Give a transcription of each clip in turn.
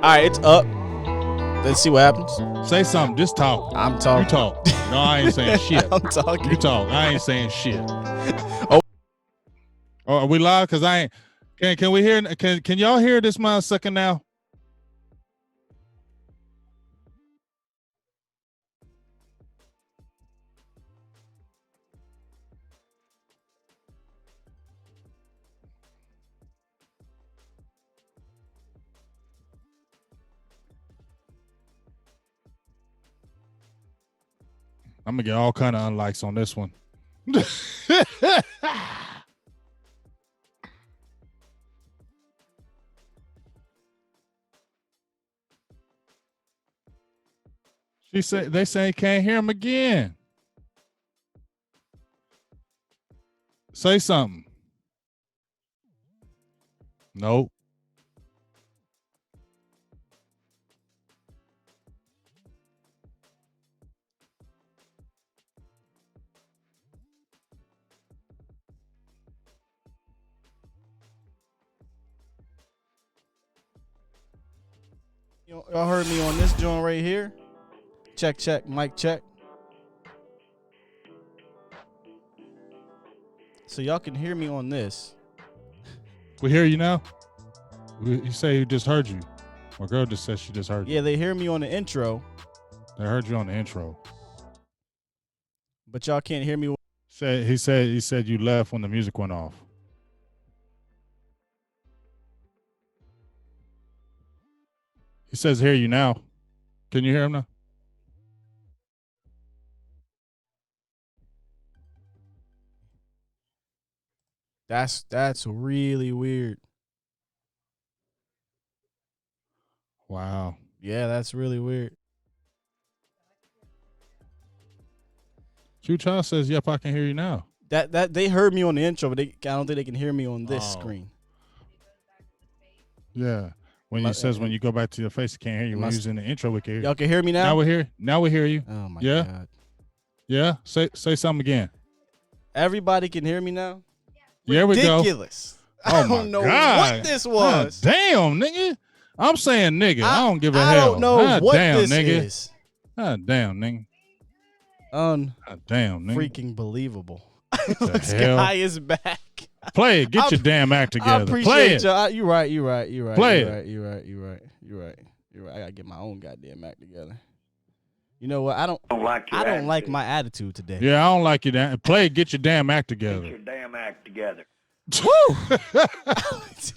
right, it's up. Let's see what happens. Say something. Just talk. I'm talking. You talk. No, I ain't saying shit. I'm talking. You talk. I ain't saying shit. Oh, are we live? Cause I ain't. Can we hear? Can y'all hear this motherfucker now? I'm gonna get all kind of unlikes on this one. They say can't hear him again. Say something. Nope. y'all heard me on this joint right here. Check, check, mic check. So y'all can hear me on this. We hear you now? You say you just heard you. My girl just said she just heard you. Yeah, they hear me on the intro. They heard you on the intro. But y'all can't hear me. He said you left when the music went off. He says hear you now. Can you hear him now? That's really weird. Wow. Yeah, that's really weird. Q-Child says, yep, I can hear you now. That they heard me on the intro, but I don't think they can hear me on this screen. Yeah. When you go back to your face, you can't hear you. When you're using the intro, we can hear you. Y'all can hear me now? Now we hear you. Oh my God. Yeah. Say something again. Everybody can hear me now? Yeah, we go. Ridiculous. Oh I don't know what this was. God damn, nigga. I'm saying nigga. I don't give a hell. I don't know what this nigga. is. God damn, nigga. God damn, nigga. Freaking believable. The hell? Guy is back. Play it. Get your damn act together. I appreciate y'all. You're right. You're right. Play it. You're right. I gotta get my own goddamn act together. You know what? I don't like my attitude today. Yeah, I don't like you. Play it. Get your damn act together. Get your damn act together. Woo!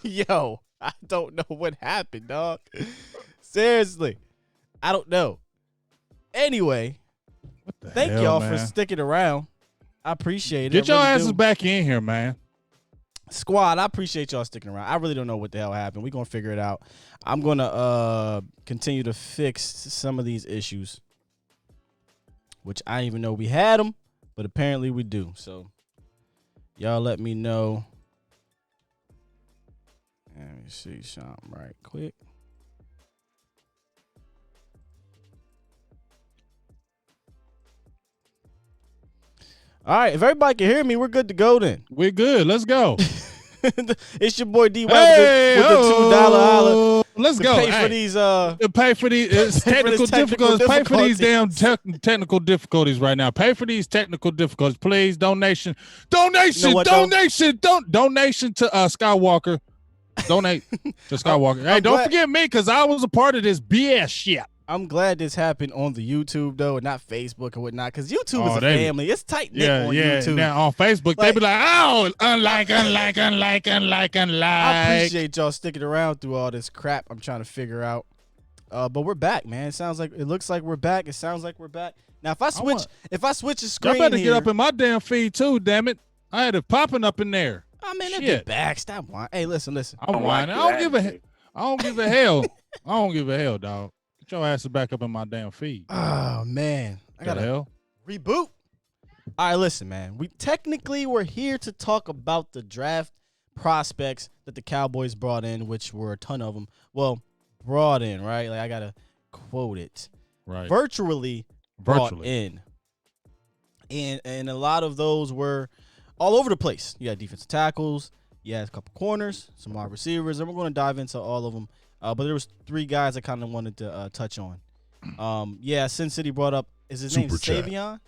Yo, I don't know what happened, dog. Seriously, I don't know. Anyway, thank y'all for sticking around. I appreciate it. Get your asses back in here, man. Squad, I appreciate y'all sticking around. I really don't know what the hell happened. We're going to figure it out. I'm going to continue to fix some of these issues, which I didn't even know we had them, but apparently we do. So y'all let me know. Let me see something right quick. All right, if everybody can hear me, we're good to go then. We're good. Let's go. It's your boy D. Hey, with the $2 holla. Let's go. Pay for these technical difficulties. Pay for these damn technical difficulties right now. Pay for these technical difficulties, please. Donation to Skywalker. Donate to Skywalker. Hey, don't forget me, because I was a part of this BS shit. I'm glad this happened on the YouTube though, and not Facebook or whatnot, because YouTube is a family. It's tight knit on YouTube. Now on Facebook, they be like, oh, unlike. I appreciate y'all sticking around through all this crap I'm trying to figure out. But we're back, man. It looks like we're back. It sounds like we're back. Now if I switch the screen, y'all better get up in my damn feed too, damn it. I had it popping up in there. I mean, get back. Stop whining. Hey, listen. I'm whining. I don't give a hell. I don't give a hell, dog. Get your ass back up in my damn feed. Oh man, I gotta reboot. All right, listen, man. We're here to talk about the draft prospects that the Cowboys brought in, which were a ton of them. Well, brought in, right? Like I gotta quote it. Right. Virtually brought in, and a lot of those were all over the place. You had defensive tackles. You had a couple corners, some wide receivers, and we're going to dive into all of them But there was 3 guys I kind of wanted to touch on. Yeah, Sin City brought up, is his name Savion?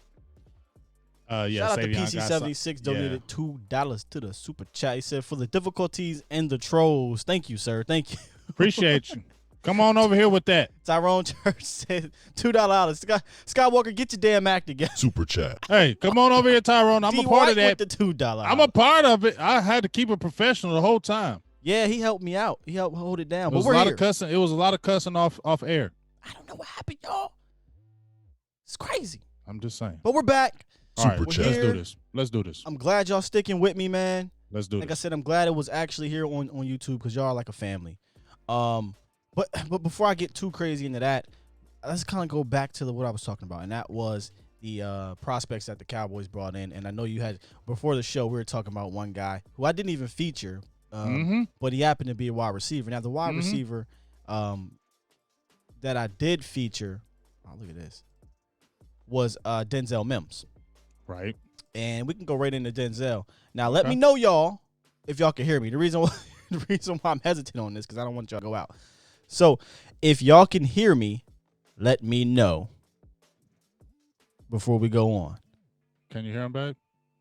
Yeah, Shout out to Savion PC76 donated $2 to the super chat. He said, for the difficulties and the trolls. Thank you, sir. Thank you. Appreciate you. Come on over here with that. Tyrone Church said $2. Skywalker, get your damn act together. Super chat. Hey, come on over here, Tyrone. I'm a part of that. With the $2. I'm a part of it. I had to keep it professional the whole time. Yeah, he helped me out. He helped hold it down. It was a lot of cussing. It was a lot of cussing off air. I don't know what happened, y'all. It's crazy. I'm just saying. But we're back. All right, let's do this. Let's do this. I'm glad y'all sticking with me, man. Let's do it. Like I said, I'm glad it was actually here on YouTube because y'all are like a family. But before I get too crazy into that, let's kind of go back to what I was talking about, and that was the prospects that the Cowboys brought in. And I know you had, before the show, we were talking about one guy who I didn't even feature, but he happened to be a wide receiver. Now, the wide receiver that I did feature, oh, look at this, was Denzel Mims. Right. And we can go right into Denzel. Now, let me know, y'all, if y'all can hear me. The reason why I'm hesitant on this because I don't want y'all to go out. So, if y'all can hear me, let me know before we go on. Can you hear him, babe?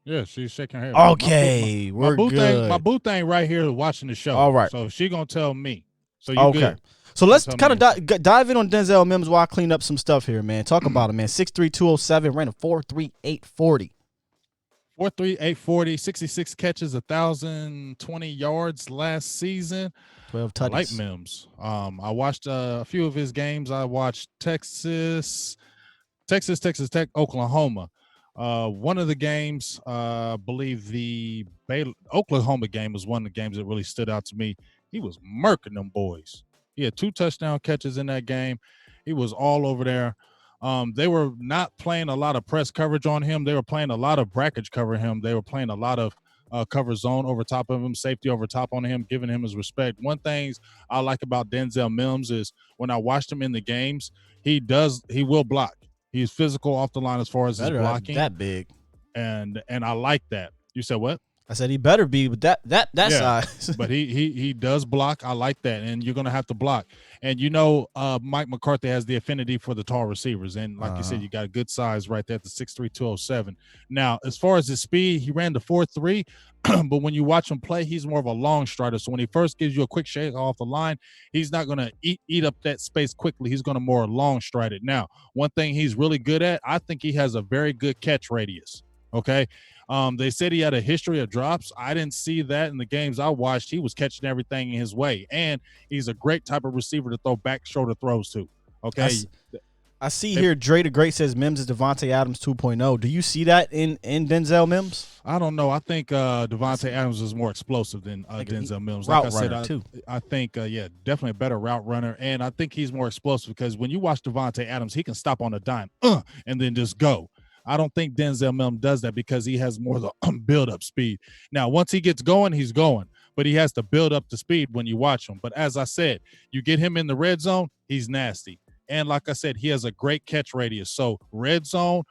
Yeah, she's shaking her head. Okay, we're good. My boo thing right here watching the show. All right. So she gonna tell me. So you good. So let's kind of dive in on Denzel Mims while I clean up some stuff here, man. Talk about him, man. 6'3", 207, ran a 4.3, 840. 4.3, 840, 66 catches, 1,020 yards last season. 12 touches. I like Mims. I watched a few of his games. I watched Texas Tech, Oklahoma. One of the games, I believe the Oklahoma game was one of the games that really stood out to me. He was murking them boys. He had 2 touchdown catches in that game. He was all over there. They were not playing a lot of press coverage on him. They were playing a lot of brackage cover him. They were playing a lot of cover zone over top of him, safety over top on him, giving him his respect. One thing I like about Denzel Mims is when I watched him in the games, he will block. He's physical off the line as far as his blocking. That big. And I like that. You said what? I said he better be with that size. But he does block. I like that. And you're going to have to block. And Mike McCarthy has the affinity for the tall receivers. And like you said, you got a good size right there at the 6'3", 207. Now, as far as his speed, he ran the 4.3. But when you watch him play, he's more of a long strider. So when he first gives you a quick shake off the line, he's not going to eat up that space quickly. He's going to more long stride it. Now, one thing he's really good at, I think he has a very good catch radius. Okay. They said he had a history of drops. I didn't see that in the games I watched. He was catching everything in his way, and he's a great type of receiver to throw back shoulder throws to. Okay. I see here Dre the Great says Mims is Devontae Adams 2.0. Do you see that in Denzel Mims? I don't know. I think Devontae Adams is more explosive than Denzel Mims. Like I said, too. I think, definitely a better route runner, and I think he's more explosive because when you watch Devontae Adams, he can stop on a dime and then just go. I don't think Denzel Mims does that because he has more of the build-up speed. Now, once he gets going, he's going, but he has to build up the speed when you watch him. But as I said, you get him in the red zone, he's nasty. And like I said, he has a great catch radius. So red zone,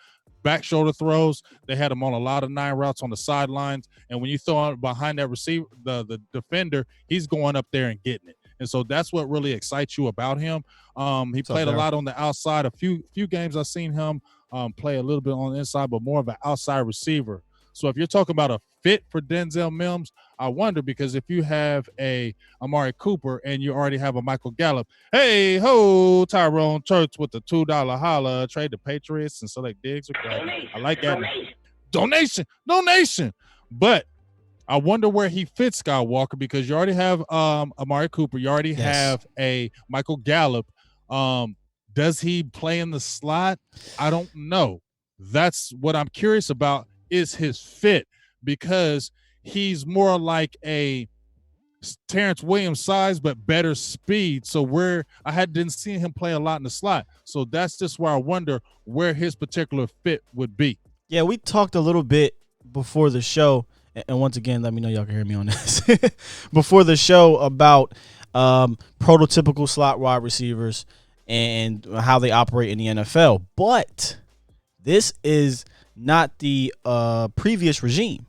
back shoulder throws, they had him on a lot of 9 routes on the sidelines. And when you throw him behind that receiver, the defender, he's going up there and getting it. And so that's what really excites you about him. He played a lot on the outside. A few games I've seen him play a little bit on the inside, but more of an outside receiver. So if you're talking about a fit for Denzel Mims, I wonder because if you have a Amari Cooper and you already have a Michael Gallup, hey ho, Tyrone Church with the $2 holla, trade the Patriots and select Diggs. I like that. Donation. But I wonder where he fits Skywalker because you already have Amari Cooper, you already have a Michael Gallup. Does he play in the slot? I don't know. That's what I'm curious about is his fit because he's more like a Terrence Williams size but better speed. So didn't see him play a lot in the slot. So that's just where I wonder where his particular fit would be. Yeah, we talked a little bit before the show, and once again, let me know y'all can hear me on this. Before the show about prototypical slot wide receivers and how they operate in the NFL. But this is not the previous regime.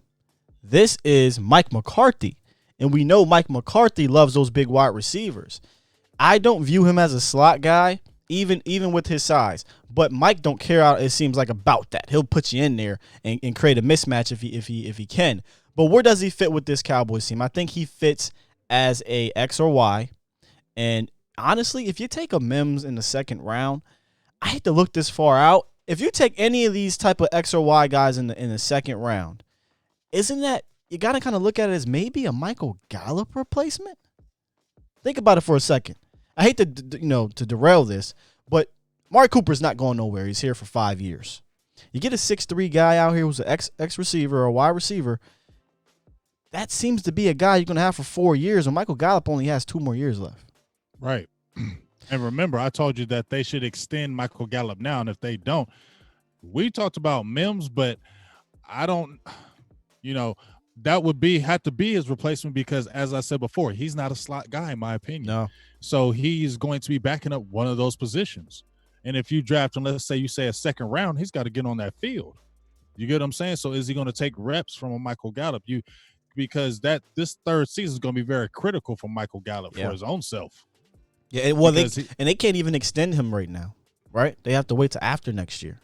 This is Mike McCarthy. And we know Mike McCarthy loves those big wide receivers. I don't view him as a slot guy, even with his size. But Mike don't care out, it seems like, about that. He'll put you in there and create a mismatch if he can. But where does he fit with this Cowboys team? I think he fits as a X or Y. And honestly, if you take a Mims in the second round, I hate to look this far out. If you take any of these type of X or Y guys in the second round, isn't that, you got to kind of look at it as maybe a Michael Gallup replacement? Think about it for a second. I hate to to derail this, but Mark Cooper's not going nowhere. He's here for 5 years. You get a 6'3" guy out here who's an X receiver or a Y receiver. That seems to be a guy you're going to have for 4 years, and Michael Gallup only has 2 more years left. Right. And remember, I told you that they should extend Michael Gallup now, and if they don't, we talked about Mims, but I don't, that would have to be his replacement because, as I said before, he's not a slot guy, in my opinion. No. So he's going to be backing up one of those positions. And if you draft him, let's say you say a second round, he's got to get on that field. You get what I'm saying? So is he going to take reps from a Michael Gallup? Because this third season is going to be very critical for Michael Gallup for his own self. Yeah, well, they can't even extend him right now, right? They have to wait till after next year.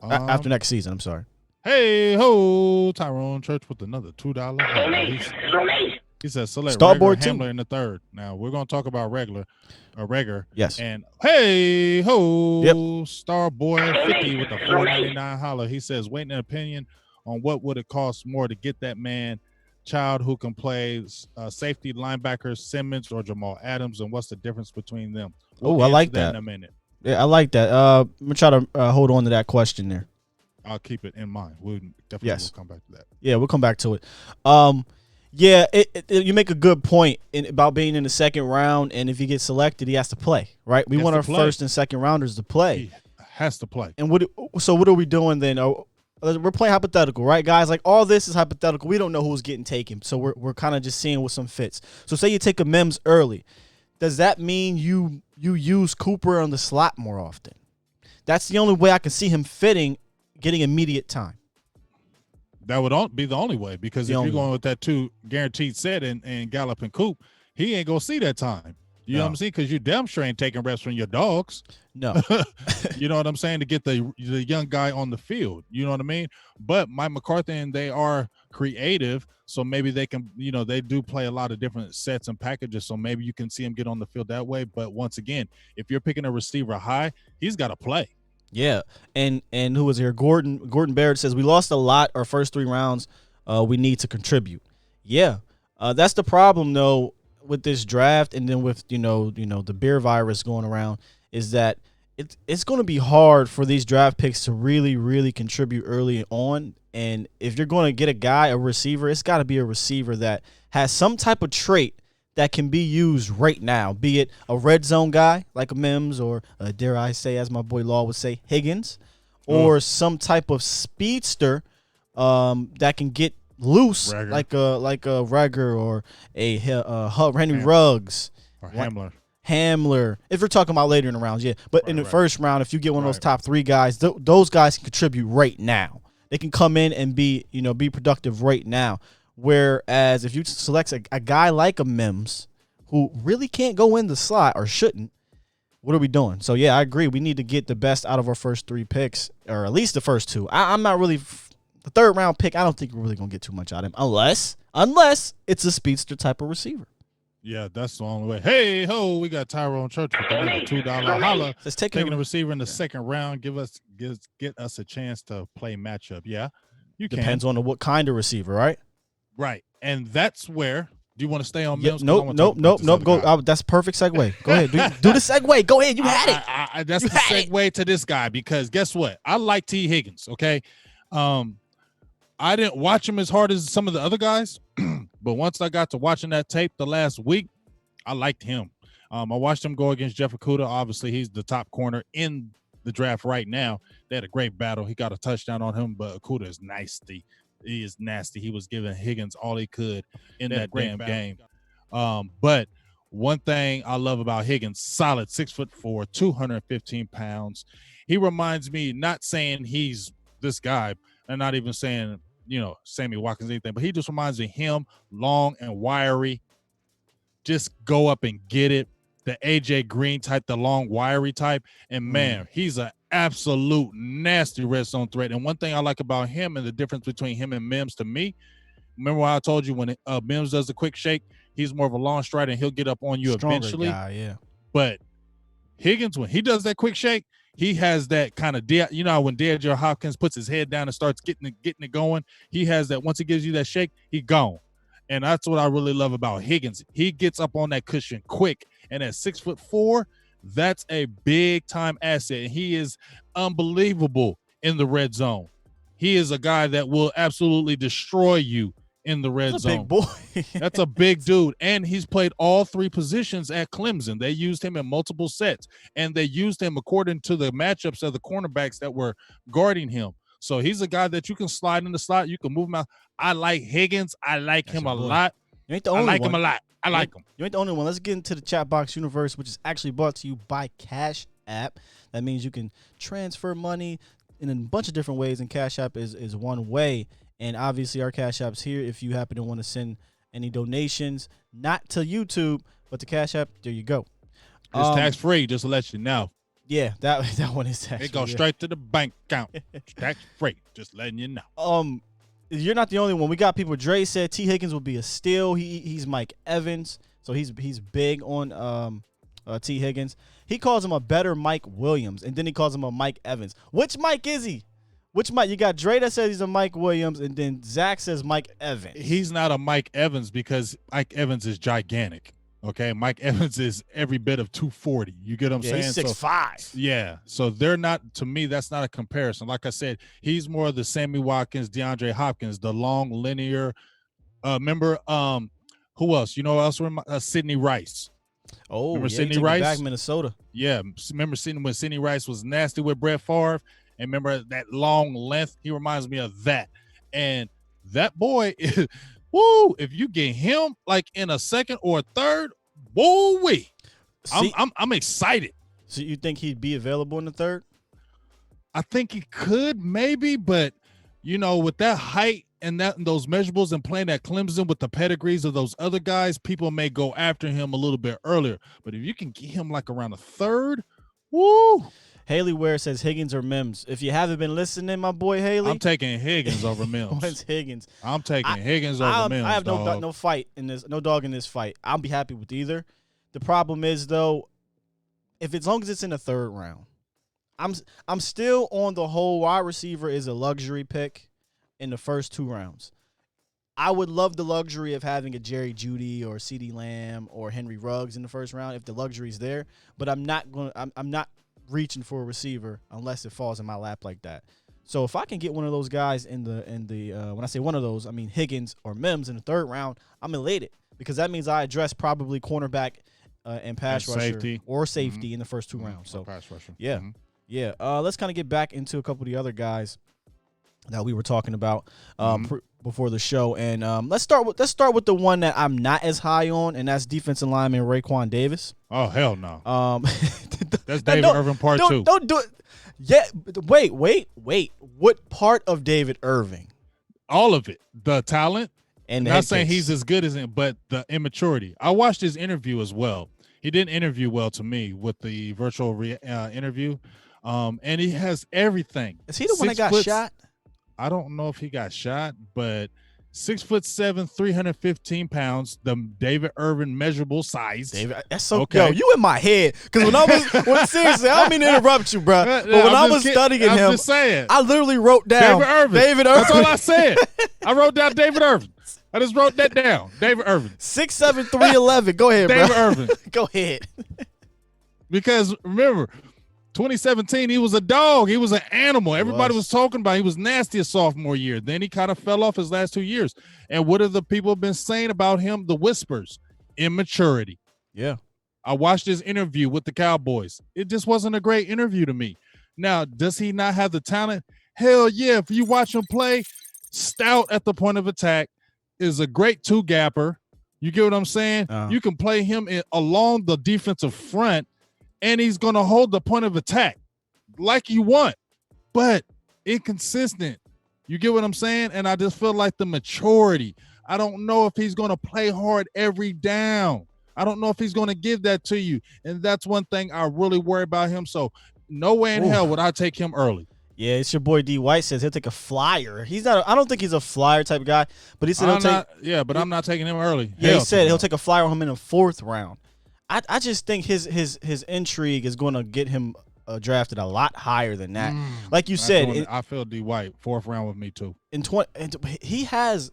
After next season, I'm sorry. Hey ho, Tyrone Church with another $2. He says select Starboard Hamler in the third. Now we're gonna talk about regular. Yes. And hey ho, Starboy 50 with the $4.99 holler. He says waiting an opinion on what would it cost more to get that man child who can play safety, linebacker, Simmons or Jamal Adams, and what's the difference between them? I like that. In a minute. Yeah, I like that. I'm gonna try to hold on to that question there. I'll keep it in mind. We'll definitely will come back to that. Yeah, we'll come back to it. You make a good point about being in the second round, and if he gets selected, he has to play, right? We want our first and second rounders to play. He has to play. And what are we doing then? We're playing hypothetical, right, guys? Like, all this is hypothetical. We don't know who's getting taken, so we're kind of just seeing what some fits. So say you take a Mims early. Does that mean you use Cooper on the slot more often? That's the only way I can see him getting immediate time. That would be the only way, because if you're going with that 2 guaranteed set and Gallup and Coop, he ain't going to see that time. You know what I'm saying? Because you damn sure ain't taking reps from your dogs. No. You know what I'm saying? To get the young guy on the field. You know what I mean? But Mike McCarthy and they are creative, so maybe they can, they do play a lot of different sets and packages, so maybe you can see him get on the field that way. But once again, if you're picking a receiver high, he's got to play. Yeah, and who was here? Gordon Barrett says we lost a lot our first 3 rounds. We need to contribute. Yeah, that's the problem though with this draft, and then with the beer virus going around, is that it's going to be hard for these draft picks to really contribute early on. And if you're going to get a receiver, it's got to be a receiver that has some type of trait that can be used right now, be it a red zone guy like a Mims or, dare I say, as my boy Law would say, Higgins, or some type of speedster that can get loose like a Rager or a Henry Ruggs. Or Hamler. Hamler, if you're talking about later in the rounds, yeah. But in the first round, if you get one of those top 3 guys, those guys can contribute right now. They can come in and be productive right now. Whereas if you select a guy like a Mims who really can't go in the slot or shouldn't, what are we doing? So, yeah, I agree. We need to get the best out of our first 3 picks, or at least the first 2. I'm not really – the third round pick, I don't think we're really going to get too much out of him unless it's a speedster type of receiver. Yeah, that's the only way. Hey, ho, we got Tyrone Church with another $2 holla. Taking a receiver in the second round, get us a chance to play matchup. Yeah, you can. Depends on what kind of receiver, right? Right, and that's where. Do you want to stay on Mims? Nope. Go. That's a perfect segue. Go ahead. Do the segue. Go ahead. You had it. That's the segue to this guy, because guess what? I like T Higgins. Okay, I didn't watch him as hard as some of the other guys, but once I got to watching that tape the last week, I liked him. I watched him go against Jeff Okudah. Obviously, he's the top corner in the draft right now. They had a great battle. He got a touchdown on him, but Okudah is nasty. He is nasty. He was giving Higgins all he could in that damn game. But one thing I love about Higgins, solid 6'4", 215 pounds. He reminds me, not saying he's this guy, and not even saying, Sammy Watkins, anything, but he just reminds me of him, long and wiry. Just go up and get it. the AJ Green type, the long wiry type. And man, he's an absolute nasty red zone threat. And one thing I like about him and the difference between him and Mims to me, remember what I told you when Mims does a quick shake, he's more of a long strider and he'll get up on you Stronger eventually. Guy, yeah. But Higgins, when he does that quick shake, he has that kind of, when DeAndre Hopkins puts his head down and starts getting it going, he has that. Once he gives you that shake, he gone. And that's what I really love about Higgins. He gets up on that cushion quick. And at 6'4", that's a big time asset. And he is unbelievable in the red zone. He is a guy that will absolutely destroy you in the red zone. Big boy. That's a big dude. And he's played all three positions at Clemson. They used him in multiple sets. And they used him according to the matchups of the cornerbacks that were guarding him. So he's a guy that you can slide in the slot. You can move him out. I like Higgins. I like him a lot. You ain't the only one. Him a lot. I like him. You ain't the only one. Let's get into the chat box universe, which is actually brought to you by Cash App. That means you can transfer money in a bunch of different ways, and Cash App is one way. And obviously our Cash App's here if you happen to want to send any donations, not to YouTube, but to Cash App. There you go. It's tax-free, just to let you know. Yeah, that one is tax-free. It goes straight to the bank account. Tax-free, just letting you know. You're not the only one. We got people. Dre said T Higgins will be a steal. He's Mike Evans, so he's big on T Higgins. He calls him a better Mike Williams, and then he calls him a Mike Evans. Which Mike is he? Which Mike? You got Dre that says he's a Mike Williams, and then Zach says Mike Evans. He's not a Mike Evans because Mike Evans is gigantic. Okay, Mike Evans is every bit of 240. You get what I'm saying? He's 6'5". Yeah, so they're not, to me, that's not a comparison. Like I said, he's more of the Sammy Watkins, DeAndre Hopkins, the long linear. Remember, who else? You know who else? Sidney Rice. Oh, remember yeah, Sidney Rice? Back when Sidney Rice was nasty with Brett Favre? And remember that long length? He reminds me of that. And that boy is... Woo! If you get him like in a second or a third, woo-wee. I'm excited. So you think he'd be available in the third? I think he could maybe, but with that height and those measurables and playing at Clemson with the pedigrees of those other guys, people may go after him a little bit earlier. But if you can get him like around a third, woo! Haley Ware says Higgins or Mims. If you haven't been listening, my boy Haley, I'm taking Higgins over Mims. When's Higgins? I'm taking Higgins over Mims. I have no fight in this, no dog in this fight. I'll be happy with either. The problem is though, as long as it's in the third round, I'm still on the whole wide receiver is a luxury pick in the first 2 rounds. I would love the luxury of having a Jerry Jeudy or CeeDee Lamb or Henry Ruggs in the first round if the luxury's there. But I'm not reaching for a receiver unless it falls in my lap like that. So if I can get one of those guys in the when I say one of those, I mean Higgins or Mims in the third round, I'm elated because that means I address probably cornerback and pass rusher safety. Or safety in the first 2 rounds. So pass rusher. Yeah. Yeah. Let's kind of get back into a couple of the other guys that we were talking about before the show, and let's start with the one that I'm not as high on, and that's defensive lineman Raekwon Davis. Oh hell no! That's David Irving part 2. Don't do it. Yeah, wait. What part of David Irving? All of it. The talent. And not saying he's as good as him, but the immaturity. I watched his interview as well. He didn't interview well to me with the virtual interview, and he has everything. Is he the one that got shot? I don't know if he got shot, but 6'7", 315 pounds, the David Irving measurable size. David, that's so okay. Yo, you in my head. Because seriously, I don't mean to interrupt you, bro. But when I was studying him, just saying, I literally wrote down David Irving. That's all I said. I wrote down David Irving. I just wrote that down. David Irving. 6'7", 311. Go ahead, David bro. Irving. Go ahead. Because remember, 2017, he was a dog. He was an animal. Everybody was talking about he was nasty his sophomore year. Then he kind of fell off his last 2 years. And what have the people been saying about him? The whispers. Immaturity. Yeah. I watched his interview with the Cowboys. It just wasn't a great interview to me. Now, does he not have the talent? Hell yeah. If you watch him play, stout at the point of attack, is a great 2-gapper. You get what I'm saying? You can play him along the defensive front, and he's going to hold the point of attack like you want, but inconsistent. You get what I'm saying? And I just feel like the maturity. I don't know if he's going to play hard every down. I don't know if he's going to give that to you. And that's one thing I really worry about him. So no way in hell would I take him early. Yeah, it's your boy D White says he'll take a flyer. He's not. I don't think he's a flyer type of guy, but he said he'll take. Yeah, but I'm not taking him early. Yeah, he said he'll take a flyer on him in the 4th round. I just think his intrigue is going to get him drafted a lot higher than that. Like you said, I feel D White 4th round with me too. He has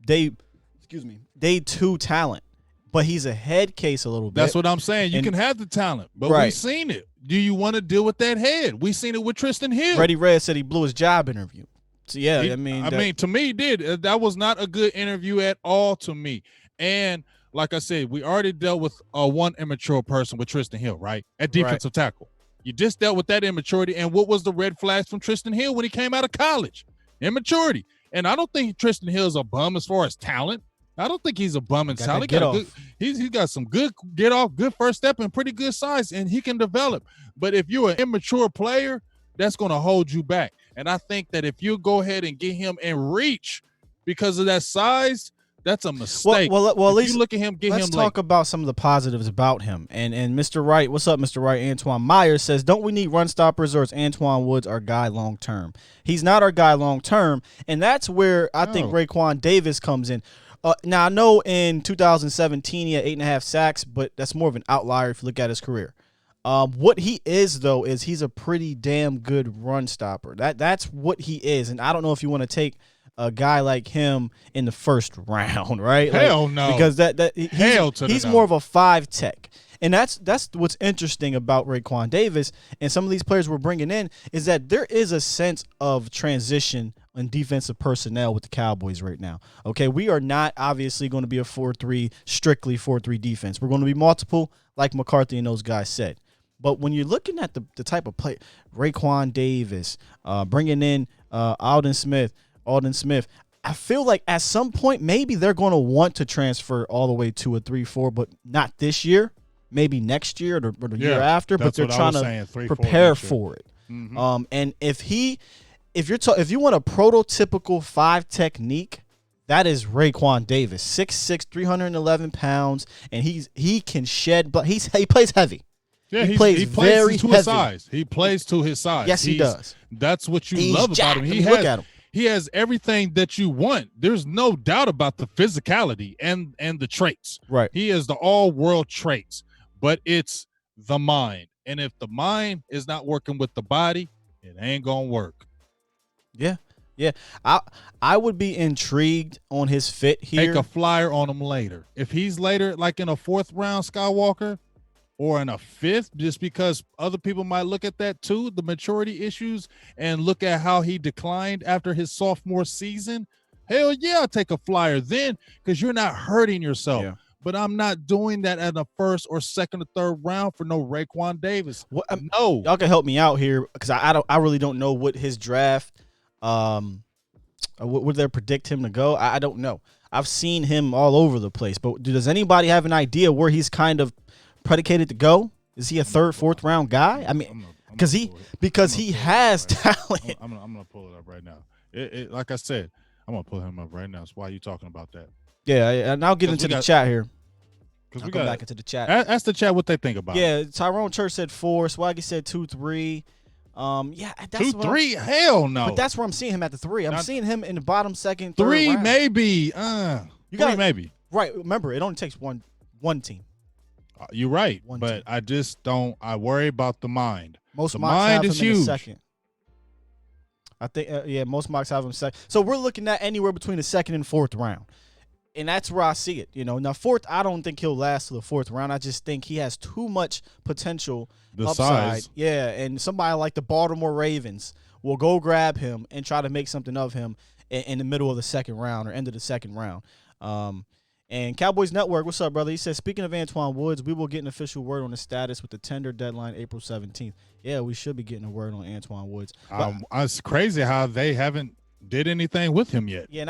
day 2 talent, but he's a head case a little bit. That's what I'm saying. You can have the talent, but we've seen it. Do you want to deal with that head? We've seen it with Tristan Hill. Freddie Red said he blew his job interview. So yeah, I mean, to me, he did. That was not a good interview at all to me. And like I said, we already dealt with one immature person with Tristan Hill, right? At defensive tackle. You just dealt with that immaturity. And what was the red flags from Tristan Hill when he came out of college? Immaturity. And I don't think Tristan Hill is a bum as far as talent. I don't think he's a bum in talent. He's got some good get off, good first step, and pretty good size, and he can develop. But if you're an immature player, that's going to hold you back. And I think that if you go ahead and get him in reach because of that size, that's a mistake. Well, at least you look at him, let's talk about some of the positives about him. And Mr. Wright, what's up, Mr. Wright? Antoine Myers says, don't we need run stoppers, or is Antoine Woods our guy long term? He's not our guy long term, and that's where I think Raekwon Davis comes in. Now, I know in 2017 he had 8.5 sacks, but that's more of an outlier if you look at his career. What he is, though, is he's a pretty damn good run stopper. That's what he is, and I don't know if you want to take a guy like him in the 1st round, right? Hell no. Because he's more of a 5 tech. And that's what's interesting about Raekwon Davis and some of these players we're bringing in is that there is a sense of transition in defensive personnel with the Cowboys right now. Okay, we are not obviously going to be a 4-3, strictly 4-3 defense. We're going to be multiple, like McCarthy and those guys said. But when you're looking at the type of play, Raekwon Davis, bringing in Aldon Smith, I feel like at some point maybe they're going to want to transfer all the way to a 3-4, but not this year. Maybe next year or the year after, but they're trying to prepare for it. Mm-hmm. And if you want a prototypical 5 technique, that is Raekwon Davis, 6'6", 311 pounds, and he can shed, but he plays heavy. Yeah, he plays very to his size. He plays to his size. Yes, he does. That's what you love about him. Look at him. He has everything that you want. There's no doubt about the physicality and the traits. Right. He has the all-world traits. But it's the mind. And if the mind is not working with the body, it ain't going to work. Yeah. Yeah. I would be intrigued on his fit here. Take a flyer on him later. If he's later, like in a 4th round Skywalker or in a 5th, just because other people might look at that too, the maturity issues, and look at how he declined after his sophomore season, hell yeah, I'll take a flyer then because you're not hurting yourself. Yeah. But I'm not doing that at the 1st or 2nd or 3rd round for no Raekwon Davis. No, y'all can help me out here because I really don't know what his draft, would they predict him to go? I don't know. I've seen him all over the place, but does anybody have an idea where he's kind of predicated to go? Is he a 3rd, 4th round guy? I mean, because he has talent. I'm gonna pull it up right now. Like I said, I'm gonna pull him up right now. So why are you talking about that? Yeah, and I'll get into the chat here. I'll come back into the chat. Ask the chat what they think about it. Yeah, Tyrone Church said 4. Swaggy said 2-3. Yeah, that's 2-3. Hell no. But that's where I'm seeing him at the 3. I'm seeing him in the bottom 2nd, 3rd 3 round. maybe. You got maybe. Right. Remember, it only takes one team. You're right, but I just don't. I worry about the mind. Most the mind is huge. Second. I think most mocks have him second. So we're looking at anywhere between the 2nd and 4th round. And that's where I see it. Now 4th, I don't think he'll last to the 4th round. I just think he has too much potential upside. Size. Yeah, and somebody like the Baltimore Ravens will go grab him and try to make something of him in the middle of the 2nd round or end of the 2nd round. And Cowboys Network, what's up, brother? He says, speaking of Antoine Woods, we will get an official word on the status with the tender deadline April 17th. Yeah, we should be getting a word on Antoine Woods. It's crazy how they haven't did anything with him yet. Yeah, and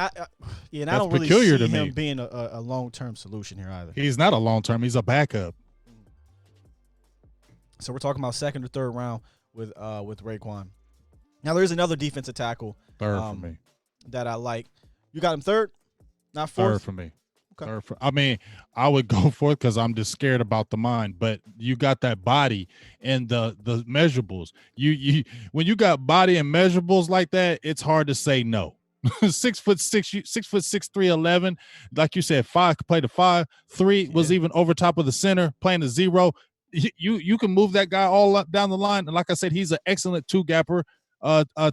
I don't really see him being a long-term solution here either. He's not a long-term. He's a backup. So we're talking about 2nd or 3rd round with Raekwon. Now, there's another defensive tackle. 3rd for me. That I like. You got him 3rd, not 4th? 3rd for me. Okay. I mean, I would go for it because I'm just scared about the mind. But you got that body and the measurables. You when you got body and measurables like that, it's hard to say no. 6'6", 6'6", 311. Like you said, 5 could play the 5. 3 was even over top of the center, playing the 0. You can move that guy all up down the line. And like I said, he's an excellent 2-gapper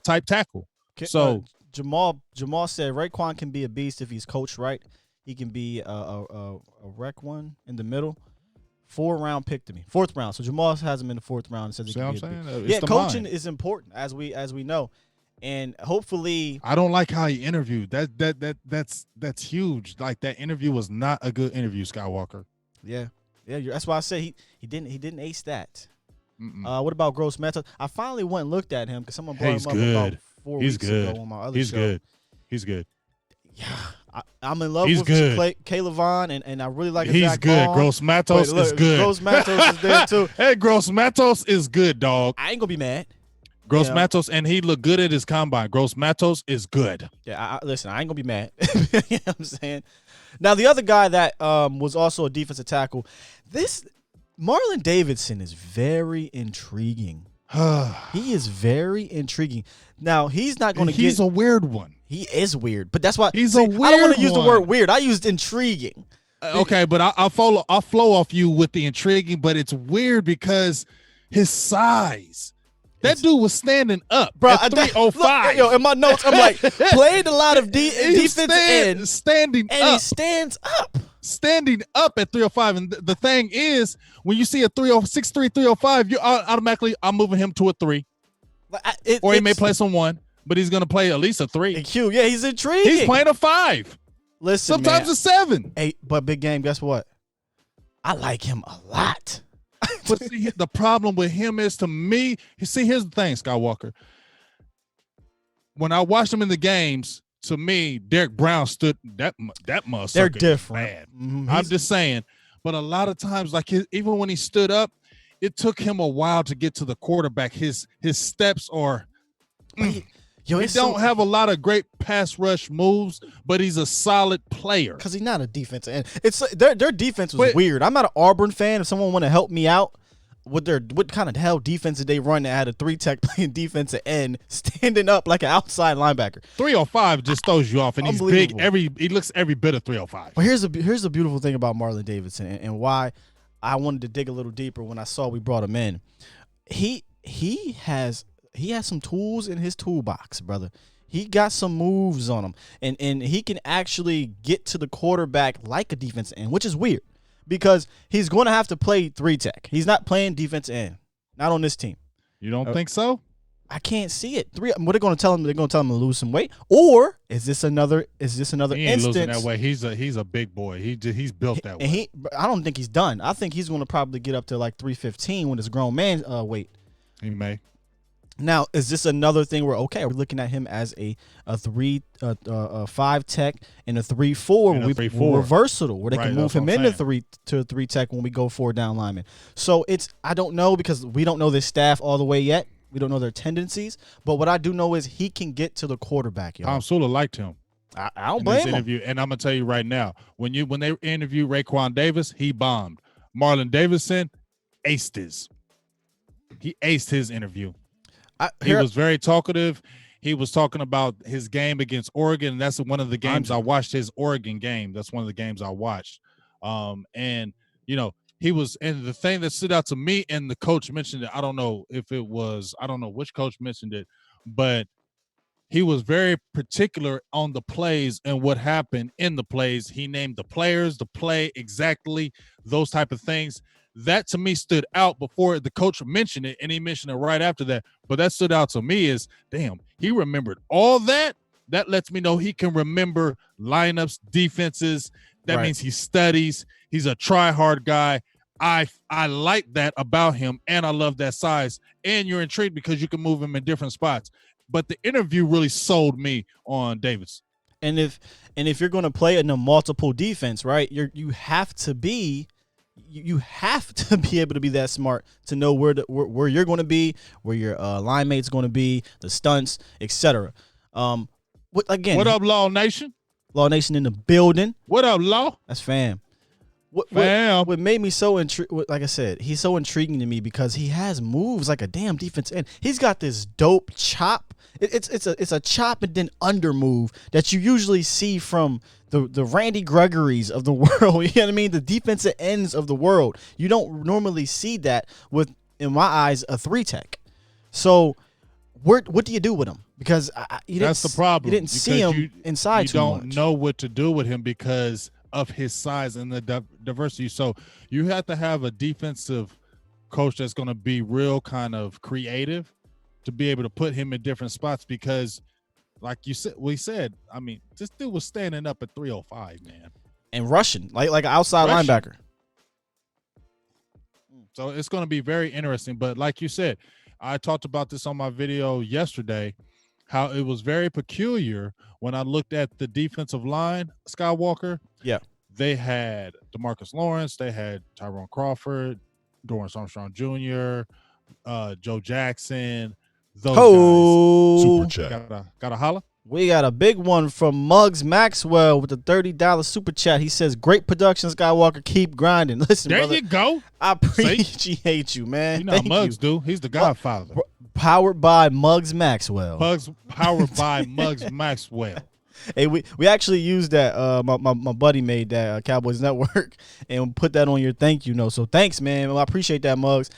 type tackle. So Jamal said Raekwon can be a beast if he's coached right. He can be a Raekwon in the middle. 4th-round pick to me. 4th round. So Jamal has him in the 4th round and says he can be a beast. Yeah, coaching is important as we know. And hopefully, I don't like how he interviewed. That's huge. Like, that interview was not a good interview, Skywalker. Yeah. That's why I say he didn't ace that. What about Gross Matos? I finally went and looked at him because someone brought him up about 4 weeks ago on my other show. He's good. Yeah, I'm in love with Caleb Vaughn, and I really like his He's good. Gross Matos is good. Gross Matos is there too. Hey, Gross Matos is good, dog. I ain't gonna be mad. Gross Matos, and he looked good at his combine. Gross Matos is good. Yeah, listen, I ain't gonna be mad. You know what I'm saying? Now, the other guy that was also a defensive tackle, Marlon Davidson is very intriguing. He is very intriguing. Now, he's not going to get... He's a weird one. He is weird, but that's why... I don't want to use the word weird. I used intriguing. Okay, but I'll flow off you with the intriguing, but it's weird because his size... That dude was standing up, bro. At 305. Look, in my notes, I'm like, played a lot of defense end, standing and up. he stands up. Standing up at 305. And the thing is, when you see a 6'3", 305, you automatically, I'm moving him to a 3. Or he may play some 1, but he's going to play at least a 3. Yeah, he's intriguing. He's playing a 5. Listen, sometimes man, a 7. Hey, but big game, guess what? I like him a lot. But see, the problem with him is, to me, here's the thing, Skywalker. When I watched him in the games, to me, Derek Brown stood that motherfucker. They're different. Man. Mm-hmm. I'm just saying. But a lot of times, like even when he stood up, it took him a while to get to the quarterback. His steps are. He don't have a lot of great pass rush moves, but he's a solid player. Because he's not a defensive end. It's their defense was weird. I'm not an Auburn fan. If someone want to help me out, what kind of hell defense did they run that had a 3-tech playing defensive end standing up like an outside linebacker? 305 just throws you off, and he's big. He looks every bit of 305. But here's the beautiful thing about Marlon Davidson and why I wanted to dig a little deeper when I saw we brought him in. He has some tools in his toolbox, brother. He got some moves on him, and he can actually get to the quarterback like a defensive end, which is weird because he's going to have to play 3-tech. He's not playing defensive end, not on this team. You don't think so? I can't see it. What are they going to tell him? They're going to tell him to lose some weight, or is this another he ain't instance? Losing that way. He's a big boy. He's built that way. I don't think he's done. I think he's going to probably get up to like 315 when it's grown man weight. He may. Now, is this another thing where, okay, are we looking at him as a 5-tech and a 3-4? We're versatile, where they can move him into 3-tech when we go 4-down lineman. So I don't know, because we don't know this staff all the way yet. We don't know their tendencies. But what I do know is he can get to the quarterback, y'all. Tom Sula liked him. I don't blame him. And I'm going to tell you right now, when they interviewed Raekwon Davis, he bombed. Marlon Davidson aced his. He aced his interview. He was very talkative. He was talking about his game against Oregon, and that's one of the games I watched. His Oregon game. That's one of the games I watched. And he was. And the thing that stood out to me, and the coach mentioned it. I don't know which coach mentioned it, but he was very particular on the plays and what happened in the plays. He named the players, the play exactly, those type of things. That to me stood out before the coach mentioned it, and he mentioned it right after that. But that stood out to me is, damn, he remembered all that. That lets me know he can remember lineups, defenses. That means he studies. He's a try-hard guy. I like that about him, and I love that size. And you're intrigued because you can move him in different spots. But the interview really sold me on Davis. And if you're going to play in a multiple defense, right, you have to be able to be that smart to know where you're going to be, where your line mate's going to be, the stunts, etc. What up, Law Nation? Law Nation in the building. What up, Law? That's fam. Fam. What made me so intrigued, like I said, he's so intriguing to me because he has moves like a damn defense end. He's got this dope chop. It's a chop and then under move that you usually see from the Randy Gregorys of the world. You know what I mean? The defensive ends of the world. You don't normally see that with, in my eyes, a 3-tech. So what do you do with him? Because that's the problem. You didn't see him inside too much. You don't know what to do with him because of his size and the diversity. So you have to have a defensive coach that's going to be real kind of creative to be able to put him in different spots because like we said, I mean, this dude was standing up at 305, man. And rushing, like an outside linebacker. So it's going to be very interesting. But like you said, I talked about this on my video yesterday, how it was very peculiar when I looked at the defensive line, Skywalker. Yeah. They had DeMarcus Lawrence. They had Tyrone Crawford, Dorrance Armstrong Jr., Joe Jackson. Those guys. Super chat. Got a holla? We got a big one from Muggs Maxwell with the $30 super chat. He says, great production, Skywalker. Keep grinding. Listen, there brother, you go. I appreciate you, man. You know Muggs do. He's the godfather. Powered by Muggs Maxwell. Powered by Muggs Maxwell. Hey, we actually used that. My buddy made that Cowboys Network and put that on your thank you note. So thanks, man. Well, I appreciate that, Muggs.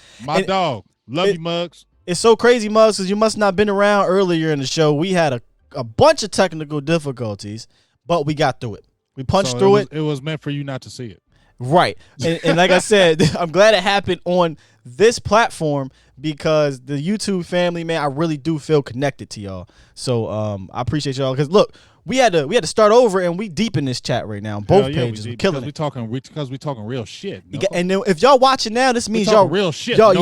Dog. Love you, Muggs. It's so crazy, Muggs, because you must not have been around earlier in the show. We had a bunch of technical difficulties, but we got through it. We punched through it. It was meant for you not to see it. Right. And like I said, I'm glad it happened on this platform because the YouTube family, man, I really do feel connected to y'all. So I appreciate y'all because look, we had to start over and we deep in this chat right now. Both pages, we're killing it. Because we talking real shit. No? And then if y'all watching now, this means y'all real shit. Y'all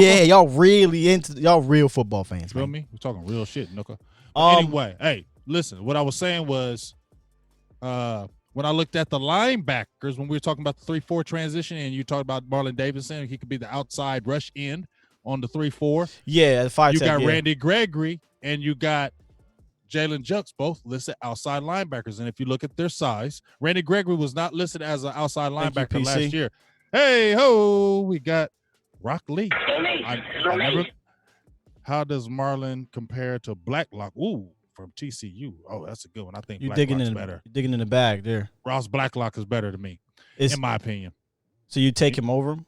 really y'all real football fans. Feel me? We're talking real shit, Nuka. Anyway, hey, listen. What I was saying was, when I looked at the linebackers, when we were talking about the 3-4 transition, and you talked about Marlon Davidson, he could be the outside rush end on the 3-4. Yeah, the 5-tech. You got Randy Gregory and you got Jalen Jux, both listed outside linebackers. And if you look at their size, Randy Gregory was not listed as an outside linebacker last year. Hey, ho, we got Rock Lee. How does Marlon compare to Blacklock? Ooh, from TCU. Oh, that's a good one. I think Blacklock's better. You're digging in the bag there. Ross Blacklock is better to me, in my opinion. So you take him over him?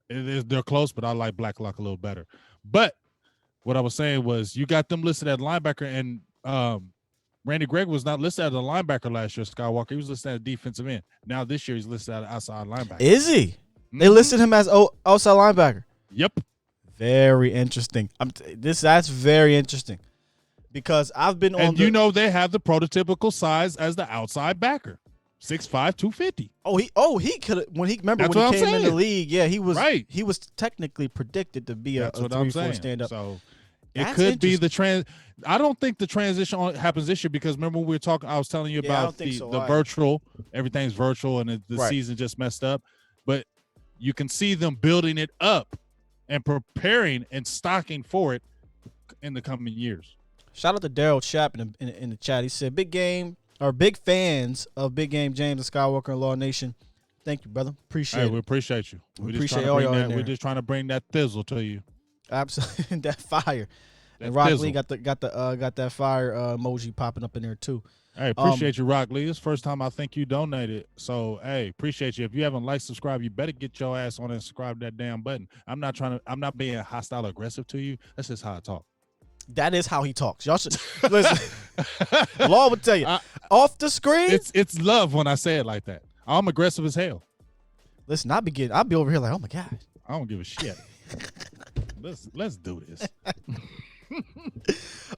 They're close, but I like Blacklock a little better. But what I was saying was you got them listed at linebacker, and Randy Gregg was not listed as a linebacker last year, Skywalker. He was listed as a defensive end. Now this year he's listed as an outside linebacker. Is he? Mm-hmm. They listed him as outside linebacker. Yep. Very interesting. That's very interesting because I've been on. And they have the prototypical size as the outside backer, 6'5", 250. He could when he came in the league. Yeah, he was right. He was technically predicted to be a 3-4 stand up. So it could be the I don't think the transition happens this year because remember when we were talking, I was telling you about the virtual, everything's virtual and the season just messed up. But you can see them building it up and preparing and stocking for it in the coming years. Shout out to Daryl Chapp in the chat. He said, big fans of Big Game James and Skywalker and Law Nation. Thank you, brother. Appreciate it. We appreciate you. We appreciate all y'all in there. We're just trying to bring that thizzle to you. Absolutely. That fire. And Rock Lee got that fire emoji popping up in there too. Hey, appreciate you, Rock Lee. It's the first time I think you donated. So, hey, appreciate you. If you haven't liked, subscribe, you better get your ass on and subscribe to that damn button. I'm not being hostile or aggressive to you. That's just how I talk. That is how he talks. Y'all should listen. Law would tell you. Off the screen. It's love when I say it like that. I'm aggressive as hell. Listen, I'll be over here like, oh my God. I don't give a shit. Let's do this.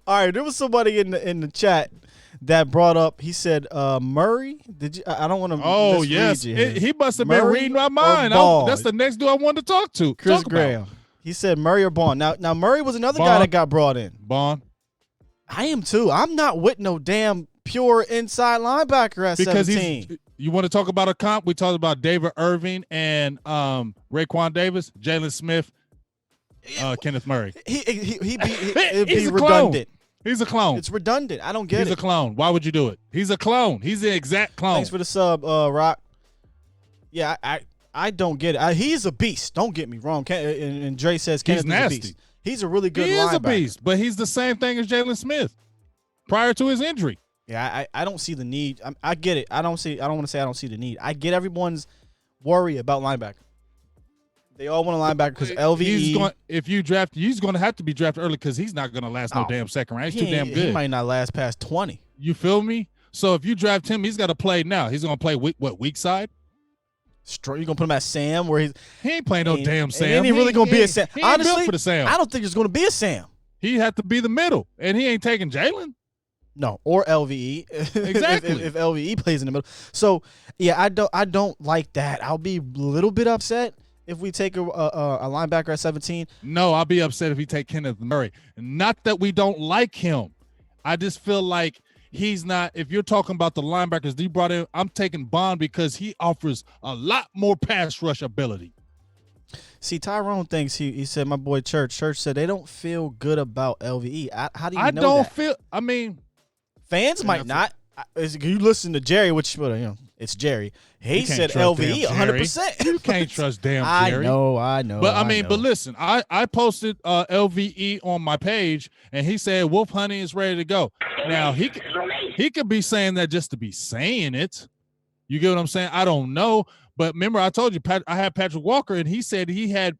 All right, there was somebody in the chat that brought up. He said, "Murray, did you? I don't want to." Oh yes, he must have been reading my mind. That's the next dude I wanted to talk to. Chris Graham. He said Murray or Bond. Now Murray was another guy that got brought in. Bond. I am too. I'm not with no damn pure inside linebacker at 17. You want to talk about a comp? We talked about David Irving and Raekwon Davis, Jalen Smith. Kenneth Murray. It'd be redundant. He's a clone. It's redundant. I don't get He's it. a clone. Why would you do it? He's a clone. He's the exact clone. Thanks for the sub, Rock. Yeah, I don't get it. He's a beast. Don't get me wrong. And Dre says Kenneth is a beast. He's a really good linebacker. He is a beast, but he's the same thing as Jalen Smith prior to his injury. Yeah, I don't see the need. I get it. I don't want to say I don't see the need. I get everyone's worry about linebacker. They all want a linebacker because LVE. He's going to have to be drafted early because he's not going to last no damn second round. He's too damn good. He might not last past 20. You feel me? So if you draft him, he's got to play now. He's going to play weak side? You're going to put him at Sam where he ain't playing no damn Sam. Ain't he really going to be a Sam? He ain't built for the Sam. I don't think there's going to be a Sam. He had to be the middle, and he ain't taking Jalen. No, or LVE. Exactly. if LVE plays in the middle. So, yeah, I don't like that. I'll be a little bit upset if we take a linebacker at 17. No, I'll be upset if we take Kenneth Murray. Not that we don't like him. I just feel like he's not. If you're talking about the linebackers that you brought in, I'm taking Bond because he offers a lot more pass rush ability. See, Tyrone thinks he said, my boy Church said they don't feel good about LVE. How do you know that? I mean, fans might not. You listen to Jerry, which it's Jerry. He said LVE 100%. You can't trust damn Jerry. I know. But but listen, I posted LVE on my page, and he said Wolf Honey is ready to go. Now he could be saying that just to be saying it. You get what I'm saying? I don't know. But remember, I told you I had Patrick Walker, and he said he had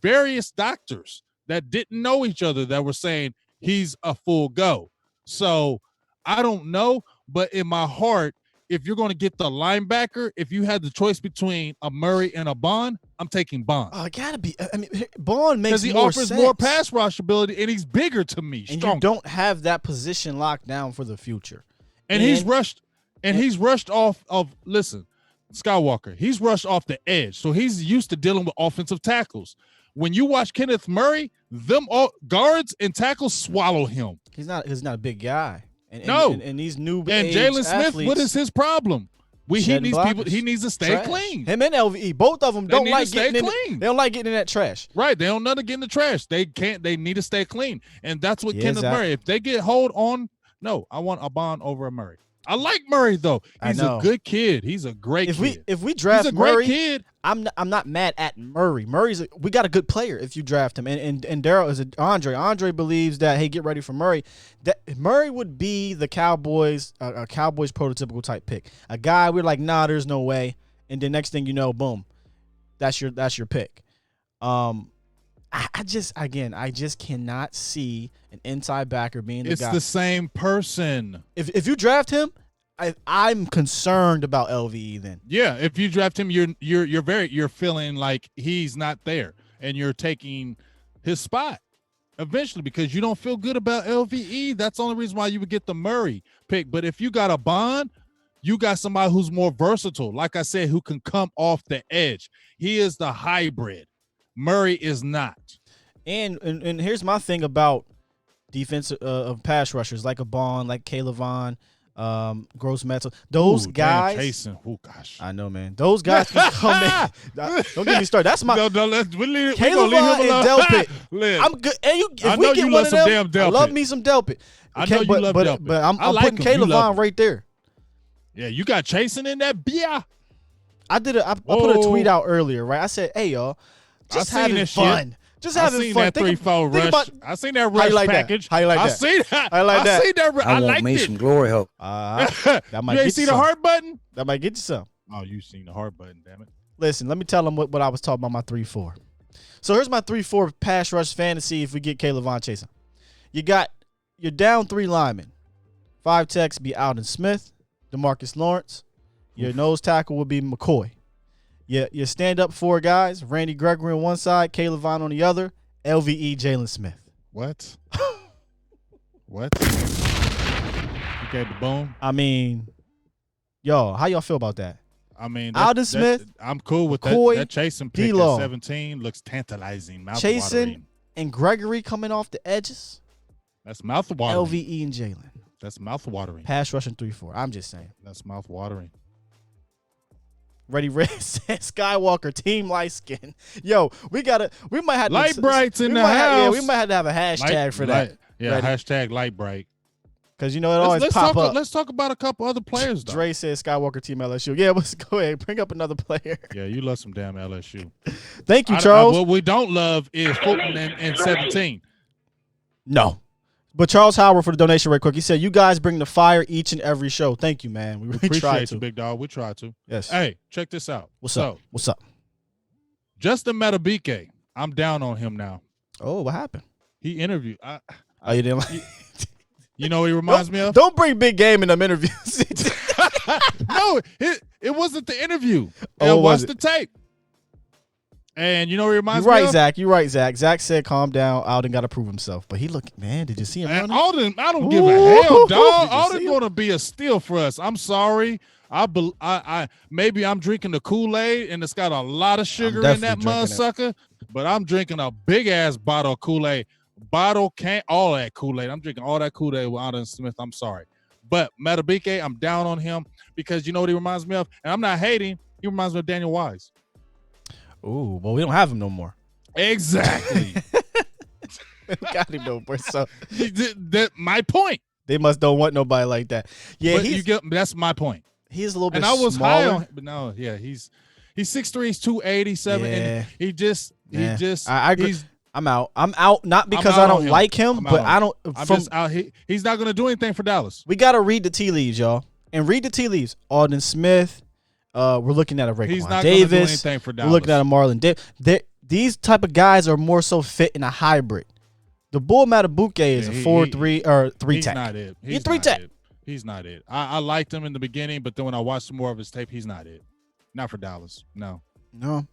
various doctors that didn't know each other that were saying he's a full go. So I don't know, but in my heart, if you're going to get the linebacker, if you had the choice between a Murray and a Bond, I'm taking Bond. Oh, it gotta be. I mean, Bond makes because he offers more pass rush ability, and he's bigger to me. And you don't have that position locked down for the future. And he's rushed. And he's rushed off of. Listen, Skywalker. He's rushed off the edge, so he's used to dealing with offensive tackles. When you watch Kenneth Murray, them all guards and tackles swallow him. He's not a big guy. And these new and Jalen Smith, what is his problem? He needs to stay clean. Him and LVE, both of them don't like getting clean. They don't like getting in that trash. Right, they don't know to get in the trash. They can't. They need to stay clean, and that's what Kenneth Murray. If they get hold on, no, I want a Bond over a Murray. I like Murray though. He's a good kid. He's a great kid. If we draft Murray, kid. I'm not mad at Murray. We got a good player if you draft him. And Daryl is Andre. Andre believes that, hey, get ready for Murray. That Murray would be the Cowboys, a Cowboys prototypical type pick. A guy we're like, nah, there's no way. And then next thing you know, boom, that's your pick. I just cannot see an inside backer being the guy. It's the same person. If you draft him, I'm concerned about LVE then. Yeah, if you draft him, you're feeling like he's not there, and you're taking his spot eventually because you don't feel good about LVE. That's the only reason why you would get the Murray pick. But if you got a Bond, you got somebody who's more versatile. Like I said, who can come off the edge. He is the hybrid. Murray is not. And here's my thing about defense of pass rushers like a Bond, like Caleb Vaughn, Gross Metal. Those guys. Jason. Oh gosh. I know, man. Those guys can come in. Don't get me started. That's my. Caleb Vaughn and Delpit. I'm good. And if we get one of them, I love me some Delpit. I know you love Delpit. But I'm putting Caleb Vaughn right there. Yeah, you got chasing in that beer. I put a tweet out earlier, right? I said, hey, y'all. Just having fun. Just having fun. That 3-4 rush. I seen that rush package. How you like that? I seen that. I like that. I seen that. I want me some glory help. That might you ain't see the heart button? That might get you some. Oh, you seen the heart button, damn it. Listen, let me tell them what I was talking about my 3-4. So here's my 3-4 pass rush fantasy if we get Caleb Vaughn chasing. You're down 3 linemen. 5 techs be Aldon Smith, DeMarcus Lawrence. Your nose tackle will be McCoy. You stand up 4 guys, Randy Gregory on one side, Caleb Vaughn on the other, LVE Jalen Smith. What? What? You gave the bone? I mean, how y'all feel about that? I mean, Aldon Smith, I'm cool with McCoy, that chasing pick at 17 looks tantalizing. Chasing and Gregory coming off the edges. That's mouthwatering. LVE and Jalen. That's mouthwatering. Pass rushing 3-4. I'm just saying. That's mouthwatering. Ready Red says Skywalker team light skin. Yo, we might have light brights in the house. Yeah, we might have to have a hashtag for that. Yeah, Ready? hashtag light break. Because, you know, it always pop up. Let's talk about a couple other players, though. Dre said Skywalker team LSU. Yeah, let's go ahead. Bring up another player. Yeah, you love some damn LSU. Thank you, Charles. What we don't love is Fulton and 17. No. But Charles Howard for the donation right quick. He said, you guys bring the fire each and every show. Thank you, man. We really try Appreciate to. you, big dog. We try to. Yes. Hey, check this out. What's up? What's up? Justin Bouquet. I'm down on him now. Oh, what happened? He interviewed. You didn't like You know what he reminds me of? Don't bring big game in them interviews. No, it wasn't the interview. Oh, watch the tape. And you know what he reminds You're me right, of? Zach. You're right, Zach. Zach said, calm down. Aldon got to prove himself. But he looked, man, did you see him And running? Aldon, I don't give a hell, dog. Did you see Aldon him? going to be a steal for us. I'm sorry. I maybe I'm drinking the Kool-Aid and it's got a lot of sugar in that mudsucker, but I'm drinking a big ass bottle of Kool-Aid. All that Kool-Aid. I'm drinking all that Kool-Aid with Aldon Smith. I'm sorry. But Bouquet, I'm down on him because you know what he reminds me of? And I'm not hating. He reminds me of Daniel Wise. Ooh, well, we don't have him no more. Exactly. We got him no more. So my point. they must don't want nobody like that. Yeah, But that's my point. He's a little bit And I was smaller. high on, but no, yeah, he's 6'3", he's 287, Yeah. and he just I agree. I'm out. I'm out not because I don't like him, but I don't. I'm just out. He's not going to do anything for Dallas. We got to read the tea leaves, y'all, and read the tea leaves. Aldon Smith. We're looking at a Raekwon He's not going to do Davis. anything for Dallas. We're looking at a Marlon Davis. These type of guys are more so fit in a hybrid. The Bull Bouquet is a 4-3 or 3 He's tech. not it. He's 3 tech. He's not it. I liked him in the beginning, but then when I watched some more of his tape, he's not it. Not for Dallas. No,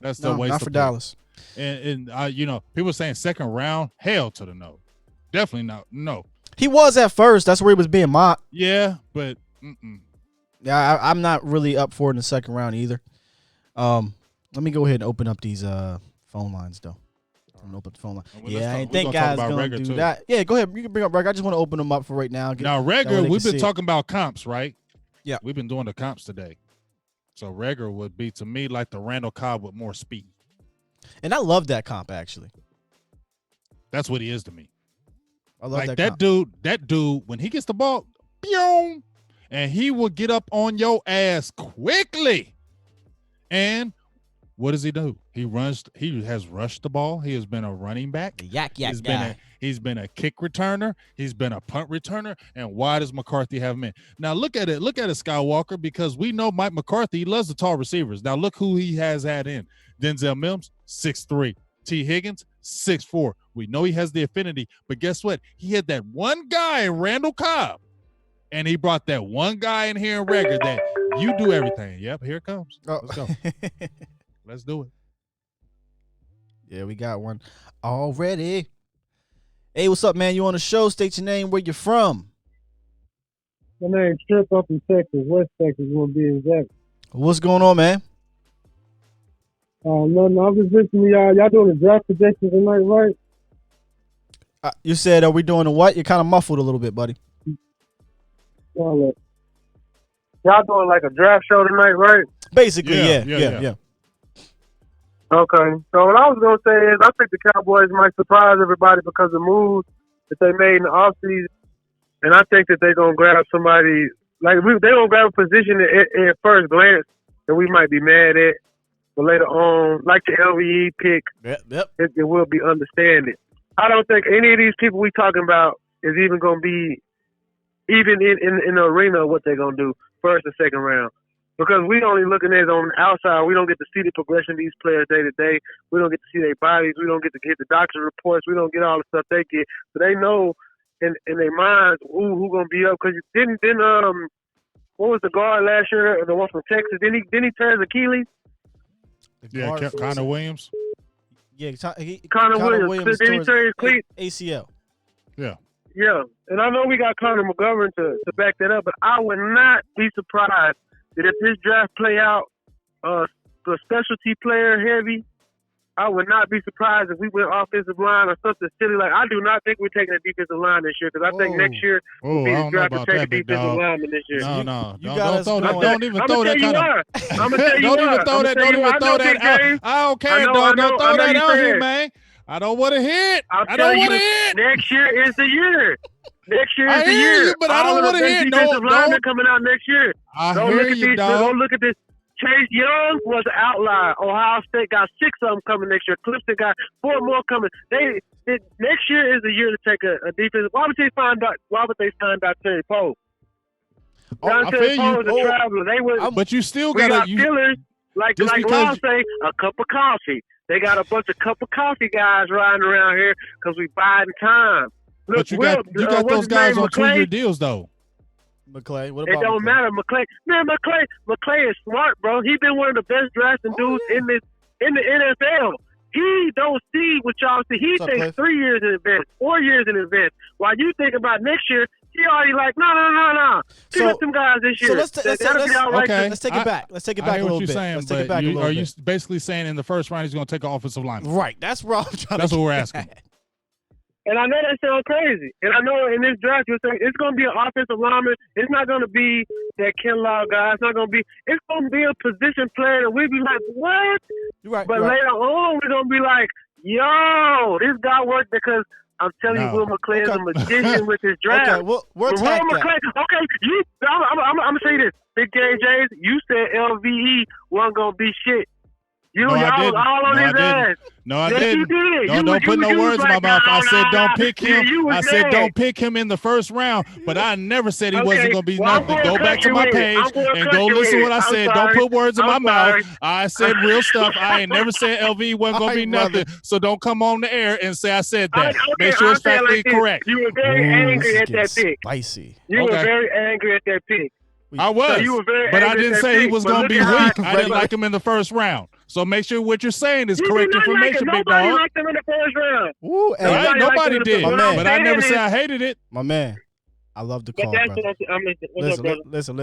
that's the waste. Not for Dallas. And you know, people saying second round, hell to the no. Definitely not. No. He was at first. That's where he was being mocked. Yeah, but yeah, I'm not really up for it in the second round either. Let me go ahead and open up these phone lines though. I'm gonna open the phone line. Yeah, I didn't think guys gonna do that. Yeah, go ahead. You can bring up Reg. I just want to open them up for right now. Now, Regger, we've been talking about comps, right? Yeah, we've been doing the comps today. So Regger would be to me like the Randall Cobb with more speed. And I love that comp actually. That's what he is to me. I love like that dude. That dude, when he gets the ball, boom, and he will get up on your ass quickly. And what does he do? He runs. He has rushed the ball. He has been a running back. He's been a kick returner. He's been a punt returner. And why does McCarthy have him in? Now look at it. Look at it, Skywalker, because we know Mike McCarthy loves the tall receivers. Now look who he has had in. Denzel Mims, 6'3". T Higgins, 6'4". We know he has the affinity, but guess what? He had that one guy in Randall Cobb, and he brought that one guy in here in Regger that you do everything. Yep, here it comes. Let's go. Let's do it. Yeah, we got one already. Hey, what's up, man? You on the show? State your name, where you from. My name's Trip up in Texas, West Texas, want to be exact. What's going on, man? Nothing. I'm just listening to y'all. Y'all doing the draft projections tonight, right? You said, are we doing a what? You're kind of muffled a little bit, buddy. Y'all doing like a draft show tonight, right? Basically, yeah. Okay. So what I was going to say is I think the Cowboys might surprise everybody because of the moves that they made in the offseason. And I think that they're going to grab somebody, they're going to grab a position at first glance that we might be mad at. But later on, like the LVE pick, it will be understanding. I don't think any of these people we talking about is even going to be even in the arena of what they're going to do first and second round. Because we only looking at it on the outside. We don't get to see the progression of these players day to day. We don't get to see their bodies. We don't get to get the doctor reports. We don't get all the stuff they get. So they know in their minds who going to be up. Because what was the guard last year, the one from Texas? Didn't he tear his Achilles? Yeah, Connor Williams. Yeah, Connor Williams. Didn't he tear his cleat? ACL. Yeah. Yeah, and I know we got Connor McGovern to back that up, but I would not be surprised that if this draft play out the specialty player heavy, I would not be surprised if we went offensive line or something silly. Like, I do not think we're taking a defensive line this year because I think next year we'll be the draft to take a defensive lineman this year. No. Don't even throw that kind of. I'm going to tell you Don't even throw that. Don't even throw that out. I don't care, dog. Don't throw that out here, man. I don't want to hit. I don't want to hit. Next year is the year. Next year is the year. You, but I don't want to hit. Defensive linemen coming out next year. Don't hear you, dog. Don't look at this. Chase Young was an outlier. Ohio State got 6 of them coming next year. Clemson got 4 more coming. Next year is the year to take a defense. Why would they sign Terry Poe? I feel you. A traveler. They would, but you still got fillers. Like Ron say, a cup of coffee. They got a bunch of cup of coffee guys riding around here because we biding time. Look, but you got those guys on 2-year deals though. McClay, what about it? Don't matter, McClay. Man, McClay is smart, bro. He's been one of the best drafting dudes in the NFL. He don't see what y'all see. He thinks 3 years in advance, 4 years in advance. While you think about next year, he already like, no. Pick up some guys this year. So let's take it back. Let's take it back a little bit. Let's take it back a little bit. Are you basically saying in the first round he's going to take an offensive lineman? Right. That's where I'm trying That's what we're asking. And I know that sounds crazy. And I know in this draft you're saying it's going to be an offensive lineman. It's not going to be that Ken Law guy. It's going to be a position player. And we'll be like, what? Right, but later on, we're going to be like, yo, this guy worked because I'm telling you, Will McClay is a magician with his draft. Okay, we'll attack that. Okay, I'm going to say this. Big JJ's, you said LVE wasn't going to be shit. Y'all was all on his ass. No, I didn't. Don't put no words in my mouth. I said don't pick him. I said don't pick him in the first round, but I never said he wasn't going to be nothing. Go back to my page and go listen to what I said. Don't put words in my mouth. I said real stuff. I ain't never said LV wasn't going to be nothing, so don't come on the air and say I said that. Make sure it's factually correct. You were very angry at that pick. Spicy. You were very angry at that pick. I was, but I didn't say he was going to be weak. I didn't like him in the first round. So make sure what you're saying is correct information, big dog. Nobody liked him in the first round. Ooh, nobody did, but I never said I hated it. My man, I love the call, brother. Listen.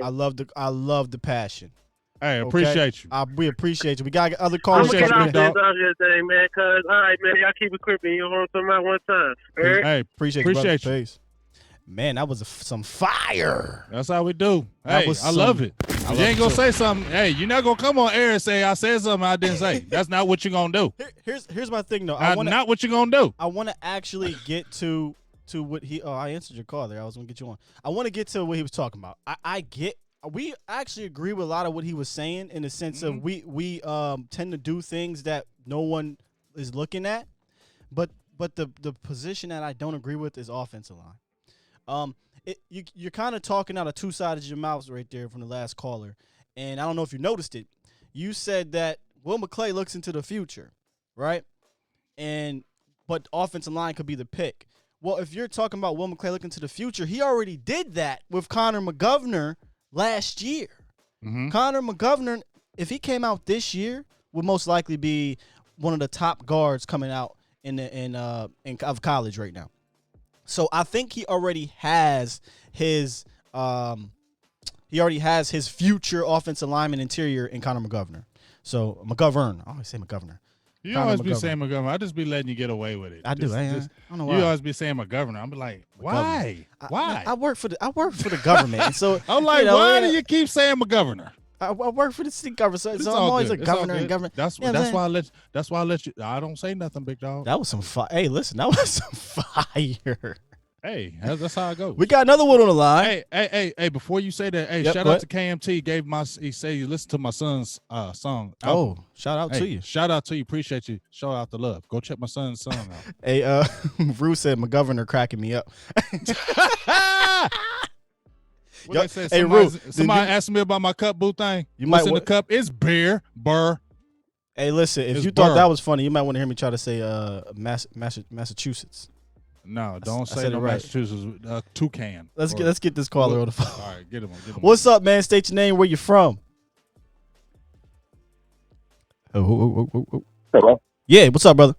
I love the passion. Hey, appreciate you. We appreciate you. We got other calls. I'm going to get off this thing, man, because, all right, man, y'all keep it crispy. You'll hold something out one time. Hey, appreciate you. Peace. Man, that was some fire. That's how we do. Hey, I love it. You ain't going to say something. Hey, you're not going to come on air and say, I said something I didn't say. That's not what you're going to do. Here's my thing, though. Not what you're going to do. I want to actually get to what he – I answered your call there. I was going to get you on. I want to get to what he was talking about. We actually agree with a lot of what he was saying in the sense of we tend to do things that no one is looking at. But the position that I don't agree with is offensive line. You're kind of talking out of two sides of your mouths right there from the last caller, and I don't know if you noticed it. You said that Will McClay looks into the future, right? But offensive line could be the pick. Well, if you're talking about Will McClay looking to the future, he already did that with Connor McGovern last year. Connor McGovern, if he came out this year, would most likely be one of the top guards coming out of college right now. So I think he already has his future offensive lineman interior in Connor McGovern. So McGovern, I always say McGovern. You always be saying McGovern. I just be letting you get away with it. I do. I don't know why. You always be saying McGovern. I'm like, why? Why? I work for the government, and so I'm like, why do you keep saying McGovern? I work for the city government, so I'm always a governor and government. That's why I let you. I don't say nothing, big dog. That was some fire. Hey, listen, that was some fire. Hey, that's how it goes. We got another one on the line. Hey, before you say that, shout out to KMT. He said you listen to my son's song. Oh, shout out to you. Shout out to you. Appreciate you. Shout out the love. Go check my son's song out. Hey, Rue said McGovern cracking me up. Somebody asked me about my cup boot thing. What's in the cup? It's beer, burr. Hey, listen, if you thought that was funny, you might want to hear me try to say Massachusetts. No, don't say no Massachusetts. Toucan. Let's get this caller on the phone. All right, get him on. What's up, man? State your name. Where you from? Hello? Yeah, what's up, brother?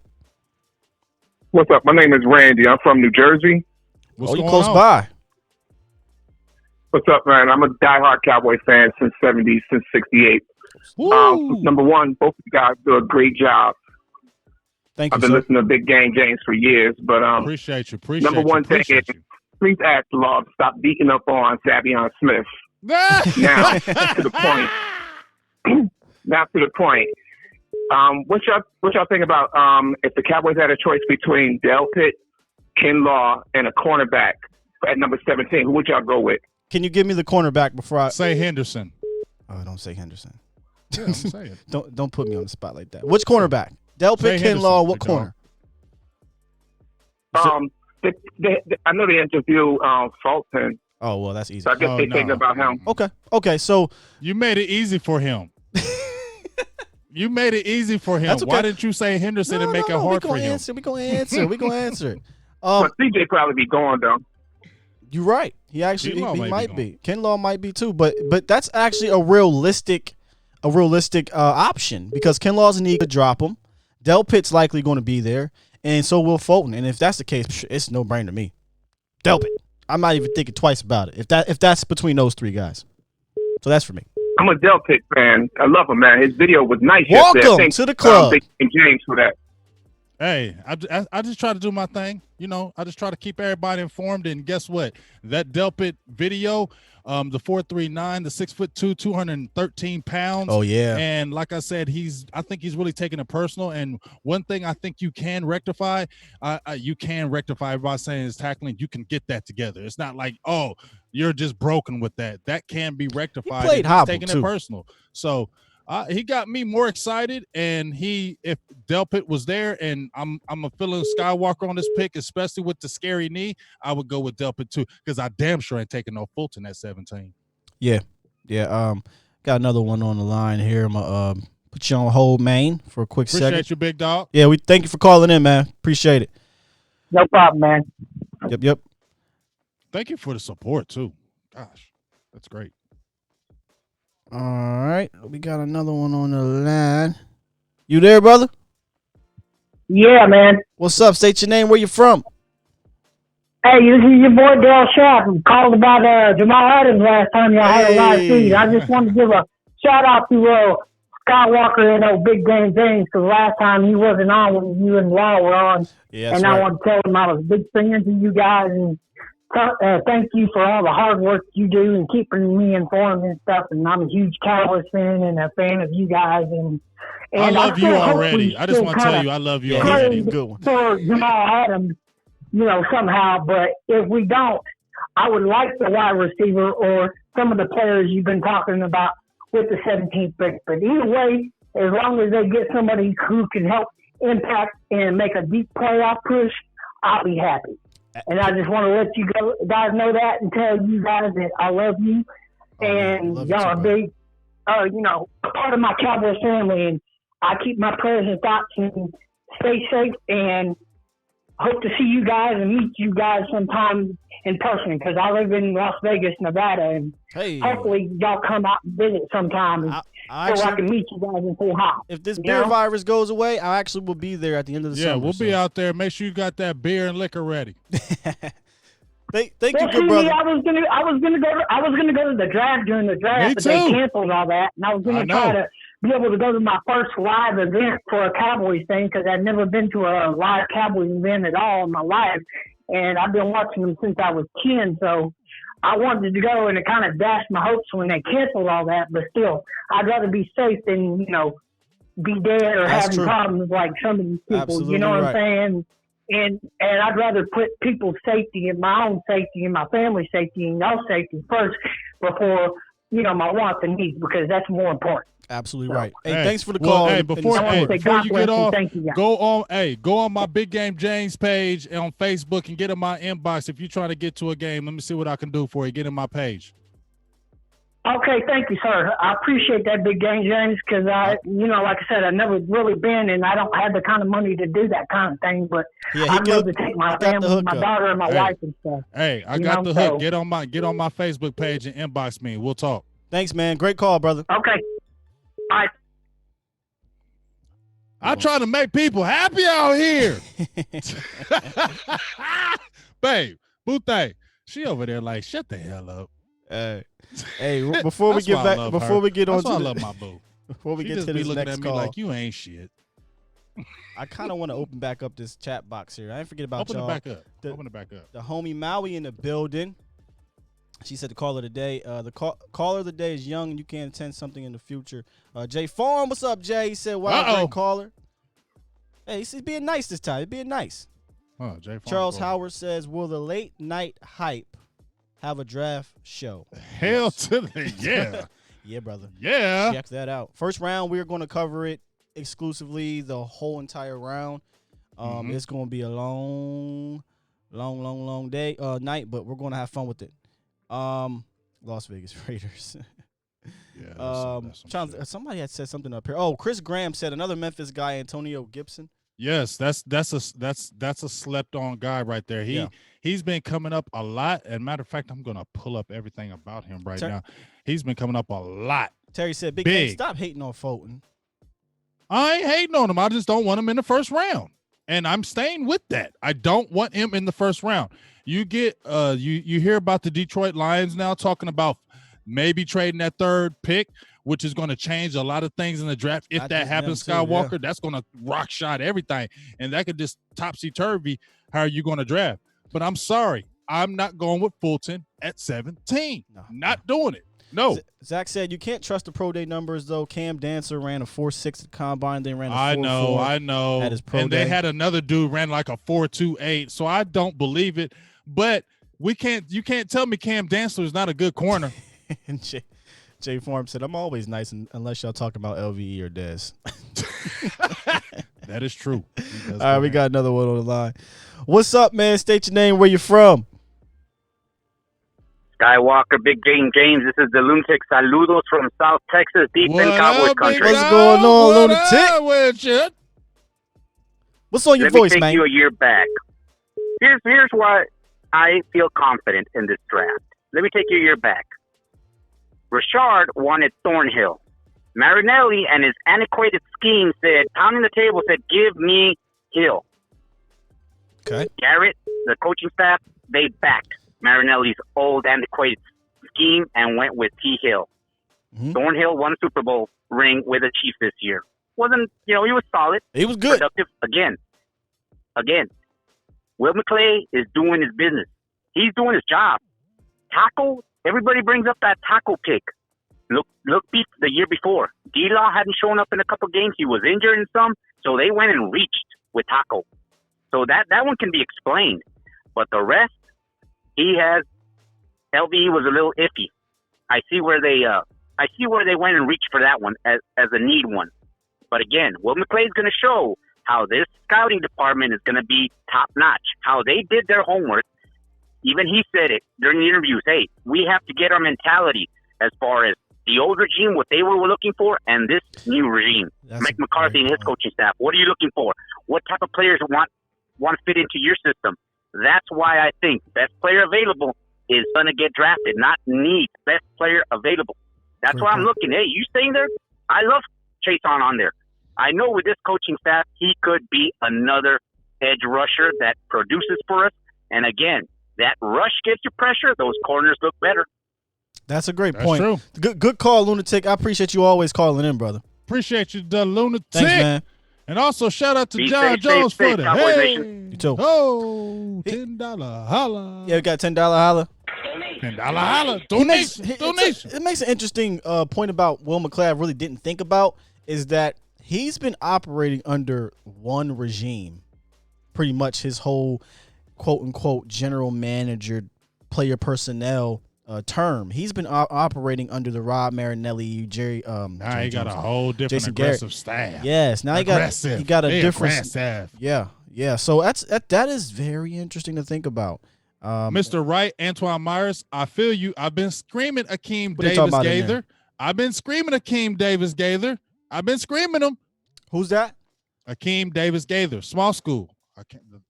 What's up? My name is Randy. I'm from New Jersey. You close by. What's up, man? I'm a diehard Cowboys fan since 68. Number one, both of you guys do a great job. Thank you, I've been listening to Big Game James for years, but appreciate you. Number one thing is, please ask the law to stop beating up on Savion Smith. Now to the point. What y'all think about if the Cowboys had a choice between Delpit, Kinlaw, and a cornerback at number 17? Who would y'all go with? Can you give me the cornerback before I say Henderson? Oh, don't say Henderson. Yeah, I'm saying. Don't put me on the spot like that. Which cornerback? Delpit, Kinlaw, what corner? I know they interview Fulton. Oh, well, that's easy. So I guess they're thinking about him. Okay, so you made it easy for him. You made it easy for him. Okay. Why didn't you say Henderson and make it hard for him? We're going to answer. We're going to answer. But CJ probably be going, though. You're right. He might be. Kinlaw might be, too. But that's actually a realistic option because Kinlaw's need to drop him. Delpit's likely going to be there, and so will Fulton. And if that's the case, it's no brainer to me. Delpit. I'm not even thinking twice about it. If that's between those three guys. So that's for me. I'm a Delpit fan. I love him, man. His video was nice. Welcome to the club. Thank James for that. Hey, I just try to do my thing. You know, I just try to keep everybody informed. And guess what? That Delpit video, the 4.39, the 6'2", 213 pounds. Oh yeah. And like I said, I think he's really taking it personal. And one thing I think you can rectify, by saying is tackling. You can get that together. It's not like, oh, you're just broken with that. That can be rectified. He played hobble taking too. It personal. So he got me more excited. And if Delpit was there, and I'm a feeling Skywalker on this pick, especially with the scary knee, I would go with Delpit too, because I damn sure ain't taking no Fulton at 17. Yeah. Got another one on the line here. I'm gonna put you on hold, Maine, for a quick second. Appreciate you, big dog. Yeah, we thank you for calling in, man. Appreciate it. No problem, man. Yep. Thank you for the support too. Gosh, that's great. All right, we got another one on the line. You there, brother? Yeah, man. What's up? State your name. Where you from? Hey, this is your boy Dale Schaff. Called about Jamal Adams last time y'all had a live feed. I just wanted to give a shout out to Skywalker and Big Game James, because last time he wasn't on when you and Law were on. Yeah, and right. I want to tell him I was a big fan of you guys, and thank you for all the hard work you do and keeping me informed and stuff. And I'm a huge Cowboys fan and a fan of you guys. And I love you already. I just want to tell you I love you already. Good one. For Jamal Adams, somehow. But if we don't, I would like the wide receiver or some of the players you've been talking about with the 17th pick. But either way, as long as they get somebody who can help impact and make a deep playoff push, I'll be happy. And I just want to let you guys know that and tell you guys that I love you. And y'all are big, part of my Cowboys family. And I keep my prayers and thoughts and stay safe, and hope to see you guys and meet you guys sometime in person, because I live in Las Vegas, Nevada, and hopefully y'all come out and visit sometime so I can meet you guys and say hi. If this beer virus goes away, I actually will be there at the end of the summer. Yeah, we'll be out there. Make sure you got that beer and liquor ready. Thank you, good brother. I was gonna go to the draft during the draft, but they canceled all that, and I was gonna try to be able to go to my first live event for a Cowboys thing, because I'd never been to a live Cowboys event at all in my life, and I've been watching them since I was 10. So I wanted to go, and it kind of dashed my hopes when they canceled all that. But still, I'd rather be safe than be dead or having problems like some of these people. Absolutely, you know what I'm saying? And I'd rather put people's safety and my own safety and my family's safety and y'all's safety first before, my wants and needs, because that's more important. Absolutely right. Hey, thanks for the call. Hey, before you get off, go on my Big Game James page on Facebook and get in my inbox if you're trying to get to a game. Let me see what I can do for you. Get in my page. Okay, thank you, sir. I appreciate that, Big Game James, because like I said, I've never really been, and I don't have the kind of money to do that kind of thing. But I'd love to take my family, my daughter, and my wife and stuff. Hey, I got the hook. Get on my Facebook page and inbox me. We'll talk. Thanks, man. Great call, brother. Okay. All right. I try to make people happy out here. Babe, Bouquet, she over there like, shut the hell up. Hey, before we get on to I love my boo. Before we she get just to be this looking next at me call, like you ain't shit. I kind of want to open back up this chat box here. I ain't forget about Open y'all. it back up. Open it back up. The homie Maui in the building. She said the caller of the day. Caller of the day is young and you can attend something in the future. Jay Farm, what's up, Jay? He said, wow, great caller. Hey, he's being nice this time. He's being nice. Oh, Jay Farm, Charles Howard says, will the late night hype have a draft show? Hell to the yeah. Yeah, brother. Yeah. Check that out. First round, we're going to cover it exclusively the whole entire round. It's going to be a long day, night, but we're going to have fun with it. Las Vegas Raiders. Yeah. Somebody had said something up here. Oh, Chris Graham said another Memphis guy, Antonio Gibson. Yes, that's a slept on guy right there. He's been coming up a lot. And matter of fact, I'm gonna pull up everything about him right now. He's been coming up a lot. Terry said, Big Game, stop hating on Fulton. I ain't hating on him. I just don't want him in the first round. And I'm staying with that. I don't want him in the first round. You get you hear about the Detroit Lions now talking about maybe trading that third pick, which is going to change a lot of things in the draft. If that happens, Skywalker, that's going to rock shot everything. And that could just topsy-turvy how are you going to draft. But I'm sorry. I'm not going with Fulton at 17. Not doing it. No. Zach said you can't trust the pro day numbers, though. Cam Dancer ran a 4.6 at the combine. They ran a 4.4. I know. At his pro and day. They had another dude ran like a 4.28. So I don't believe it. But you can't tell me Cam Dancer is not a good corner. And Jay Farm said, I'm always nice unless y'all talking about LVE or Dez. That is true. All right, we got another one on the line. What's up, man? State your name, where you from. Skywalker, Big James. This is the Lunatic. Saludos from South Texas, deep in Cowboys country. What's going on, Lunatic? What's on your voice, man? Let me take you a year back. Here's why I feel confident in this draft. Let me take you a year back. Richard wanted Thornhill. Marinelli and his antiquated scheme said, pounding the table, said, give me Hill. Okay. Garrett, the coaching staff, they backed Marinelli's old antiquated scheme and went with T Hill. Mm-hmm. Thornhill won a Super Bowl ring with the Chiefs this year. He was solid. He was good. Productive. Again. Will McClay is doing his business. He's doing his job. Tackle, everybody brings up that tackle pick. Look beat the year before. D-Law hadn't shown up in a couple games. He was injured in some, so they went and reached with tackle. So that one can be explained. But the rest, he has, LVE was a little iffy. I see where they went and reached for that one as a need one. But again, Will McClay is going to show how this scouting department is going to be top notch. How they did their homework. Even he said it during the interviews. Hey, we have to get our mentality as far as the old regime, what they were looking for, and this new regime. Mike McCarthy and his coaching staff. What are you looking for? What type of players want to fit into your system? That's why I think best player available is going to get drafted, not need. Best player available. That's why I'm looking. Hey, you staying there? I love Chase on there. I know with this coaching staff, he could be another edge rusher that produces for us. And again, that rush gets you pressure. Those corners look better. That's a great point. True. Good call, Lunatic. I appreciate you always calling in, brother. Appreciate you, the Lunatic. Thanks, man. And also shout out to John Jones for the hey. You too. Oh, $10 holla. Yeah, we got $10 holla. $10 holla. Donation. It makes an interesting point about Will McClay I really didn't think about is that he's been operating under one regime pretty much his whole quote-unquote general manager player personnel term. He's been operating under the Rob Marinelli, Jerry. Now he got a whole different Jason aggressive staff. Yes, now he got a different staff. Yeah. So that is very interesting to think about. Mr. Wright, Antoine Myers, I feel you. I've been screaming Akeem Davis Gaither. I've been screaming Akeem Davis Gaither. I've been screaming him. Who's that? Akeem Davis Gaither, small school.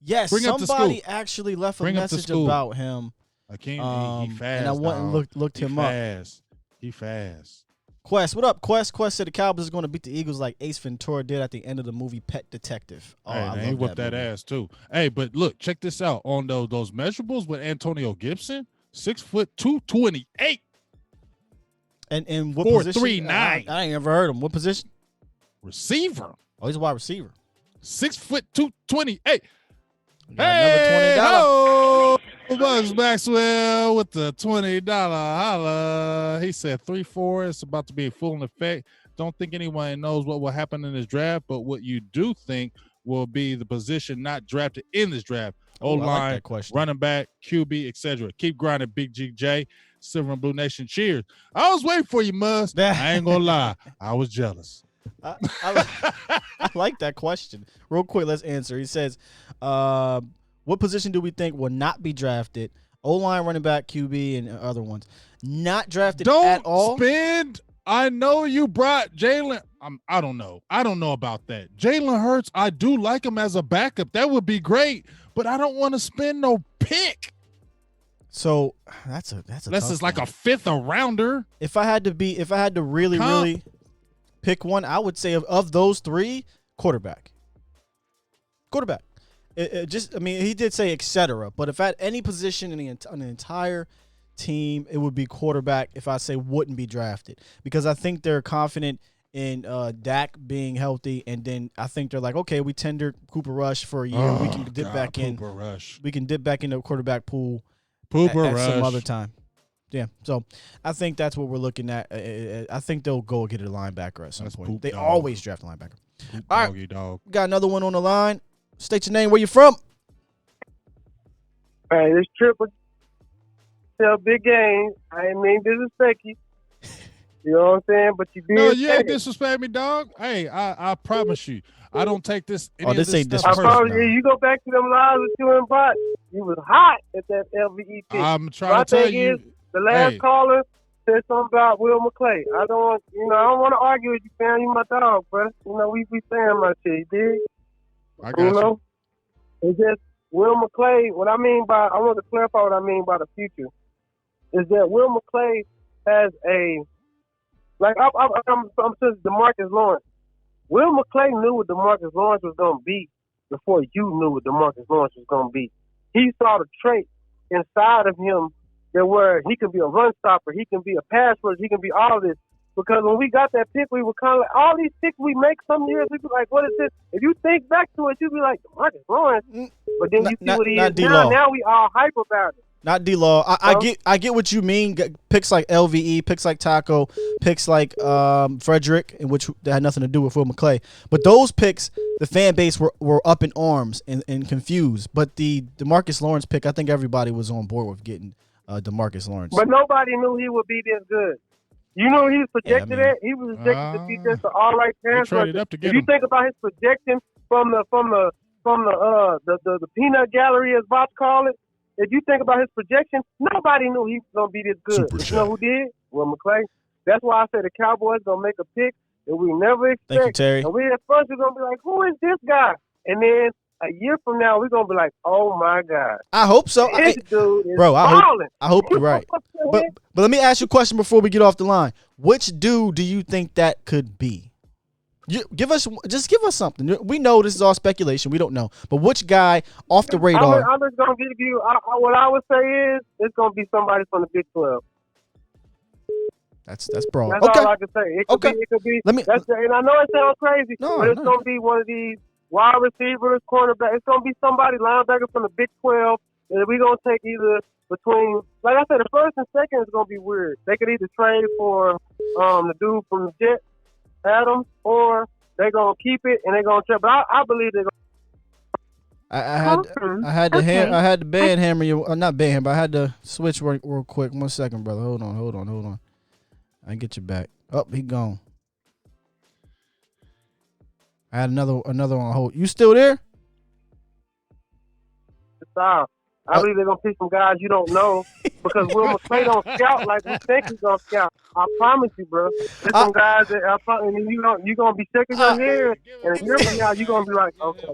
Yes, somebody actually left a message about him. Akeem, he fast. And I went and looked him up. He fast. Quest, what up, Quest? Quest said the Cowboys are going to beat the Eagles like Ace Ventura did at the end of the movie Pet Detective. Oh, hey, he whipped that ass too. Hey, but look, check this out. On those measurables with Antonio Gibson, 6'2", 228. And what 4'3", position? 9. I ain't never heard him. What position? Receiver. Oh, he's a wide receiver. 6'2", 228. Got another $20. Buzz Maxwell with the $20 holla. He said 3-4. It's about to be a full in effect. Don't think anyone knows what will happen in this draft, but what you do think will be the position not drafted in this draft. O-line, like running back, QB, etc. Keep grinding, Big GJ. Silver and Blue Nation, cheers. I was waiting for you, Muzz. I ain't gonna lie, I was jealous. I like that question. Real quick, let's answer. He says, what position do we think will not be drafted? O-line, running back, QB, and other ones. Not drafted at all? Don't spend. I know you brought Jalen. I don't know. I don't know about that. Jalen Hurts, I do like him as a backup. That would be great, but I don't want to spend no pick. So that's a unless it's like a fifth rounder. If I had to really pick one, I would say of those three, quarterback. He did say etc. But if at any position in the entire team, it would be quarterback. If I say wouldn't be drafted, because I think they're confident in Dak being healthy, and then I think they're like, okay, we tendered Cooper Rush for a year. We can dip back in. Cooper Rush. We can dip back into the quarterback pool. At some other time. Yeah, so I think that's what we're looking at. I think they'll go get a linebacker at some point. They always draft a linebacker. All right, dog. Got another one on the line. State your name. Where you from? Hey, this Triple. Tell big game. I ain't mean disrespect you. You know what I'm saying? But you did. No, you ain't disrespect me, dog. Hey, I promise you, I don't take this. This ain't disrespect. I promise you. You go back to them lives with you and Bot. You was hot at that LVE pick. I'm trying to tell you. The last caller said something about Will McClay. I don't want to argue with you, fam. You my dog, brother. You know, we saying my shit, you dig? I got you. It's just Will McClay. I want to clarify what I mean by the future. Is that Will McClay has I'm saying DeMarcus Lawrence. Will McClay knew what DeMarcus Lawrence was going to be before you knew what DeMarcus Lawrence was going to be. He saw the trait inside of him that where he can be a run stopper, he can be a pass rusher, he can be all of this. Because when we got that pick, we were kind of like, all these picks we make some years, we be like, what is this? If you think back to it, you be like, DeMarcus Lawrence. But then you see what he is now. Now we all hype about it. Not D-Law. I get what you mean. Picks like LVE, picks like Taco, picks like Frederick, in which that had nothing to do with Will McClay. But those picks, the fan base were up in arms and confused. But the DeMarcus Lawrence pick, I think everybody was on board with getting DeMarcus Lawrence. But nobody knew he would be this good. You know he was projected at? He was projected to be just an all right pass rusher. If you think about his projection from the peanut gallery, as Bob called it, if you think about his projection, nobody knew he was going to be this good. You know who did? Will McClay. That's why I said the Cowboys going to make a pick that we never expect. Thank you, Terry. And we at first we're going to be like, who is this guy? And then a year from now, we're going to be like, oh, my God. I hope so. This dude is I hope you're right. But let me ask you a question before we get off the line. Which dude do you think that could be? Give us something. We know this is all speculation. We don't know. But which guy off the radar? I'm just going to give you what I would say is it's going to be somebody from the Big 12. That's broad. That's all I can say. It could be. And I know it sounds crazy, but it's going to be one of these wide receivers, cornerback. It's going to be somebody linebacker from the Big 12, and we're going to take either between, like I said, the first and second is going to be weird. They could either trade for the dude from the Jets, Adams, or they're going to keep it and they're going to trade. But I believe they're going to. I had to band hammer you. Not band hammer, but I had to switch real quick. 1 second, brother. Hold on. I get you back. Oh, he gone. I had another on hold. You still there? I believe they're going to pick some guys you don't know because Will McClay don't scout like we think he's going to scout. I promise you, bro. There's some guys that you're going to be shaking your head, and a year from now, you're going to be like, okay.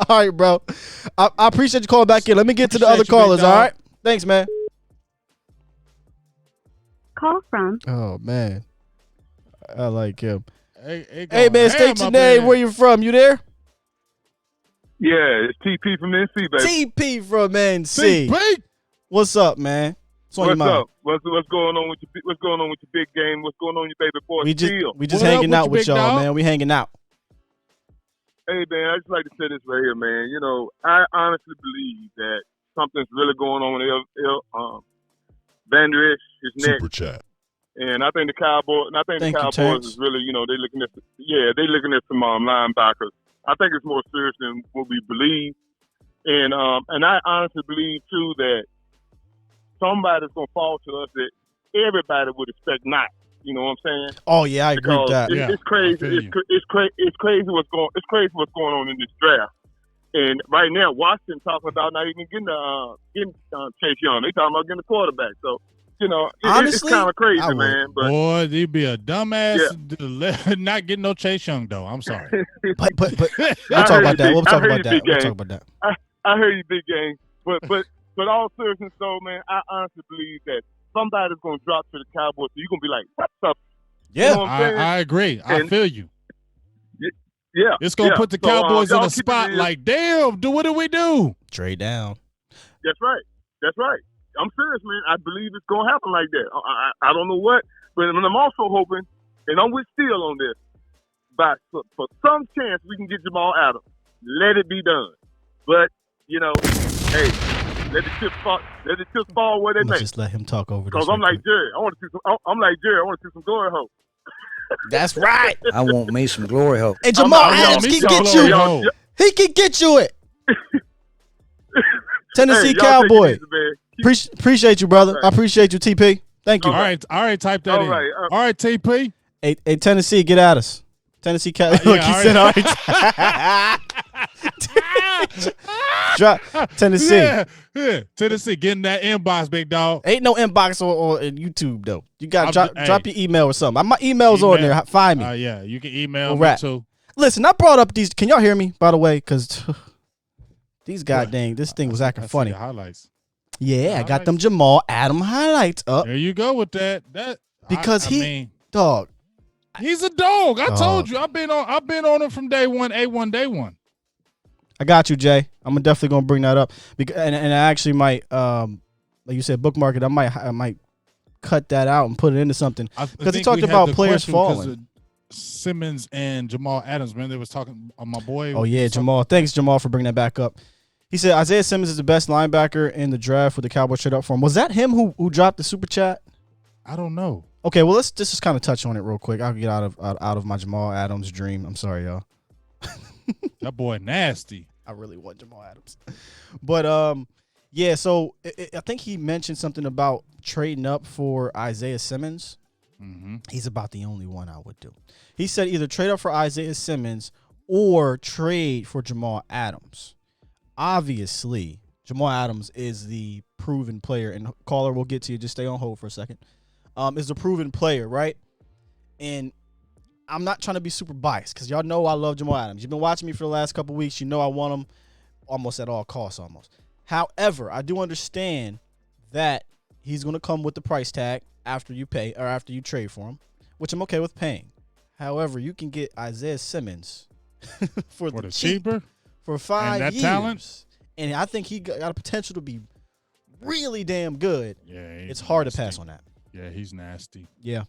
All right, bro. I appreciate you calling back in. Let me get to the other callers, all right? Thanks, man. Call from. Oh, man. I like him. Hey man, state your name. Where you from? You there? Yeah, it's TP from NC, baby. TP from NC. TP. What's up, man? What's up? What's going on with your big game? What's going on with your baby boy? We just hanging out with y'all, man. We hanging out. Hey, man, I just like to say this right here, man. You know, I honestly believe that something's really going on with Van Der Esch, his neck. Super chat. And I think the Cowboys. Thank you, Cowboys Terrence. is really, they're looking at some linebackers. I think it's more serious than what we believe. And I honestly believe too that somebody's gonna fall to us that everybody would expect not. You know what I'm saying? Oh yeah, I agree with that. It's crazy. It's crazy what's going on in this draft. And right now, Washington talking about not even getting Chase Young. They talking about getting a quarterback. So Honestly, it's kind of crazy, man. But boy, you'd be a dumbass to not get no Chase Young though. I'm sorry. But we'll talk about that. We'll talk about that. I heard you, big game. But all seriousness though, man, I honestly believe that somebody's gonna drop to the Cowboys. So you're gonna be like, what's up? Yeah, you know I agree. I feel you. Yeah, it's gonna put the Cowboys in a spot like, damn, what do we do? Trade down. That's right. I'm serious, man. I believe it's gonna happen like that. I don't know what, but I'm also hoping, and I'm with Steele on this. But for some chance we can get Jamal Adams. Let it be done. But hey, let the chips fall where they may. Just let him talk over this. Because I'm like Jerry. I want to see some glory hole. That's right. I want me some glory hole. And Jamal Adams can get you. He can get you it. Tennessee Cowboy. Appreciate you, brother. Right. I appreciate you, TP. Thank you. All right, type that in. All right, TP. Hey, Tennessee, get at us. Tennessee Cowboy. Look, he said all right. Drop Tennessee. Yeah. Tennessee, getting that inbox, big dog. Ain't no inbox on YouTube though. You got to drop your email or something. My email's on there. Find me. Yeah, you can email me too. Listen, I brought up these. Can y'all hear me? By the way, because these goddamn this thing was acting funny. Highlights. Yeah, I got them Jamal Adams highlights up. There you go with that. Because dog. He's a dog. I told you. I've been on him from day one. A1 day one. I got you, Jay. I'm definitely gonna bring that up because and I actually might, like you said, bookmark it. I might cut that out and put it into something because he talked about players falling. Simmons and Jamal Adams, man, they was talking on my boy. Oh yeah, Jamal. Thanks, Jamal, for bringing that back up. He said Isaiah Simmons is the best linebacker in the draft with the Cowboys trade up for him. Was that him who dropped the super chat? I don't know. Okay, well let's just kind of touch on it real quick. I'll get out of my Jamal Adams dream. I'm sorry, y'all. That boy nasty. I really want Jamal Adams. But yeah, so I think he mentioned something about trading up for Isaiah Simmons. Mm-hmm. He's about the only one I would do. He said either trade up for Isaiah Simmons or trade for Jamal Adams. Obviously, Jamal Adams is the proven player, and caller, we'll get to you. Just stay on hold for a second. Is the proven player, right? And I'm not trying to be super biased because y'all know I love Jamal Adams. You've been watching me for the last couple of weeks. You know I want him almost at all costs almost. However, I do understand that he's going to come with the price tag after you pay or after you trade for him, which I'm okay with paying. However, you can get Isaiah Simmons for the cheaper for 5 and years. Talent? And I think he got a potential to be really damn good. Yeah, it's hard to pass on that. Yeah, he's nasty. Yeah.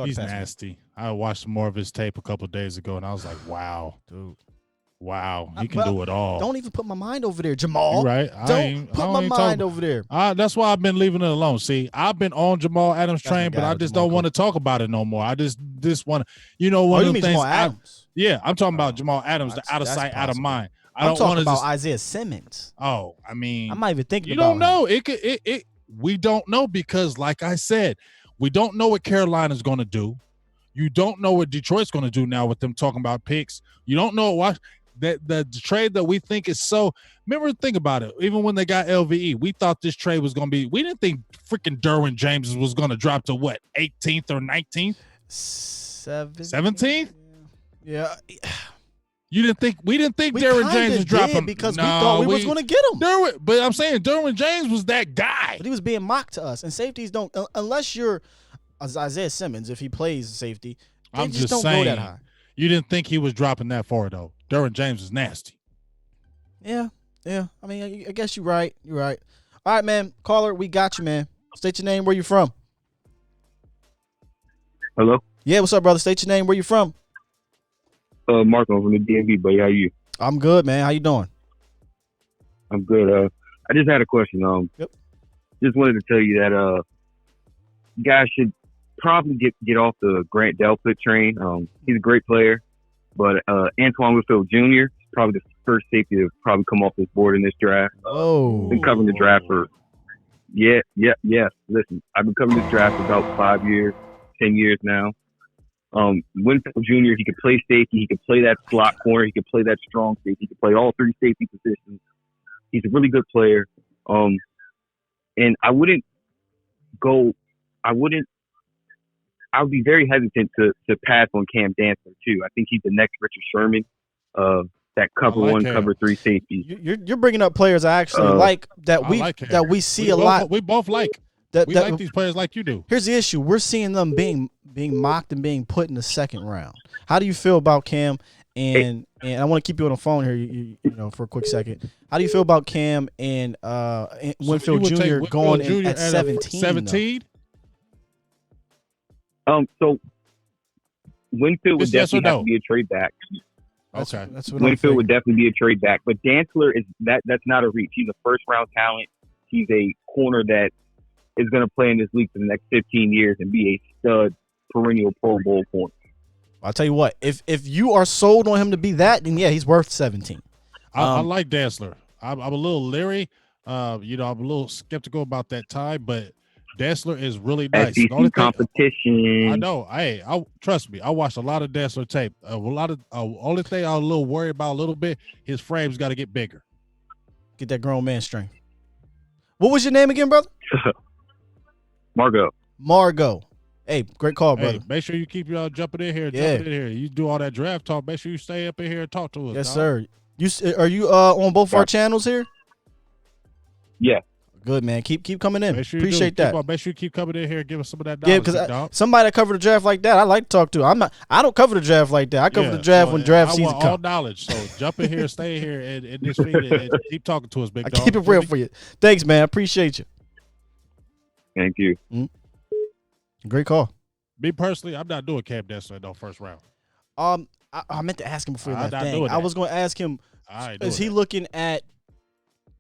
He's nasty. I watched more of his tape a couple of days ago, and I was like, wow. Dude. Wow. He can do it all. Don't even put my mind over there, Jamal. You're right. Don't put my mind over there. That's why I've been leaving it alone. See, I've been on Jamal Adams train, but I just don't want to talk about it no more. I just want to, one of the things. Jamal Adams? I'm talking about Jamal Adams, the out of sight, out of mind. I'm talking about Isaiah Simmons. Oh, I mean. I'm not even thinking about him. You don't know. We don't know because, like I said, we don't know what Carolina's going to do. You don't know what Detroit's going to do now with them talking about picks. You don't know what the trade that we think is so. Remember, think about it. Even when they got LVE, we thought this trade was going to be. We didn't think freaking Derwin James was going to drop to what 18th or 19th, 17th. Yeah. We didn't think Derwin James was dropping because we thought we was going to get him. But I'm saying Derwin James was that guy. But he was being mocked to us, and safeties don't unless you're Isaiah Simmons. If he plays safety, they just don't go that high. You didn't think he was dropping that far though. Derwin James is nasty. Yeah. I mean, I guess you're right. You're right. All right, man. Caller, we got you, man. State your name. Where you from? Hello. Yeah, what's up, brother? State your name. Where you from? Mark, I'm from the DMV, buddy. How you? I'm good, man. How you doing? I'm good. I just had a question. Yep. Just wanted to tell you that guys should probably get off the Grant Delpit train. He's a great player, but Antoine Winfield Jr. is probably the first safety to probably come off this board in this draft. Oh, been covering the draft for yes. Listen, I've been covering this draft for about 5 years, 10 years now. Winfield Jr. He could play safety. He could play that slot corner. He could play that strong safety. He could play all three safety positions. He's a really good player. And I would be very hesitant to pass on Cam Dantzler too. I think he's the next Richard Sherman, that cover one, cover three safety. You're bringing up players I actually like that we see a lot. We both like. We like these players like you do. Here's the issue: we're seeing them being mocked and being put in the second round. How do you feel about Cam? And I want to keep you on the phone here, you know, for a quick second. How do you feel about Cam and Winfield Jr. going in at 17? 17? So Winfield would definitely have to be a trade back. Okay, that's what Winfield would definitely be a trade back, but Dantzler that's not a reach. He's a first round talent. He's a corner that is going to play in this league for the next 15 years and be a stud perennial Pro Bowl corner. I'll tell you what, if you are sold on him to be that, then yeah, he's worth 17. I like Dantzler. I'm a little leery. I'm a little skeptical about that tie, but Dantzler is really nice. SEC competition. I know. Hey, trust me. I watched a lot of Dantzler tape. Only thing I'm a little worried about a little bit, his frame's got to get bigger. Get that grown man strength. What was your name again, brother? Margo. Hey, great call, brother. Hey, make sure you keep y'all jumping in here. You do all that draft talk. Make sure you stay up in here and talk to us. Yes, dog. sir. Are you on both our channels here? Yeah. Good, man. Keep coming in. Sure Appreciate that. Make sure you keep coming in here and give us some of that knowledge. Yeah, because somebody that covered the draft like that, I like to talk to. I don't cover the draft like that. I cover the draft when draft season comes. I want all knowledge. So jump in here, stay here, and this feed and keep talking to us, big dog. Keep it real for you. Thanks, man. Appreciate you. Thank you. Mm-hmm. Great call. Me personally, I'm not doing Cam Dantzler in the first round. I meant to ask him before that. I was going to ask him, is he looking at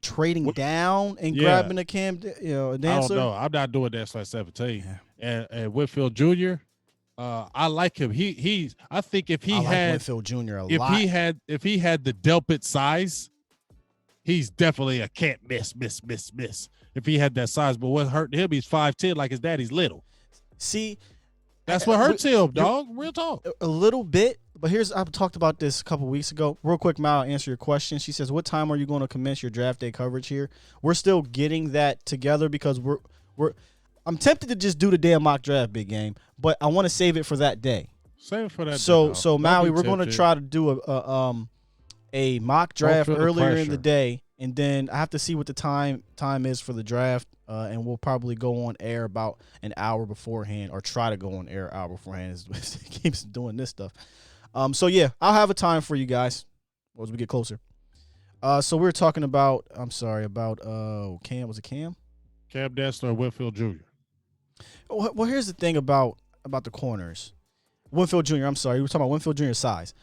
trading down and grabbing a Cam, Dantzler? I don't know. I'm not doing Dantzler at 17. Yeah. And Winfield Jr., I like him. I think if he had Winfield Jr. if he had the Delpit size, he's definitely a can't miss. If he had that size, but what's hurting him, he's 5'10", like his daddy's little. See, that's what hurts him, dog. Real talk. A little bit, but I've talked about this a couple weeks ago. Real quick, Mal, I'll answer your question. She says, "What time are you going to commence your draft day coverage here?" We're still getting that together because I'm tempted to just do the damn mock draft, big game, but I want to save it for that day. Save it for that. So Maui, we're going to try to do a mock draft earlier in the day, and then I have to see what the time is for the draft, and we'll probably go on air about an hour beforehand, or try to go on air an hour beforehand. It keeps doing this stuff. So yeah, I'll have a time for you guys as we get closer. So we were talking about Cam. Was it Cam? Cam Dantzler, Winfield Jr. Well, here's the thing about the corners. Winfield Jr., I'm sorry. We were talking about Winfield Jr.'s size.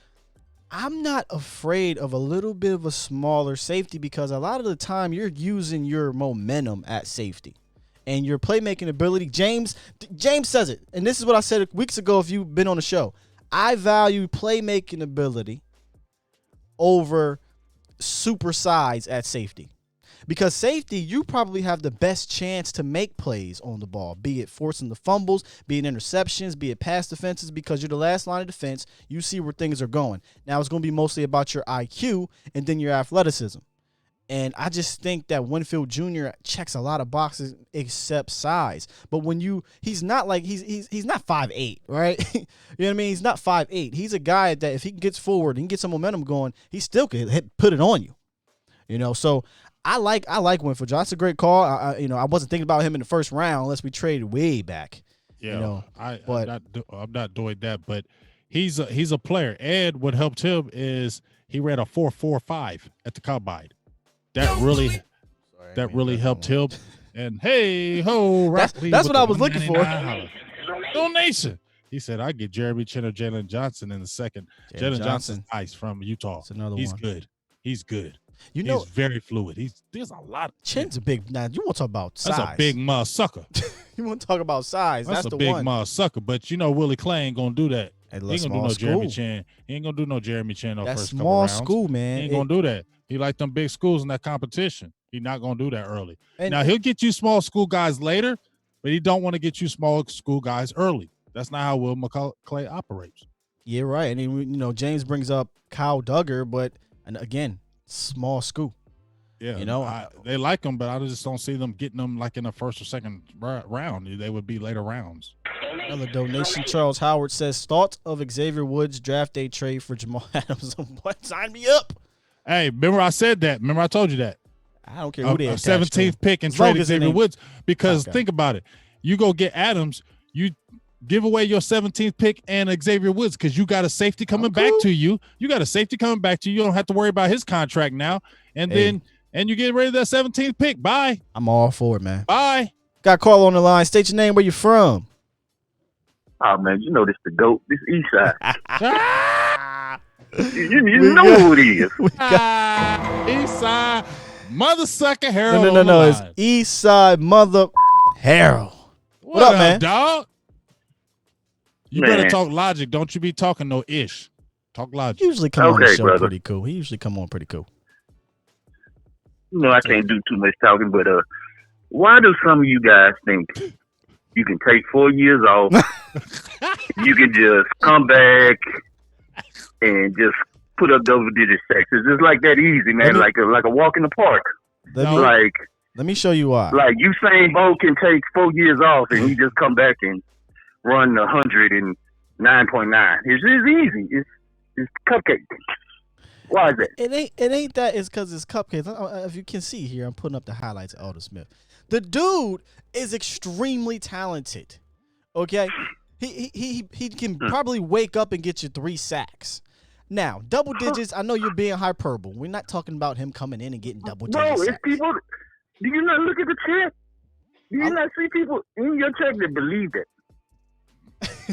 I'm not afraid of a little bit of a smaller safety because a lot of the time you're using your momentum at safety and your playmaking ability. James says it, and this is what I said weeks ago if you've been on the show. I value playmaking ability over super size at safety. Because safety, you probably have the best chance to make plays on the ball, be it forcing the fumbles, be it interceptions, be it pass defenses, because you're the last line of defense. You see where things are going. Now it's going to be mostly about your IQ and then your athleticism. And I just think that Winfield Jr. checks a lot of boxes except size. But when he's not like he's not 5'8", right? You know what I mean? He's not 5'8". He's a guy that if he gets forward and get some momentum going, he still could put it on you. You know, so I like Winfield Jr. That's a great call. I wasn't thinking about him in the first round unless we traded way back. Yeah, I'm not doing that, but he's a player. And what helped him is he ran a 4.45 at the combine. That really helped him. And hey ho, that's what I was looking for. Donation. He said, "I get Jeremy Chin or Jalen Johnson in the second." Jalen Johnson's nice from Utah. That's another He's one. good. He's good. You know, he's very fluid. There's a lot. Chin's a big. Now you want to talk about size? That's a big mud sucker. You want to talk about size? That's the a big one. mud sucker. But you know, Willie Clay ain't gonna do that. Hey, He ain't gonna do no Jeremy Chin. He ain't gonna do no Jeremy Chin. That first small couple rounds. school, man. He ain't gonna do that. He like them big schools in that competition. He not gonna do that early. And, now he'll get you small school guys later, but he don't want to get you small school guys early. That's not how Will McClay operates. Yeah, right. And you know, James brings up Kyle Duggar, but and again, small school. Yeah, you know, they like them, but I just don't see them getting them like in the first or second round. They would be later rounds. Another donation. Charles Howard says, thoughts of Xavier Woods draft day trade for Jamal Adams. What? Sign me up. Hey, remember I said that. Remember I told you that. I don't care who they are. 17th pick and trade Xavier Woods because think about it. You go get Adams, you give away your 17th pick and Xavier Woods because you got a safety coming back to you. You got a safety coming back to you. You don't have to worry about his contract now. And then you get rid of that 17th pick. Bye. I'm all for it, man. Bye. Got Carl on the line. State your name. Where you from? Oh, man, you know this the GOAT. This Eastside. you know who it is. Eastside mother sucker Harold. No. It's Eastside mother Harold. What up, man? Dog? You better talk logic. Don't you be talking no ish. Talk logic. He usually come on the show pretty cool. He usually come on pretty cool. You know, I can't do too much talking, but why do some of you guys think you can take 4 years off, you can just come back and just put up double-digit sacks? It's just like that easy, man, like a walk in the park. Let me show you why. Like Usain Bolt can take 4 years off and he just come back and run 109.9. It's just easy. It's cupcake. Why is that? It ain't that. It's because it's cupcakes. If you can see here, I'm putting up the highlights of Aldon Smith. The dude is extremely talented. Okay, he can probably wake up and get you 3 sacks. Now, double digits. I know you're being hyperbole. We're not talking about him coming in and getting double digits. Bro, it's people. Do you not look at the chat? Do you not see people in your chat that believe that?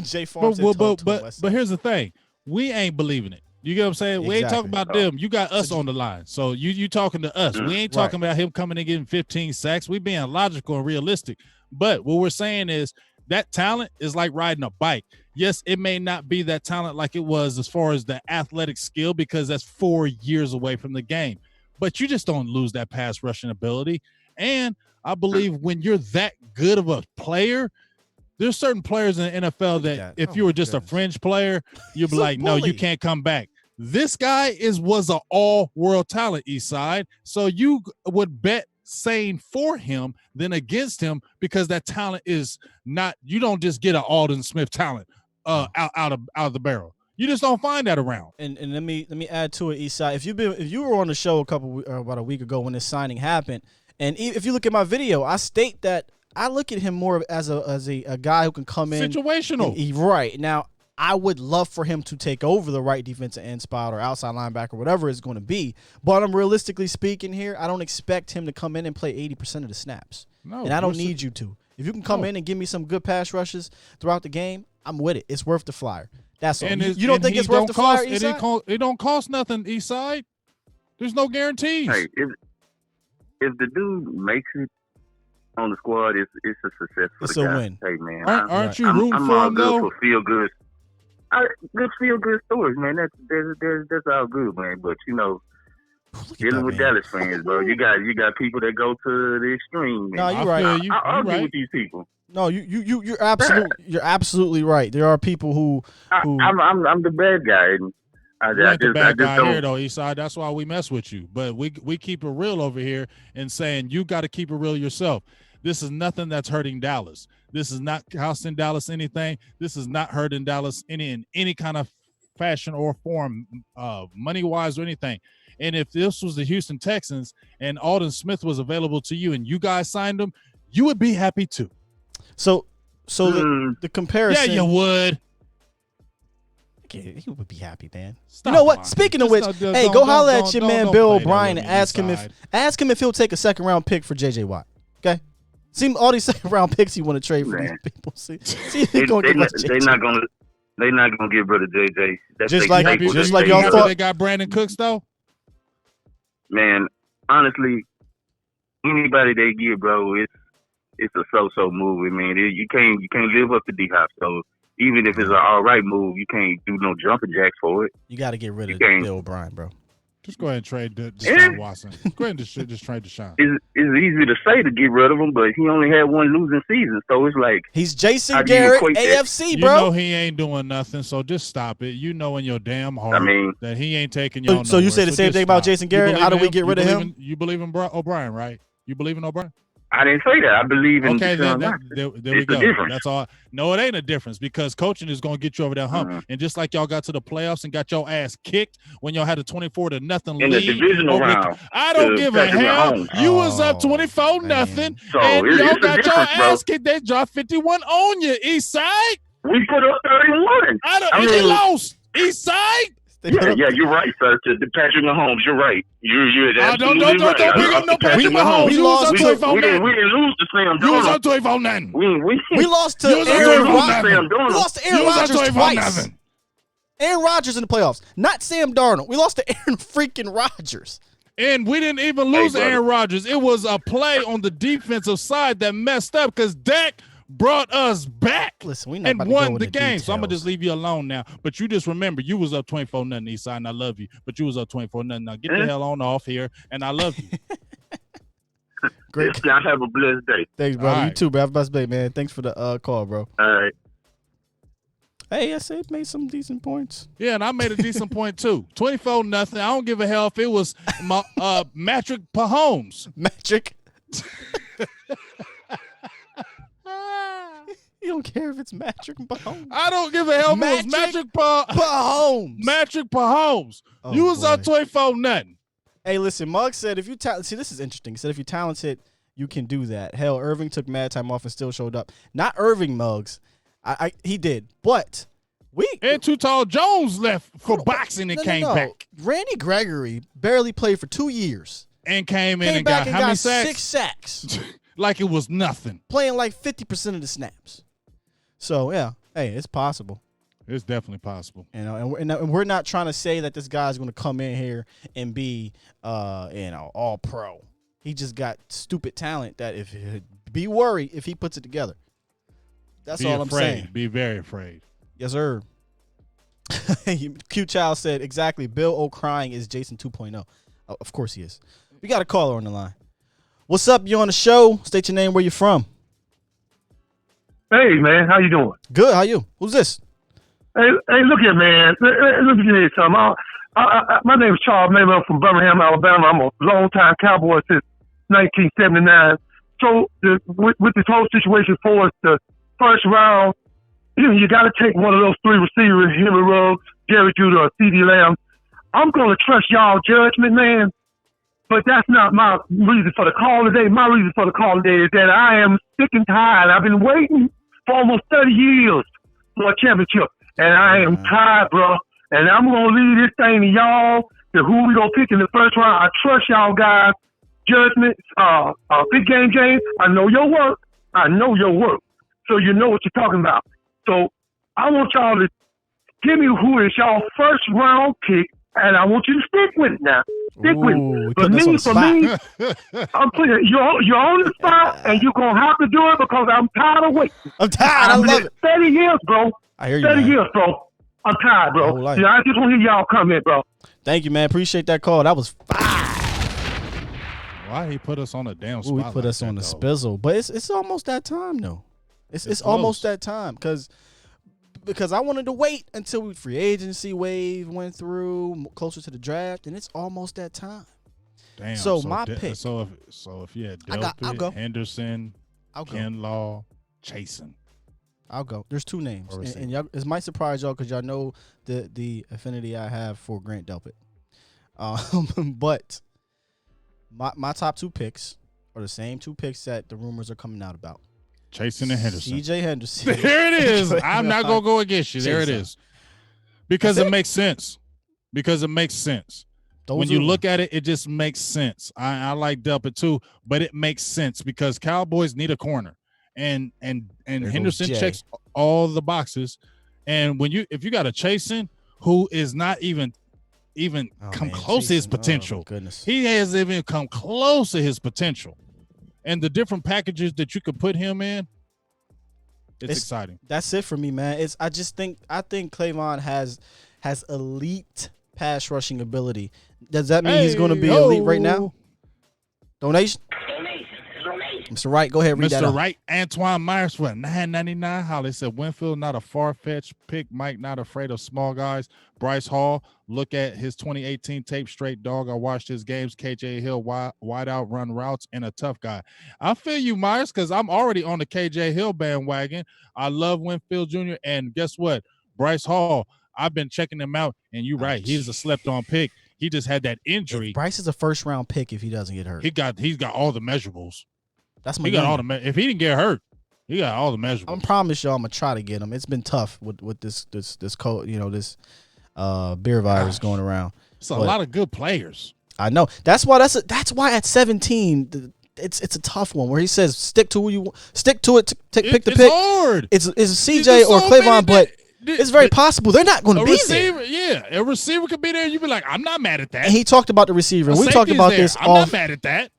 Jay Farm but here's the thing. We ain't believing it. You get what I'm saying? Exactly. We ain't talking about them. You got us on the line. So you talking to us. We ain't talking about him coming and getting 15 sacks. We being logical and realistic. But what we're saying is that talent is like riding a bike. Yes, it may not be that talent like it was as far as the athletic skill because that's 4 years away from the game. But you just don't lose that pass rushing ability. And I believe when you're that good of a player, there's certain players in the NFL that if you were just a fringe player, you'd be like, no, you can't come back. This guy was an all-world talent, Eastside. So you would bet saying for him than against him because that talent is not. You don't just get an Aldon Smith talent out of the barrel. You just don't find that around. And let me add to it, Eastside. If you were on the show about a week ago when this signing happened, and if you look at my video, I state that I look at him more as a guy who can come in situational. Right now, I would love for him to take over the right defensive end spot or outside linebacker, whatever it's going to be. But I'm realistically speaking here, I don't expect him to come in and play 80% of the snaps. No, and I don't need you to. If you can come in and give me some good pass rushes throughout the game, I'm with it. It's worth the flyer. That's all. You don't think it's worth the flyer, Eastside? It don't cost nothing, Eastside. There's no guarantees. Hey, if the dude makes it on the squad, it's a success for the guy. Win. Hey, man. Aren't you rooting for him, though? I'm all good for feel-good. Good feel-good stories, man. That's all good, man. But, you know, dealing with Dallas fans, bro, you got people that go to the extreme. No, you're right. I argue with these people. No, you're absolutely right. There are people who I'm the bad guy. And you ain't the bad guy here, though, Eastside. That's why we mess with you. But we keep it real over here and saying you got to keep it real yourself. This is nothing that's hurting Dallas. This is not costing Dallas anything. This is not hurting Dallas in any kind of fashion or form, money-wise or anything. And if this was the Houston Texans and Aldon Smith was available to you and you guys signed him, you would be happy too. So the comparison. Yeah, you would. He would be happy, man. Stop, you know what? man. Speaking of which, hey, go holler at your man Bill O'Brien and ask him if he'll take a second-round pick for JJ Watt. Okay. See all these second-round picks you want to trade for these people. See if they're not gonna get rid of JJ. Just like y'all thought they got Brandon Cooks though. man, honestly, anybody they get, bro, it's a so-so move. I mean, you can't live up to D-Hop. So even if it's an all right move, you can't do no jumping jacks for it. You got to get rid of Bill O'Brien, bro. Just go ahead and trade Deshaun Watson. Go ahead and just trade Deshaun. It's easy to say to get rid of him, but he only had one losing season, so it's like he's Jason Garrett, AFC, bro. You know he ain't doing nothing, so just stop it. You know in your damn heart that he ain't taking y'all. So you say the same thing about Jason Garrett? How do we get rid of him? You believe in O'Brien, right? You believe in O'Brien? I didn't say that. I believe in there we go. Difference. That's all. No, it ain't a difference because coaching is going to get you over that hump. And just like y'all got to the playoffs and got your ass kicked when y'all had a 24-0 in lead. the divisional round. I don't give a hell. You was up 24-0 so and y'all got your ass bro. kicked. They dropped 51 on you, East Side. We put up 31. They lost. East Side. Yeah, you're right, sir. To Patrick Mahomes, you're right. You're absolutely right. Don't bring up no Patrick Mahomes. We lost to we didn't lose to Sam Darnold. You was up 12-0. We lost to Aaron Rodgers. We lost to Aaron Rodgers twice. Aaron Rodgers in the playoffs, not Sam Darnold. We lost to Aaron freaking Rodgers. And we didn't even lose Aaron Rodgers. It was a play on the defensive side that messed up because Dak brought us back. Listen, we not and won the game. So I'm gonna just leave you alone now. But you just remember, you was up 24-0, Eastside, and I love you. But you was up 24-0. Now get the hell on off here, and I love you. Great. Y'all have a blessed day. Thanks, bro. You too, bro. Have a blessed day, man. Thanks for the call, bro. All right. Hey, I said made some decent points. Yeah, and I made a decent point too. 24-0. I don't give a hell if it was Patrick Mahomes. Magic. You don't care if it's Patrick Mahomes. I don't give a hell if it was Patrick Mahomes. Patrick Mahomes. Oh, you was up 24-0. Hey, listen, Mugg said if you see, this is interesting. He said if you're talented, you can do that. Hell, Irving took mad time off and still showed up. Not Irving Muggs. He did, but and Too Tall Jones left for boxing and came back. Randy Gregory barely played for 2 years and came in and got how many sacks? 6 sacks. Like it was nothing. Playing like 50% of the snaps. So yeah, hey, it's possible. It's definitely possible. You know, and we're not trying to say that this guy's going to come in here and be, all pro. He just got stupid talent that be worried if he puts it together. That's all I'm saying. Be very afraid. Yes, sir. Q Child said exactly. Bill O'Crying is Jason 2.0. Oh, of course he is. We got a caller on the line. What's up? You on the show? State your name. Where you from? Hey, man. How you doing? Good. How you? Who's this? Hey, look here, man. Let me tell you something. My name is Charles Mayman. I'm from Birmingham, Alabama. I'm a long-time Cowboy since 1979. So with this whole situation for us, the first round, you got to take one of those 3 receivers, Henry Ruggs, Jerry Judy, or CeeDee Lamb. I'm going to trust y'all judgment, man. But that's not my reason for the call today. My reason for the call today is that I am sick and tired. I've been waiting for almost 30 years for a championship. And I am tired, bro. And I'm going to leave this thing to y'all, to who we going to pick in the first round. I trust y'all guys. Judgment, Big Game James, I know your work. So you know what you're talking about. So I want y'all to give me who is y'all first round pick, and I want you to stick with it now. Stick with it. For me, I'm putting you're on the spot, and you're going to have to do it because I'm tired of waiting. I'm tired. I love it. 30 years, bro. I hear you, 30 man. years, bro. I'm tired, bro. I just want to hear y'all comment, bro. Thank you, man. Appreciate that call. That was fire. Why he put us on a damn spot? He put us on the spizzle. But it's almost that time, though. It's almost that time because I wanted to wait until free agency wave went through, closer to the draft, and it's almost that time. Damn. So my pick. So if you had Delpit, Henderson, Kinlaw, Chasen. I'll go. There's 2 names, and y'all, it might surprise y'all because y'all know the affinity I have for Grant Delpit. But my top 2 picks are the same 2 picks that the rumors are coming out about. Chasen and Henderson. C.J. Henderson. There it is. I'm not going to go against you. There it is. Because it makes sense. When you look at it, it just makes sense. I like Delpit too, but it makes sense because Cowboys need a corner. And Henderson checks all the boxes. And if you got a Chasen who is not even even come close to his potential. Oh, goodness. He hasn't even come close to his potential. And the different packages that you could put him in, it's exciting. That's it for me, man. I think Cleveland has elite pass rushing ability. Does that mean he's going to be elite right now? Donation. Mr. Wright, go ahead, read that. Mr. Wright, Antoine Myers for $9.99. Holly said Winfield, not a far-fetched pick. Mike, not afraid of small guys. Bryce Hall, look at his 2018 tape, straight dog. I watched his games. KJ Hill, wide out run routes, and a tough guy. I feel you, Myers, because I'm already on the KJ Hill bandwagon. I love Winfield Jr., and guess what? Bryce Hall, I've been checking him out, and you're right. He's a slept-on pick. He just had that injury. If Bryce is a first-round pick if he doesn't get hurt. He's got all the measurables. That's my. He got all the. If he didn't get hurt, he got all the measurables. I promise y'all, I'm gonna try to get him. It's been tough with this cold, this beer virus going around. It's a lot of good players. I know. That's why at 17 it's a tough one where he says stick to it. Pick the pick. It's hard. It's CJ or Cleveland, but it's very possible they're not going to be there. Yeah, a receiver could be there. You'd be like, I'm not mad at that. And he talked about the receiver. We talked about this. I'm not mad at that.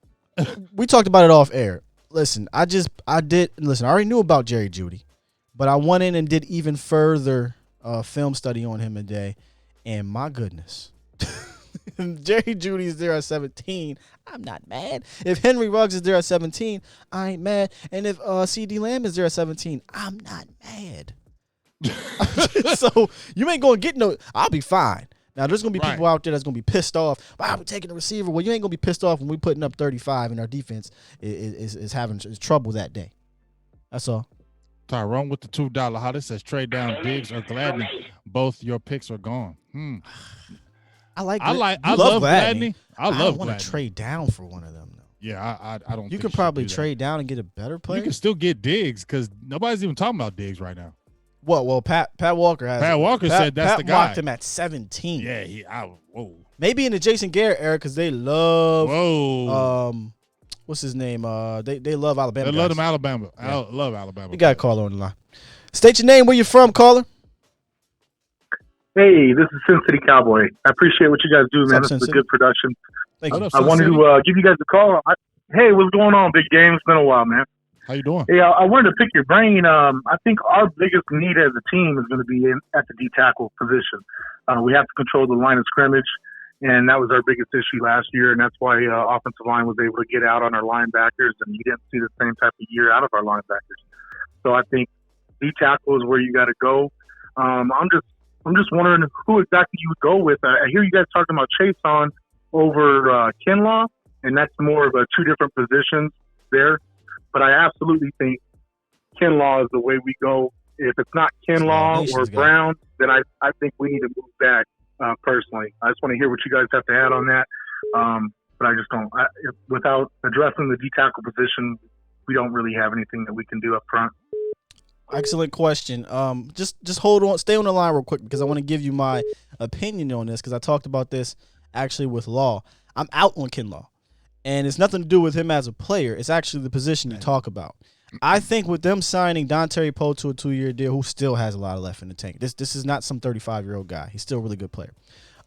We talked about it off air. Listen, I already knew about Jerry Jeudy, but I went in and did even further film study on him today, and my goodness, Jerry Jeudy is there at 17. I'm not mad. If Henry Ruggs is there at 17, I ain't mad. And if CD Lamb is there at 17, I'm not mad. So you ain't gonna get no. I'll be fine. Now, there's going to be people out there that's going to be pissed off. Wow, we're taking the receiver. Well, you ain't going to be pissed off when we're putting up 35 and our defense is having trouble that day. That's all. Tyrone with the $2. How this says trade down Diggs or Gladney. Both your picks are gone. I love Gladney. I don't want to trade down for one of them, though. Yeah, I don't. You can probably trade down and get a better player. You can still get Diggs because nobody's even talking about Diggs right now. Well, Pat Walker has. Pat Walker said that's the guy. Pat mocked him at 17. Yeah, maybe in the Jason Garrett era because they love. Whoa. What's his name? They love Alabama. They love them Alabama. Yeah. I love Alabama. We got a caller on the line. State your name. Where you from, caller? Hey, this is Sin City Cowboy. I appreciate what you guys do, man. This is a good production. Thank you. I wanted to give you guys a call. Hey, what's going on, Big Game? It's been a while, man. How you doing? Hey, I wanted to pick your brain. I think our biggest need as a team is going to be at the D tackle position. We have to control the line of scrimmage, and that was our biggest issue last year, and that's why offensive line was able to get out on our linebackers, and you didn't see the same type of year out of our linebackers. So I think D tackle is where you got to go. I'm just wondering who exactly you would go with. I hear you guys talking about Chason over Kinlaw, and that's more of two different positions there. But I absolutely think Kinlaw is the way we go. If it's not Kinlaw or Brown, then I think we need to move back personally. I just want to hear what you guys have to add on that. But I just don't. Without addressing the D-tackle position, we don't really have anything that we can do up front. Excellent question. Just hold on. Stay on the line real quick because I want to give you my opinion on this because I talked about this actually with Law. I'm out on Kinlaw. And it's nothing to do with him as a player. It's actually the position you talk about. I think with them signing Dontari Poe to a 2-year deal, who still has a lot left in the tank. This is not some 35-year-old guy. He's still a really good player.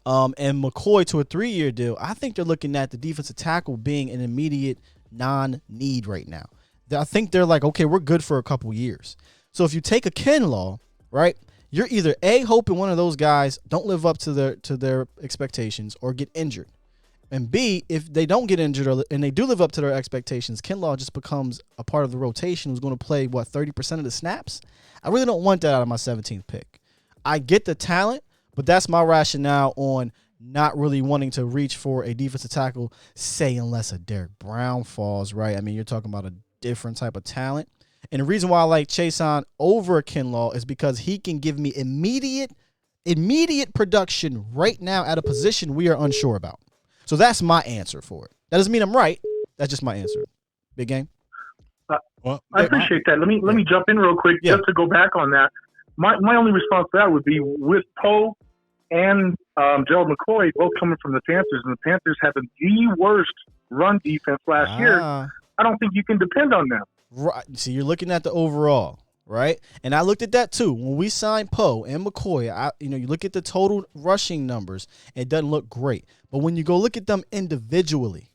And McCoy to a 3-year deal. I think they're looking at the defensive tackle being an immediate non-need right now. I think they're like, okay, we're good for a couple years. So if you take a Kinlaw, right, you're either A, hoping one of those guys don't live up to their expectations or get injured. And B, if they don't get injured and they do live up to their expectations, Kinlaw just becomes a part of the rotation who's going to play, 30% of the snaps? I really don't want that out of my 17th pick. I get the talent, but that's my rationale on not really wanting to reach for a defensive tackle, say unless a Derek Brown falls, right? I mean, you're talking about a different type of talent. And the reason why I like Chason over Kinlaw is because he can give me immediate production right now at a position we are unsure about. So that's my answer for it. That doesn't mean I'm right. That's just my answer. Big Game. I appreciate that. Let me jump in real quick just to go back on that. My only response to that would be with Poe and Gerald McCoy both coming from the Panthers, and the Panthers having the worst run defense last year. I don't think you can depend on them. Right. See, you're looking at the overall. right? And I looked at that too. When we signed Poe and McCoy, you look at the total rushing numbers, it doesn't look great. But when you go look at them individually,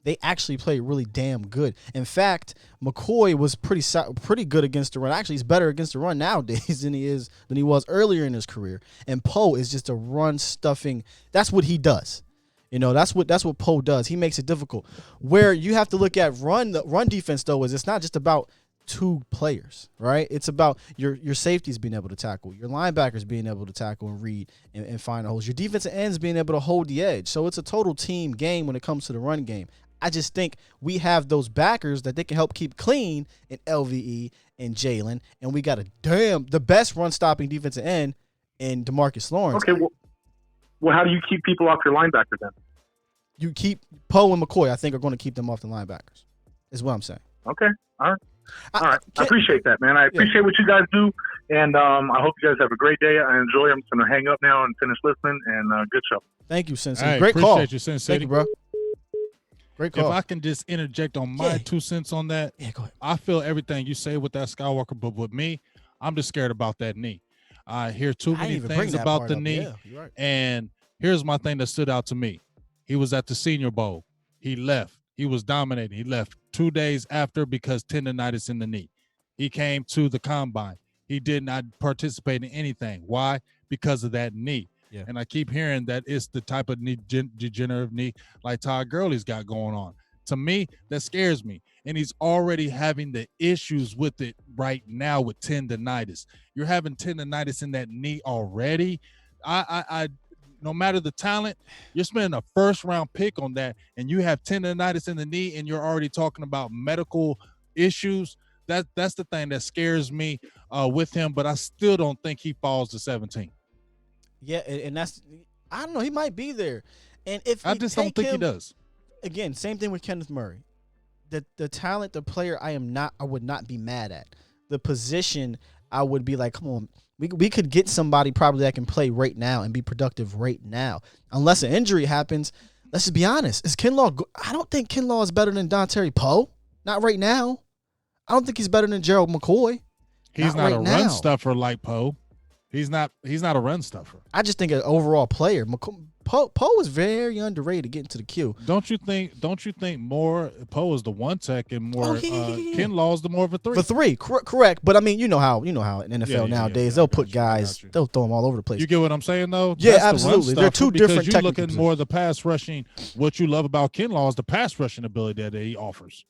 they actually played really damn good. In fact, McCoy was pretty good against the run. Actually, he's better against the run nowadays than he was earlier in his career. And Poe is just a run stuffing. That's what he does. That's what Poe does. He makes it difficult. Where you have to look at the run defense though is it's not just about two players, right? It's about your safeties being able to tackle, your linebackers being able to tackle and read and find holes, your defensive ends being able to hold the edge. So it's a total team game when it comes to the run game. I just think we have those backers that they can help keep clean in LVE and Jalen, and we got the best run-stopping defensive end in DeMarcus Lawrence. Okay, well, how do you keep people off your linebacker then? You keep Poe and McCoy, I think, are going to keep them off the linebackers, is what I'm saying. Okay, all right. I appreciate that, man. I appreciate what you guys do, and I hope you guys have a great day. I enjoy it. I'm just going to hang up now and finish listening, and good show. Thank you, Sensei. Hey, great call. Appreciate you, Sensei. Thank you, bro. Great call. If I can just interject on my 2 cents on that, go ahead. I feel everything you say with that Skywalker, but with me, I'm just scared about that knee. I hear too many things about the knee, right. And here's my thing that stood out to me. He was at the Senior Bowl. He left. He was dominating. He left 2 days after because tendonitis in the knee. He came to the combine. He did not participate in anything. Why? Because of that knee. Yeah. And I keep hearing that it's the type of knee, degenerative knee like Todd Gurley's got going on. To me, that scares me. And he's already having the issues with it right now with tendonitis. You're having tendonitis in that knee already. I no matter the talent, you're spending a first-round pick on that, and you have tendonitis in the knee, and you're already talking about medical issues. That's the thing that scares me with him, but I still don't think he falls to 17. Yeah, and that's – I don't know. He might be there. And if I just don't think he does. Again, same thing with Kenneth Murray. The talent, the player, I would not be mad at. The position, I would be like, come on. We could get somebody probably that can play right now and be productive right now. Unless an injury happens, let's just be honest. Is Kinlaw – I don't think Kinlaw is better than Dontari Poe. Not right now. I don't think he's better than Gerald McCoy. He's not a run stuffer like Poe. He's not a run stuffer. I just think an overall player. Poe is very underrated to get into the queue. Don't you think more Poe is the one tech and more Kinlaw is the more of a three? For three, correct. But I mean, you know how in NFL nowadays they'll put guys, they'll throw them all over the place. You get what I'm saying though? Yeah, that's absolutely. They're two different. You're looking more of the pass rushing. What you love about Kinlaw is the pass rushing ability that he offers.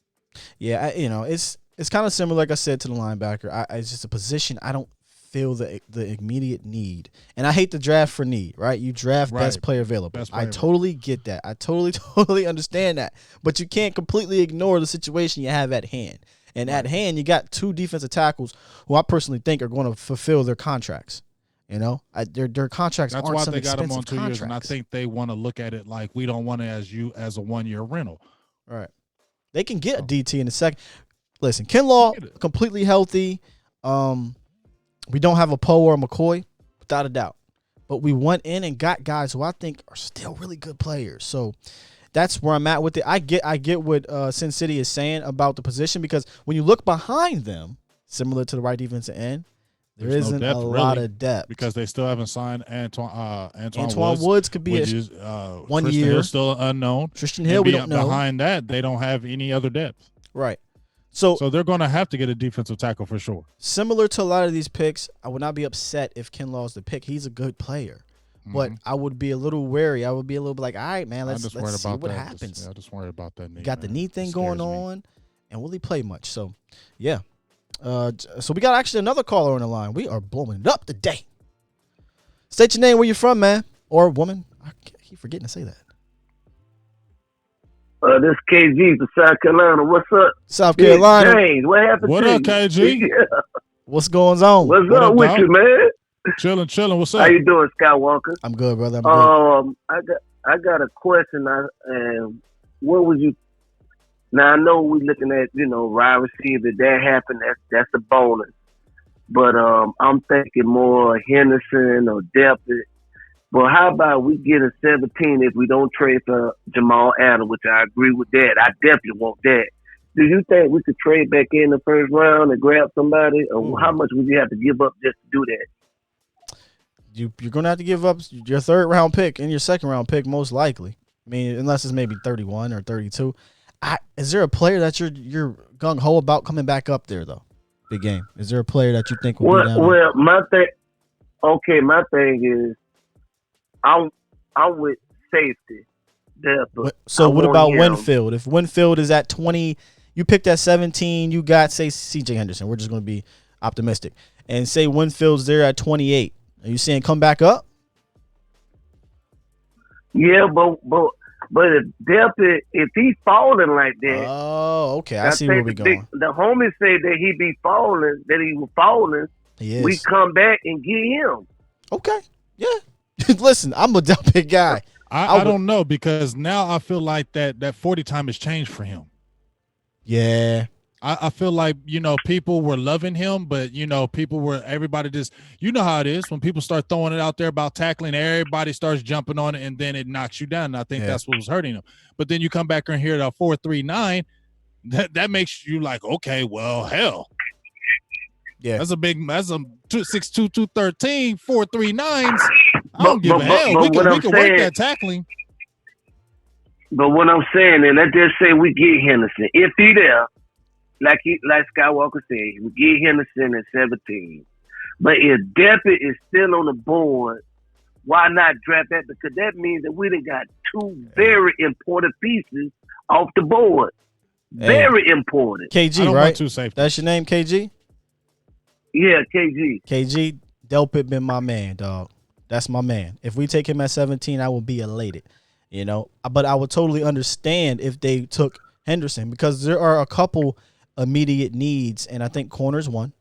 Yeah, it's kind of similar, like I said, to the linebacker. It's just a position I don't feel the immediate need. And I hate the draft for need, right? You draft best player available. I totally get that. I totally understand that. But you can't completely ignore the situation you have at hand. And at hand, you got two defensive tackles who I personally think are going to fulfill their contracts. Their contracts aren't some expensive contracts. That's why they got them on 2 years, and I think they want to look at it like we don't want it as a 1 year rental. Right. They can get a DT in a second. Listen, Kinlaw completely healthy. We don't have a Poe or a McCoy, without a doubt. But we went in and got guys who I think are still really good players. So that's where I'm at with it. I get what Sin City is saying about the position, because when you look behind them, similar to the right defensive end, there isn't a lot of depth. Because they still haven't signed Antoine Woods could be 1 Christian year. Hill's still unknown. Christian Hill, we don't know. Behind that, they don't have any other depth. Right. So they're going to have to get a defensive tackle for sure. Similar to a lot of these picks, I would not be upset if Kinlaw is the pick. He's a good player. But I would be a little wary. I would be a little bit like, all right, man, let's see what happens. I just worry about that knee. Got the knee thing going on, and will he play much? So, yeah. So we got actually another caller on the line. We are blowing it up today. State your name, where you from, man, or woman. I keep forgetting to say that. This KG from South Carolina. What's up? South Carolina. James, what happened what to up, KG? What's going on? What's up with you, man? Chilling. What's up? How you doing, Skywalker? I'm good, brother. I'm good. I got a question. And what would you? Now I know we're looking at wide receiver. If that happened, that's a bonus. But I'm thinking more Henderson or depth. But how about we get a 17 if we don't trade for Jamal Adams, which I agree with that. I definitely want that. do you think we could trade back in the first round and grab somebody, or how much would you have to give up just to do that? You're going to have to give up your third round pick and your second round pick most likely. I mean, unless it's maybe 31 or 32. Is there a player that you're gung ho about coming back up there though? Big game. Is there a player that you think will be down there? Well, my thing is, I'm with safety. So what about Winfield? If Winfield is at 20, you picked at 17, you got, say, CJ Henderson. We're just going to be optimistic. And say Winfield's there at 28. Are you saying come back up? Yeah, but if depth, if he's falling like that. Oh, okay. I see where we're going. The homies say that he was falling. He is. We come back and get him. Okay. Yeah. Listen, I'm a dumb big guy. I don't know, because now I feel like that 40 time has changed for him. Yeah. I feel like, people were loving him, but, everybody just, you know how it is. When people start throwing it out there about tackling, everybody starts jumping on it, and then it knocks you down. And I think that's what was hurting him. But then you come back and hear that 4.39, that makes you like, okay, well, hell. Yeah. That's a 6'2", 213, 4.39s. I don't give a hell. We can work that tackling. But what I'm saying, and let's just say we get Henderson. If he there, like Skywalker said, we get Henderson at 17. But if Deppert is still on the board, why not draft that? Because that means that we done got two very important pieces off the board. Very important. KG, right? That's your name, KG? Yeah, KG. KG, Delpit been my man, dog. That's my man. If we take him at 17, I will be elated, But I would totally understand if they took Henderson, because there are a couple immediate needs, and I think corner's one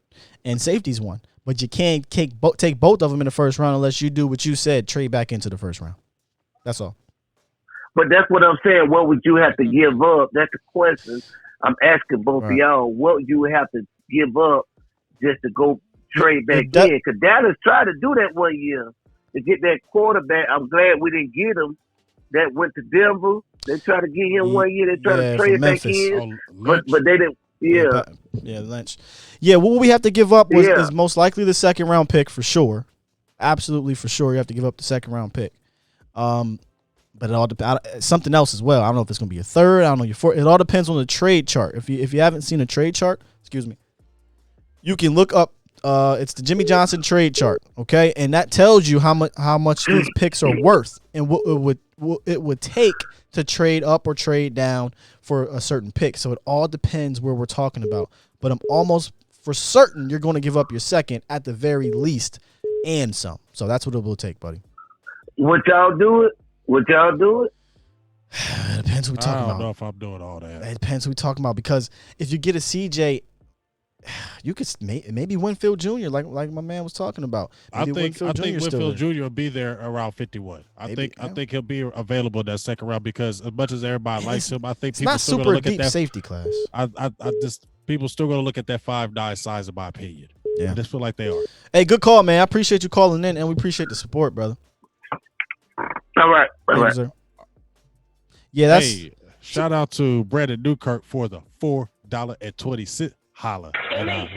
and safety's one. But you can't take both of them in the first round unless you do what you said, trade back into the first round. That's all. But that's what I'm saying. What would you have to give up? That's the question I'm asking both of y'all. What you would have to give up just to go trade back in? Because Dallas tried to do that one year to get that quarterback. I'm glad we didn't get him. That went to Denver. They tried to get him 1 year. They tried to trade back in. But they didn't. Yeah. Lynch. Yeah, what we have to give up is most likely the second round pick for sure. Absolutely for sure. You have to give up the second round pick. But it all depends. Something else as well. I don't know if it's going to be a third. I don't know your fourth. It all depends on the trade chart. If you haven't seen a trade chart, you can look up. It's the Jimmy Johnson trade chart, okay, and that tells you how much these picks are worth and what it would take to trade up or trade down for a certain pick. So it all depends where we're talking about. But I'm almost for certain you're going to give up your second at the very least and some. So that's what it will take, buddy. Would y'all do it? It depends who we're talking about. I don't know if I'm doing all that. It depends who we're talking about, because if you get a CJ, you could maybe Winfield Jr. like my man was talking about. Maybe I think Winfield Jr. will be there around 51. I think he'll be available that second round, because as much as everybody likes him, I think people still going to look at that safety class. People still going to look at that 5'9" size, in my opinion. Yeah, I just feel like they are. Hey, good call, man. I appreciate you calling in, and we appreciate the support, brother. All right. Yeah, that's. Hey, shout out to Brandon Newkirk for the $4.20 holla. And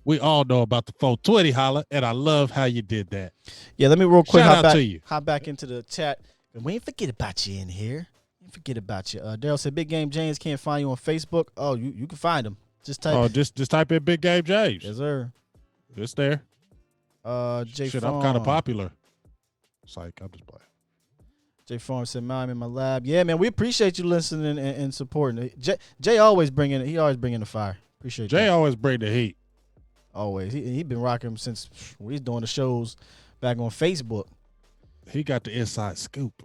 we all know about the 420 holla, and I love how you did that. Yeah, let me real quick hop back into the chat. And we ain't forget about you in here. We ain't forget about you. Daryl said Big Game James can't find you on Facebook. Oh, you can find him. Just type. Just type in Big Game James. Yes, sir. It's there. Shit, I'm kind of popular. It's like, I'm just playing. Jay Farm said, "I'm in my lab." Yeah, man, we appreciate you listening and supporting. Jay always bringing the fire. Appreciate Jay that. always bring the heat. Always. He been rocking since we was doing the shows back on Facebook. He got the inside scoop.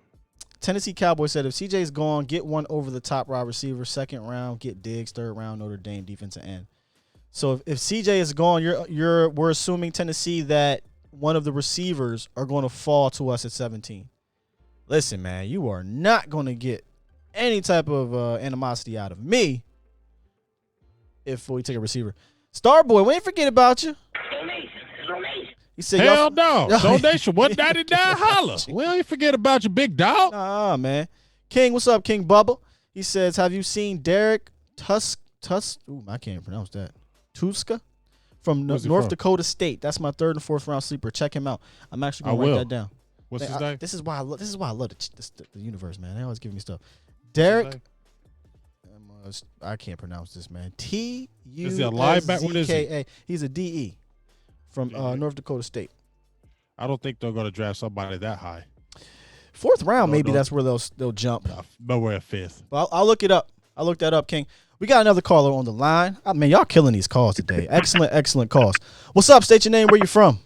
Tennessee Cowboys said, if CJ's gone, get one over the top wide receiver. Second round, get Diggs. Third round, Notre Dame defensive end. So if CJ is gone, we're assuming, Tennessee, that one of the receivers are going to fall to us at 17. Listen, man, you are not going to get any type of animosity out of me if we take a receiver. Starboy, we ain't forget about you. He said, hell no. Donation $1.99 holla. We ain't forget about you, big dog. Nah, man. King, what's up, King Bubba? He says, have you seen Derek Ooh, I can't pronounce that. Tuska from Where's he North from? Dakota State. That's my 3rd and 4th round sleeper. Check him out. I'm actually gonna write that down. What's his name? This is why I love the universe, man. They always give me stuff. Derek. I can't pronounce this, man. T U Is he a linebacker? What is he? K A. He's a DE from North Dakota State. I don't think they're going to draft somebody that high. 4th round, maybe that's where they'll jump. Nowhere 5th. But I'll look it up. I'll look that up, King. We got another caller on the line. I mean, y'all killing these calls today. Excellent calls. What's up? State your name. Where you from?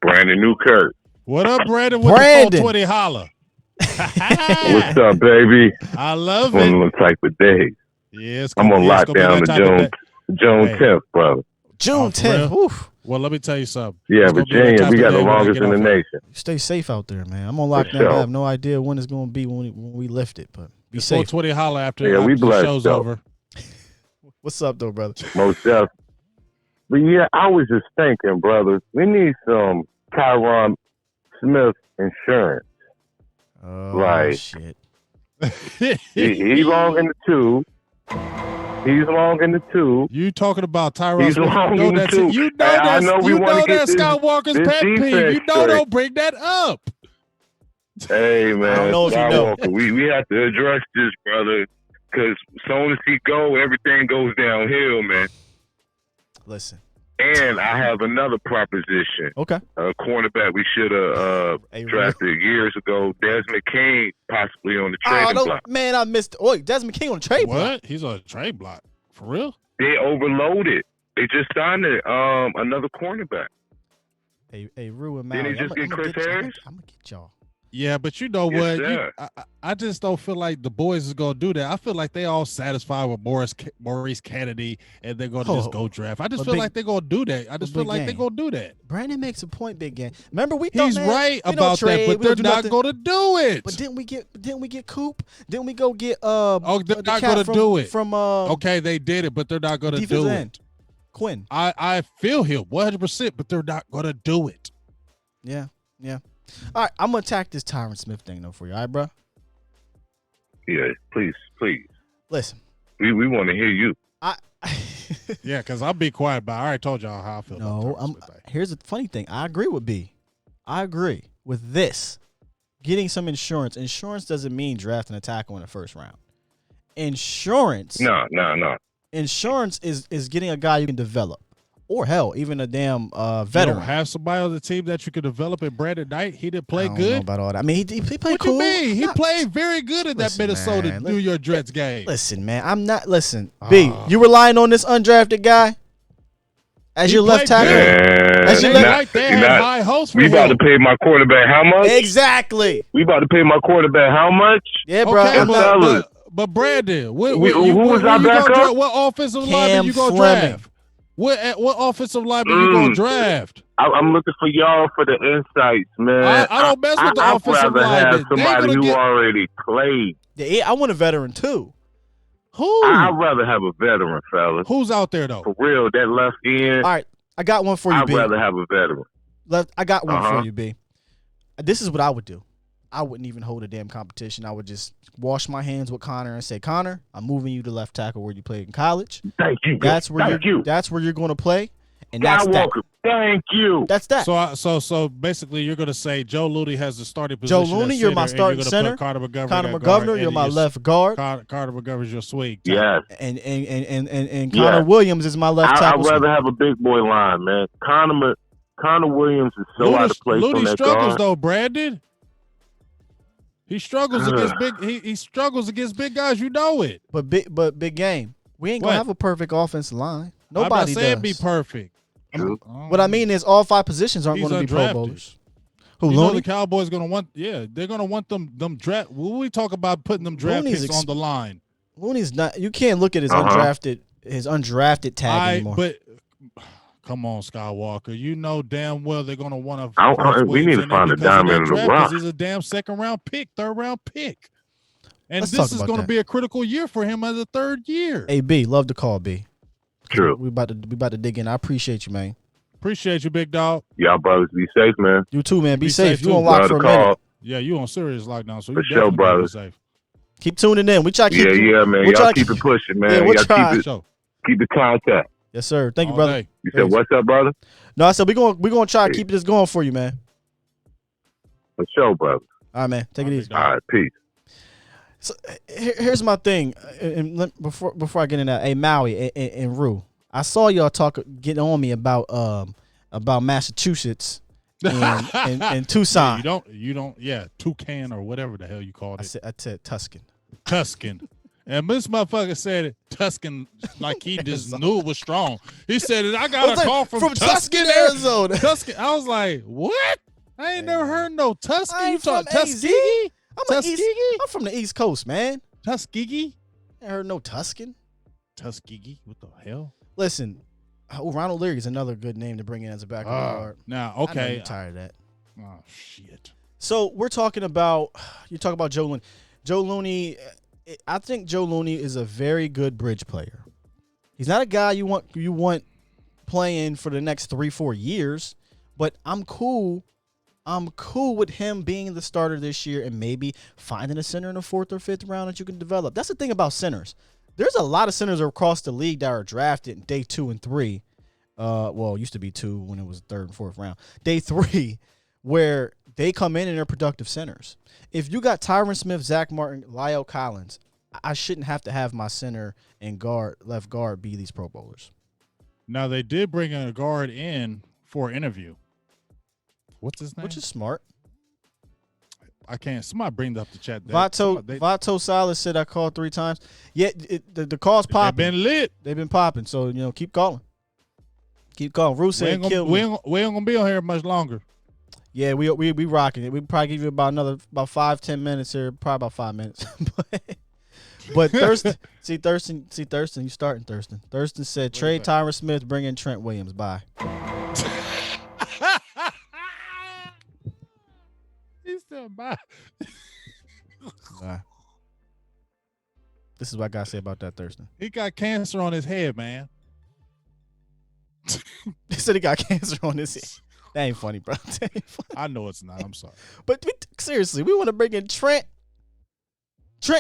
Brandon Newkirk. What up, Brandon? With the 420 holla. What's up, baby? I love One it. of them type of days. Yeah, I'm gonna lock down the June 10th, brother. June 10th. Well, let me tell you something. Yeah, Virginia, we got the longest in the nation. Stay safe out there, man. I'm gonna lock down. I have no idea when it's gonna be when we lift it, but be safe. 420 holla after, we the blessed, show's though. over. What's up, though, brother? Most definitely. But yeah, I was just thinking, brother, we need some Tyron Smith insurance. Oh, shit. He's long in the two. He's long in the two. You talking about Tyron He's Smith? long in the two. You know that's Skywalker's this pet peeve. defense You know straight. don't bring that up. Hey, man, I don't know if you know. Skywalker, we have to address this, brother, because as soon as he go, everything goes downhill, man. Listen. And I have another proposition. Okay. A cornerback we should have drafted years ago, Desmond King, possibly on the trading block. Man, I missed. Oh, Desmond King on the trade block. What? He's on a trade block. For real? They overloaded. They just signed it. Another cornerback. Hey, Rue and Didn't Mallory. he just get Chris Harris? I'm going to get y'all. Yeah, but you know Yes, what? I just don't feel like the boys is going to do that. I feel like they all satisfied with Maurice Kennedy, and they're going to just go draft. I just feel like they're going to do that. I just feel like they're going to do that. Brandon makes a point, big game. Remember, we thought, He's right about that, but they're not going to do it. But didn't we get Coop? Didn't we go get they're not going to do it. From okay, they did it, but they're not going to do it. Quinn. I feel him 100%, but they're not going to do it. Yeah. All right, I'm going to attack this Tyron Smith thing, though, for you. All right, bro? Yeah, please. Listen. We want to hear you. Yeah, because I'll be quiet, but I already told y'all how I feel. No, here's the funny thing. I agree with B. I agree with this. Getting some insurance. Insurance doesn't mean drafting a tackle in the first round. Insurance. No. Insurance is getting a guy you can develop. Or hell, even a damn veteran. You don't have somebody on the team that you could develop in Brandon Knight. He didn't play I don't good. know about all that. I mean, he played what cool. You mean? He played very good in that Minnesota New York Jets game. Listen, man, I'm not. Listen, B, you relying on this undrafted guy as your left tackle? As your left tackle? We about to pay my quarterback how much? Exactly. We about to pay my quarterback how much? Yeah, bro. Okay, but Brandon, who was our backup? What offensive lineman you gonna draft? What offensive lineman you gonna draft? I'm looking for y'all for the insights, man. I don't mess with the offensive lineman. I'd rather have somebody who already played. Yeah, I want a veteran too. Who? I'd rather have a veteran, fellas. Who's out there though? For real, that left end. All right, I got one for you, B. I'd rather have a veteran. I got one for you, B. This is what I would do. I wouldn't even hold a damn competition. I would just wash my hands with Connor and say, Connor, I'm moving you to left tackle where you played in college. Thank you. That's where you're going to play. And that's that. Thank you. That's that. So basically, you're going to say Joe Looney has the starting position. Joe Looney, you're my starting center. Carter McGovern, Connor McGovern, you're my left guard. Carter McGovern's your swing. Yes. And Connor Williams is my left tackle. I'd rather have a big boy line, man. Connor Williams is so out of place on that Looney struggles guard. though, Brandon. He struggles against big. He struggles against big guys. You know it. But big game. We ain't gonna have a perfect offensive line. Nobody I'm not saying does. be perfect. What I mean is all 5 positions aren't going to be Pro Bowlers. Who, you know Looney? the Cowboys going to want? Yeah, they're going to want them draft. When we talk about putting them draft Looney's picks on the line, Looney's not. You can't look at his undrafted tag anymore. But come on, Skywalker. You know damn well they're going to want to. We need to find a diamond in the rough. He's a damn second round pick, third round pick, and Let's this is going to be a critical year for him as a third year. Hey B, love the call, B. True. We about to dig in. I appreciate you, man. Appreciate you, big dog. Y'all brothers be safe, man. You too, man. Be safe. You too. on lock for a minute. Yeah, you on serious lockdown, so For you sure, definitely brothers. be safe. Keep tuning in. We try to keep man. Y'all keep it pushing, man. Yeah, we'll Y'all try. keep the contact. Yes, sir. Thank you, brother. Day. You said, what's up, brother? No, I said we're gonna try to keep this going for you, man. For sure, brother. All right, man. Take it easy. All right, peace. So here's my thing. And before I get into that, hey Maui and Rue, I saw y'all get on me about Massachusetts and Tucson. Yeah, you don't. Yeah, Toucan or whatever the hell you called it. I said Tuscan. Tuscan. And this motherfucker said it Tuscan like he just knew it was strong. He said it. I got a call from Tuscan, Arizona. Tuscan. I was like, what? I ain't never heard no Tuscan. You talk Tuskegee? Tuskegee? I'm from the East Coast, man. Tuskegee? I heard no Tuscan. Tuskegee? What the hell? Listen, Ronald Leary is another good name to bring in as a backup guard. Now, okay. I know you're tired of that. Oh, shit. So we're talking about, you talk about Joe Looney. Joe Looney, I think Joe Looney is a very good bridge player. He's not a guy you want playing for the next 3-4 years, but I'm cool with him being the starter this year and maybe finding a center in the 4th or 5th round that you can develop. That's the thing about centers. There's a lot of centers across the league that are drafted in day 2 and 3. Well, it used to be 2 when it was 3rd and 4th round. Day 3, where they come in and they're productive centers. If you got Tyron Smith, Zach Martin, Lyle Collins, I shouldn't have to have my center and left guard be these Pro Bowlers. Now, they did bring a guard in for an interview. What's his name? Which is smart. I can't. Somebody bring up the chat. Vato Silas said I called 3 times. Yeah, the call's popping. They've been lit. They've been popping. So, keep calling. Keep calling. Ruth said kill me. We ain't going to be on here much longer. Yeah, we rocking it. We probably give you about 5-10 minutes here. Probably about 5 minutes. But Thurston, you starting Thurston. Thurston said trade Tyron Smith, bring in Trent Williams. Bye. He said bye. Bye. This is what I gotta say about that, Thurston. He got cancer on his head, man. He said he got cancer on his head. That ain't funny, bro. That ain't funny. I know it's not. I'm sorry. But seriously, we want to bring in Trent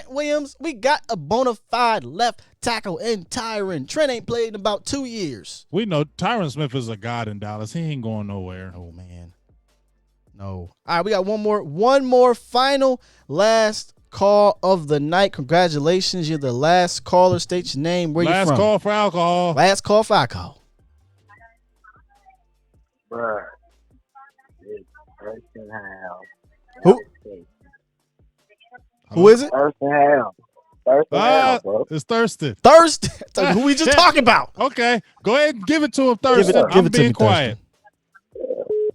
Williams. We got a bona fide left tackle in Tyron. Trent ain't played in about 2 years. We know Tyron Smith is a god in Dallas. He ain't going nowhere. Oh, man. No. All right, we got one more final last call of the night. Congratulations. You're the last caller. State your name. Where you from? Last call for alcohol. Last call for alcohol. Bruh. It's Thurston Howe. Who? Who is it? Thurston Howe. Thurston Howe, bro. It's Thurston. Thurston? Who we just talking about? Okay. Go ahead and give it to him, Thurston. I'm being quiet.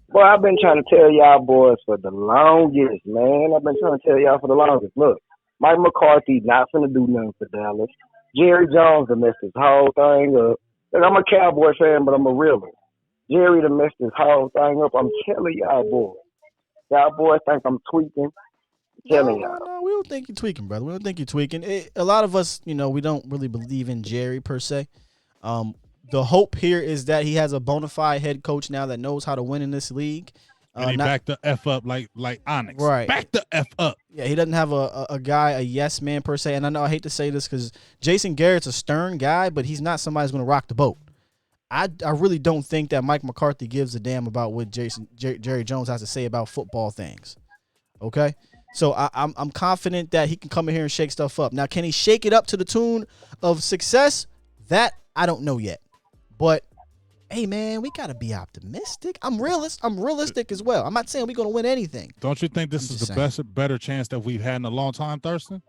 Boy, I've been trying to tell y'all boys for the longest, man. I've been trying to tell y'all for the longest. Look, Mike McCarthy not finna do nothing for Dallas. Jerry Jones done messed his whole thing up. Look, I'm a Cowboy fan, but I'm a real one. Jerry done messed his whole thing up. I'm telling y'all boys. Y'all boys think I'm tweaking. I'm telling y'all. No, we don't think you're tweaking, brother. We don't think you're tweaking. A lot of us, we don't really believe in Jerry per se. The hope here is that he has a bona fide head coach now that knows how to win in this league. And he backed the F up like Onyx. Right. Back the F up. Yeah, he doesn't have a guy, a yes man per se. And I know I hate to say this because Jason Garrett's a stern guy, but he's not somebody who's going to rock the boat. I really don't think that Mike McCarthy gives a damn about what Jerry Jones has to say about football things. Okay? So I'm confident that he can come in here and shake stuff up. Now, can he shake it up to the tune of success? That I don't know yet. But, hey, man, we got to be optimistic. I'm realistic as well. I'm not saying we're going to win anything. Don't you think this is the better chance that we've had in a long time, Thurston?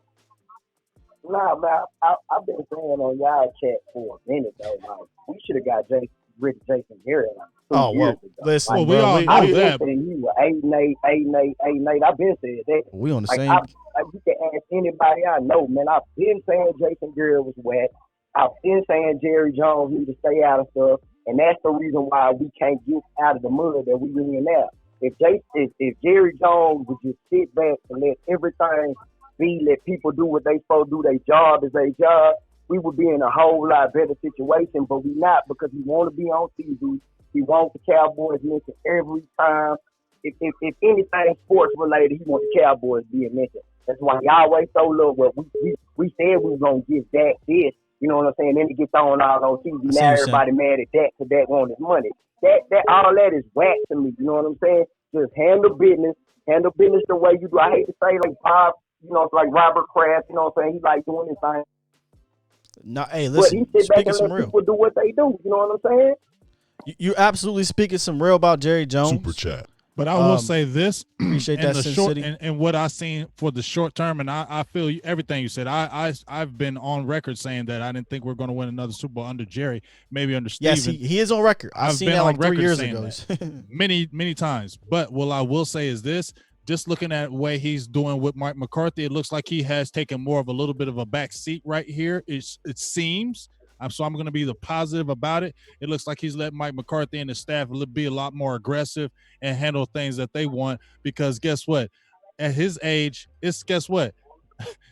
Nah, man, I've been saying on y'all chat for a minute, though. Like, we should have got Jason Garrett. Oh, well, listen, like, we all I've been that. saying he was 8-8. I've been saying that. We on the same. You can ask anybody I know, man. I've been saying Jason Garrett was whack. I've been saying Jerry Jones need to stay out of stuff, and that's the reason why we can't get out of the mud that we in now. If Jerry Jones would just sit back and let everything be, let people do what they supposed to do, their job is their job, we would be in a whole lot better situation, but we not because he want to be on TV. He wants the Cowboys mentioned every time. If anything sports related, he wants the Cowboys being mentioned. That's why Yahweh so look. Well, we said we was gonna give Dak this. You know what I'm saying? Then it gets on all on TV. Now everybody mad at Dak because Dak want his money. That all that is whack to me. You know what I'm saying? Just handle business the way you do. I hate to say like Bob, you know, it's like Robert Kraft. You know what I'm saying? He like doing his thing. No, hey, listen. But he sit back and let people do what they do. You know what I'm saying? You're absolutely speaking some real about Jerry Jones. Super chat. But I will say this, appreciate that, Sin short, City. and what I seen for the short term, and I feel everything you said. I've been on record saying that I didn't think we're going to win another Super Bowl under Jerry, maybe under Steven. Yes, he is on record. I've seen that like 3 years ago. many times. But what I will say is this: just looking at the way he's doing with Mike McCarthy, it looks like he has taken more of a little bit of a back seat right here. It seems. So I'm going to be the positive about it. It looks like he's let Mike McCarthy and his staff be a lot more aggressive and handle things that they want, because guess what? At his age, guess what?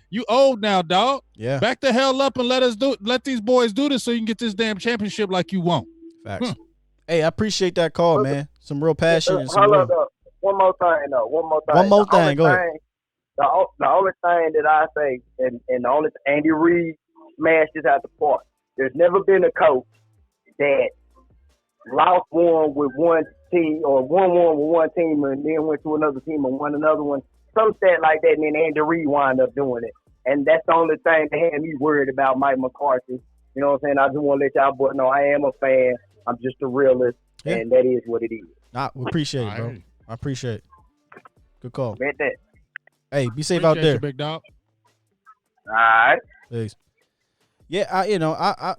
You old now, dog. Yeah. Back the hell up and let these boys do this so you can get this damn championship like you want. Facts. Hey, I appreciate that call, man. Some real passion. And some Hold up. One more thing, though. One more thing. Go ahead. The only thing that I say, and the only Andy Reid smashed this out the park. There's never been a coach that lost one with one team or won one with one team and then went to another team and won another one. Some stat like that, and then Andy Reid wound up doing it. And that's the only thing that had me worried about Mike McCarthy. You know what I'm saying? I just want to let y'all boys know I am a fan. I'm just a realist, and that is what it is. We appreciate it, bro. I appreciate it. Good call. Bet that. Hey, be safe out there. You, big dog. All right. Peace. Yeah, I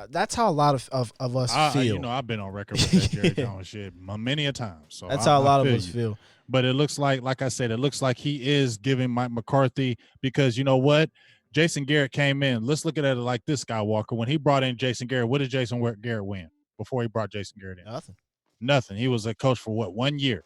that's how a lot of us feel. You know, I've been on record with that Jerry Jones shit many a time. So that's how a lot of us feel. But it looks like I said, it looks like he is giving Mike McCarthy, because you know what? Jason Garrett came in. Let's look at it like this, Skywalker. When he brought in Jason Garrett, what did Jason Garrett win before he brought Jason Garrett in? Nothing. He was a coach for 1 year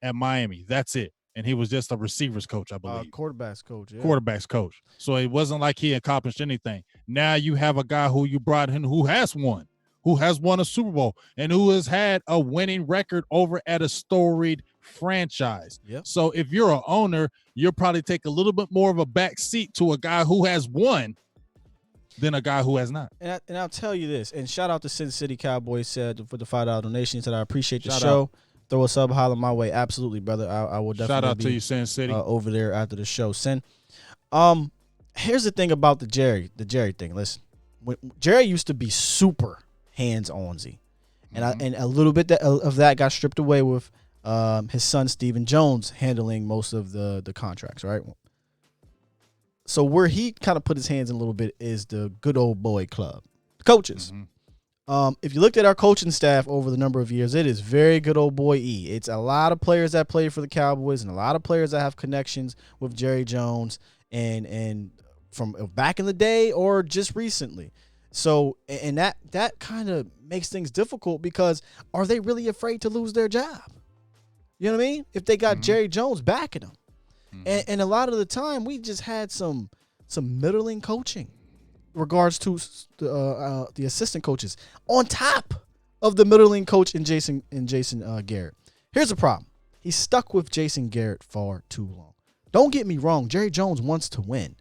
at Miami. That's it. And he was just a receivers coach, I believe. Quarterbacks coach. Yeah. Quarterbacks coach. So it wasn't like he accomplished anything. Now you have a guy who you brought in who has won a Super Bowl, and who has had a winning record over at a storied franchise. Yep. So if you're an owner, you'll probably take a little bit more of a back seat to a guy who has won than a guy who has not. And I'll tell you this, and shout out to Sin City Cowboys said for the $5 donation. He said, I appreciate the show. Out. Throw a sub, holler my way. Absolutely, brother. I will definitely shout out be to you, Sin City. Over there after the show. Sin. Here's the thing about the Jerry thing. Listen, Jerry used to be super hands-on-y, and a little bit of that got stripped away with his son Stephen Jones handling most of the contracts, right? So where he kind of put his hands in a little bit is the good old boy club, coaches. If you looked at our coaching staff over the number of years, it is very good old boy E. It's a lot of players that play for the Cowboys and a lot of players that have connections with Jerry Jones and from back in the day or just recently. So, and that kind of makes things difficult, because are they really afraid to lose their job? You know what I mean? If they got Jerry Jones backing them. And a lot of the time we just had some middling coaching regards to the assistant coaches on top of the middling coach in Jason Garrett. Here's the problem. He's stuck with Jason Garrett far too long. Don't get me wrong. Jerry Jones wants to win.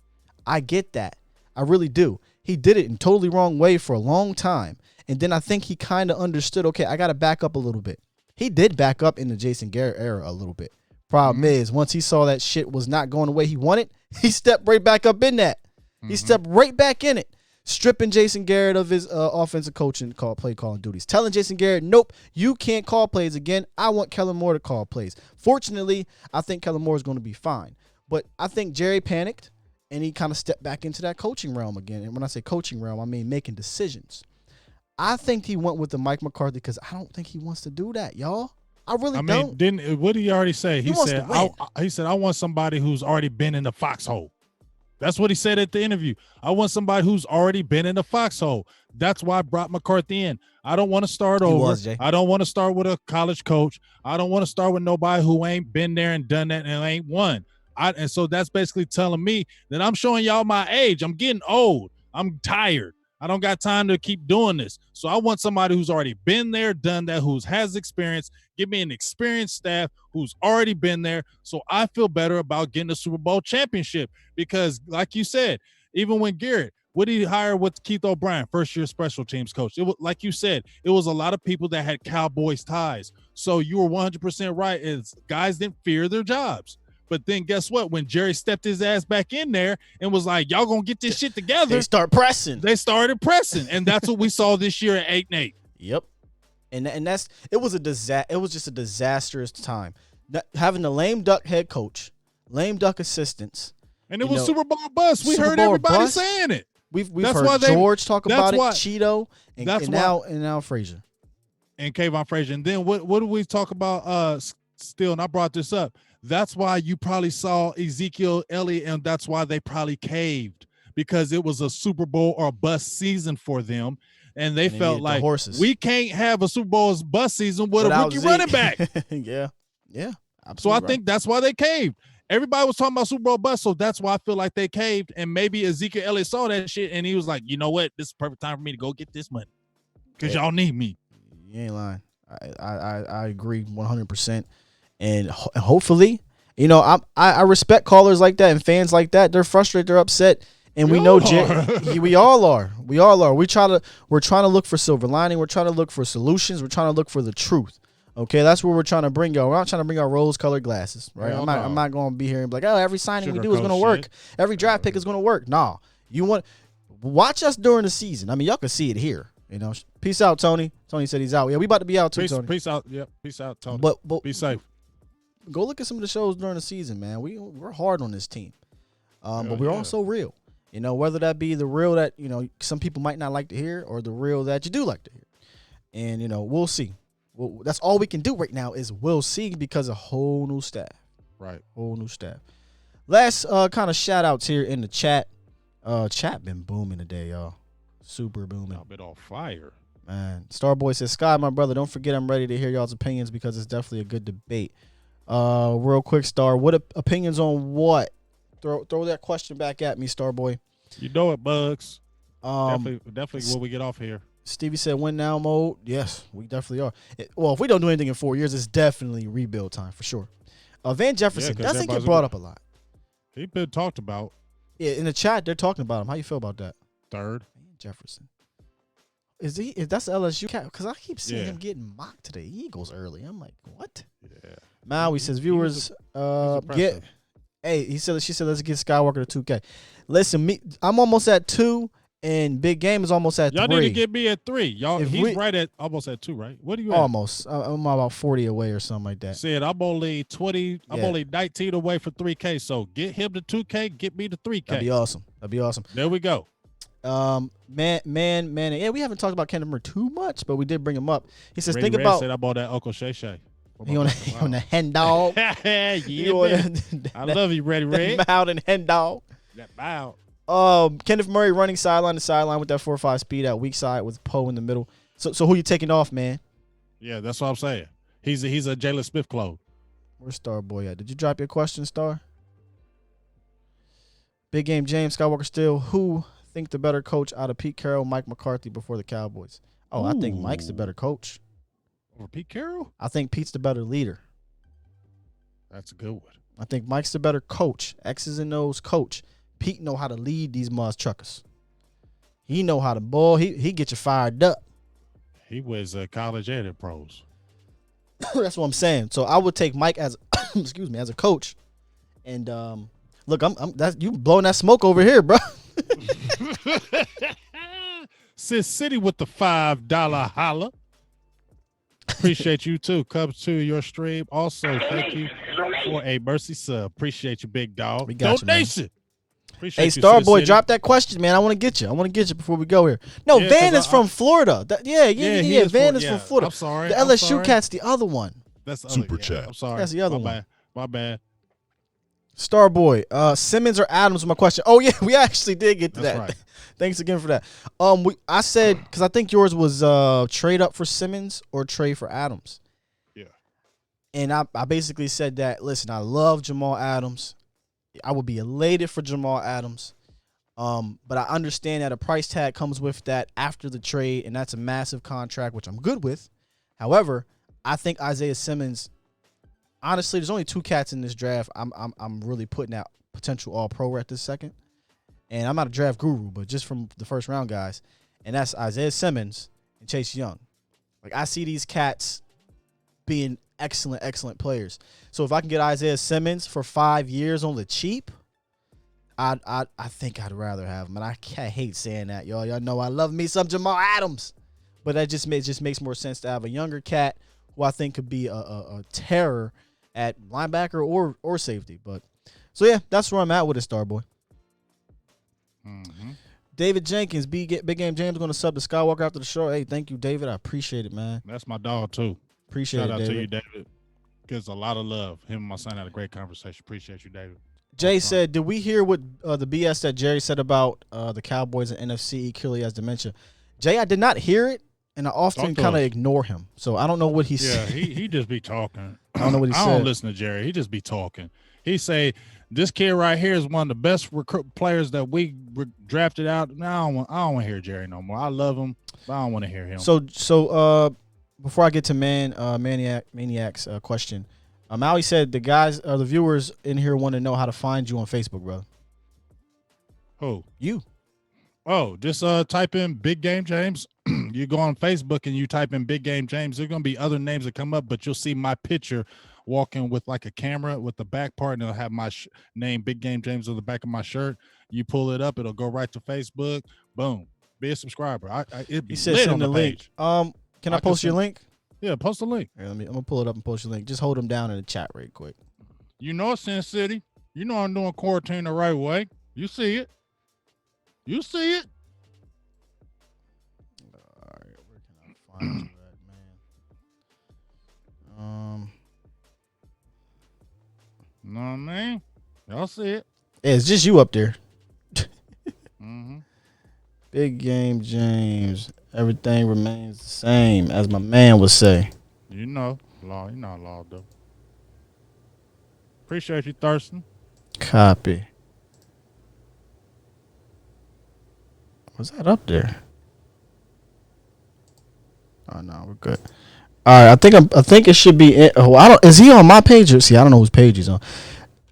I get that. I really do. He did it in totally wrong way for a long time. And then I think he kind of understood, okay, I got to back up a little bit. He did back up in the Jason Garrett era a little bit. Problem is, once he saw that shit was not going the way he wanted, he stepped right back up in that. He stepped right back in it, stripping Jason Garrett of his offensive coaching play calling duties, telling Jason Garrett, nope, you can't call plays again. I want Kellen Moore to call plays. Fortunately, I think Kellen Moore is going to be fine. But I think Jerry panicked, and he kind of stepped back into that coaching realm again. And when I say coaching realm, I mean making decisions. I think he went with the Mike McCarthy because I don't think he wants to do that, y'all. I really don't. What did he already say? He said, I want somebody who's already been in the foxhole. That's what he said at the interview. I want somebody who's already been in the foxhole. That's why I brought McCarthy in. I don't want to start over. I don't want to start with a college coach. I don't want to start with nobody who ain't been there and done that and ain't won. And so that's basically telling me that I'm showing y'all my age. I'm getting old. I'm tired. I don't got time to keep doing this. So I want somebody who's already been there, done that, who has experience. Give me an experienced staff who's already been there, so I feel better about getting a Super Bowl championship. Because, like you said, even when Garrett, what did he hire with Keith O'Brien, first-year special teams coach? It was, like you said, it was a lot of people that had Cowboys ties. So you were 100% right. Is guys didn't fear their jobs. But then guess what? When Jerry stepped his ass back in there and was like, y'all going to get this shit together. They start pressing. They started pressing. And that's what we saw this year at 8-8. Yep. And it was just a disastrous time. Having the lame duck head coach, lame duck assistants. And it was Super Bowl bust. We heard everybody saying it. We've heard George talk about it, Cheeto, and now Frazier. And Kayvon Frazier. And then what do we talk about still? And I brought this up. That's why you probably saw Ezekiel Elliott, and that's why they probably caved, because it was a Super Bowl or a bust season for them. And they felt like we can't have a Super Bowl bust season with a rookie running back. Yeah. So I think that's why they caved. Everybody was talking about Super Bowl bust, so that's why I feel like they caved. And maybe Ezekiel Elliott saw that shit, and he was like, you know what? This is the perfect time for me to go get this money because y'all need me. You ain't lying. I agree 100%. And hopefully, I respect callers like that and fans like that. They're frustrated, they're upset, and we know we all are. We all are. We're trying to look for silver lining. We're trying to look for solutions. We're trying to look for the truth. Okay, that's where we're trying to bring y'all. We're not trying to bring our rose-colored glasses, right? I'm not going to be here and be like, oh, every signing we do is going to work. Every draft pick is going to work. Nah, watch us during the season. I mean, y'all can see it here. Peace out, Tony. Tony said he's out. Yeah, we about to be out too, Tony. Peace out. Yep. Peace out, Tony. But be safe. Go look at some of the shows during the season, man. We're hard on this team, but we're also real. Whether that be the real that some people might not like to hear, or the real that you do like to hear, and we'll see. Well, that's all we can do right now is we'll see, because a whole new staff, right? Whole new staff. Last kind of shout outs here in the chat. Chat been booming today, y'all. Super booming. I've been on fire, man. Starboy says, Sky, my brother, don't forget I'm ready to hear y'all's opinions, because it's definitely a good debate. Real quick, Star, what opinions on what? Throw that question back at me, Starboy. You know it, Bugs. Definitely when we get off here. Stevie said win now mode. Yes, we definitely are. Well, if we don't do anything in 4 years, it's definitely rebuild time for sure. Van Jefferson doesn't get brought up a lot. He's been talked about. Yeah, in the chat they're talking about him. How you feel about that? Third. Van Jefferson. Is that's the LSU cat? Because I keep seeing him getting mocked today. Eagles early. I'm like, what? Yeah. Maui says viewers get. Hey, she said let's get Skywalker to 2K. Listen, I'm almost at 2, and Big Game is almost at 3. Y'all need to get me at 3. Y'all, he's right at almost at 2, right? What are you at? Almost. I'm about 40 away or something like that. Said I'm only 20. I'm only 19 away from 3K. So get him to 2K. Get me to 3K. That'd be awesome. There we go. Man. Yeah, we haven't talked about Kenneth too much, but we did bring him up. He says, Ray think about. Said I bought that Uncle Shay Shay. He on the hen dog. I love you, Ready Red. Bow and hen dog. That bow. Kenneth Murray running sideline to sideline with that 4.5 speed at weak side with Poe in the middle. So who you taking off, man? Yeah, that's what I'm saying. He's a Jalen Smith clone. Where's Starboy at? Did you drop your question, Star? Big Game James Skywalker Steele. Who think the better coach out of Pete Carroll, Mike McCarthy before the Cowboys? Oh, I think Mike's the better coach. Over Pete Carroll? I think Pete's the better leader. That's a good one. I think Mike's the better coach. X's and O's coach. Pete know how to lead these muzz truckers. He know how to ball. He get you fired up. He was college and in pros. That's what I'm saying. So I would take Mike as as a coach. And look, I'm you blowing that smoke over here, bro. Sis City with the $5 holla. Appreciate you too. Comes to your stream. Also, thank you for a mercy sub. Appreciate you, big dog. We got donation. You, appreciate you, Starboy, drop that question, man. I want to get you. Before we go here. No, Van is from Florida. Yeah. Van is from Florida. I'm sorry. The LSU cat's the other one. That's the Super other, chat. I'm sorry. That's the other one. My bad. Starboy, Simmons or Adams was my question. Oh yeah, we actually did get to That's that. Right. Thanks again for that. I said, because I think yours was trade up for Simmons or trade for Adams. Yeah. And I basically said that, listen, I love Jamal Adams. I would be elated for Jamal Adams. But I understand that a price tag comes with that after the trade, and that's a massive contract, which I'm good with. However, I think Isaiah Simmons, honestly, there's only 2 cats in this draft I'm really putting out potential all-pro at this second. And I'm not a draft guru, but just from the first round guys, and that's Isaiah Simmons and Chase Young. Like, I see these cats being excellent players. So if I can get Isaiah Simmons for 5 years on the cheap, I think I'd rather have him. And I hate saying that, y'all. Y'all know I love me some Jamal Adams. But that just makes more sense to have a younger cat who I think could be a terror at linebacker or safety. But so yeah, that's where I'm at with it, Starboy. Mm-hmm. David Jenkins, Big Game James going to sub to Skywalker after the show. Hey, thank you, David. I appreciate it, man. That's my dog too. Appreciate Shout it, out David. to you, David. Gives a lot of love. Him and my son had a great conversation. Appreciate you, David. Jay said, did we hear what the BS that Jerry said about the Cowboys and NFC clearly has dementia? Jay, I did not hear it, and I often kind of ignore him. So I don't know what he said. Yeah, he just be talking. I don't know what he said. I don't listen to Jerry. He just be talking. He say, this kid right here is one of the best players that we drafted out. Now I don't want to hear Jerry no more. I love him, but I don't want to hear him. So before I get to Maniac's question, Maui said the guys, the viewers in here want to know how to find you on Facebook, brother. Who? You. Oh, just type in Big Game James. You go on Facebook and you type in Big Game James. There's going to be other names that come up, but you'll see my picture walking with like a camera with the back part, and it'll have my name, Big Game James, on the back of my shirt. You pull it up, it'll go right to Facebook. Boom. Be a subscriber. It'd be lit on the page. Link. Can I post your link? Yeah, post a link. Here, I'm gonna pull it up and post your link. Just hold them down in the chat right quick. You know it's Sin City. You know I'm doing quarantine the right way. You see it. You see it. All right, where can I find you at, man? Know what I mean? Y'all see it. Yeah, it's just you up there. Mm-hmm. Big Game James. Everything remains the same, as my man would say. You know, law. You know law, though. Appreciate you, Thurston. Copy. Was that up there? Oh no, we're good. All right, I think it should be. Is he on my page? See, I don't know whose page he's on.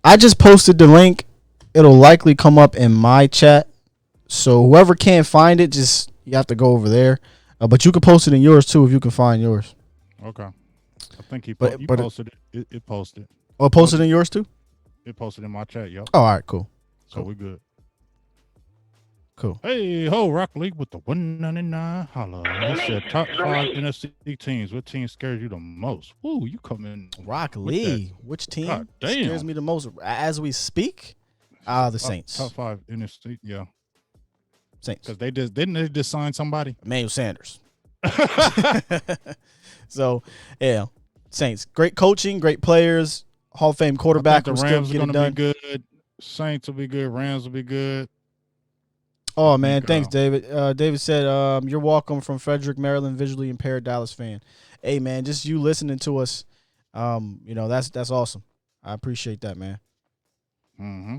I just posted the link. It'll likely come up in my chat. So whoever can't find it, you have to go over there. But you can post it in yours too if you can find yours. Okay. I think you posted it. It posted. Oh, posted in yours too? It posted in my chat, yo. Oh, all right, cool. So we good. Cool. Hey, ho, Rock League with the 199. Holla. He said top 5 NFC teams. What team scares you the most? Woo, you come in. Rock Lee. Which team scares me the most as we speak? The Saints. Top 5 NFC, yeah. Saints. Because didn't they just sign somebody? Emmanuel Sanders. So, yeah. Saints. Great coaching, great players, Hall of Fame quarterback. The Rams are going to be good. Saints will be good. Rams will be good. Oh, man. Thanks, David. David said, you're welcome from Frederick, Maryland, visually impaired Dallas fan. Hey, man, just you listening to us, that's awesome. I appreciate that, man. Mm-hmm.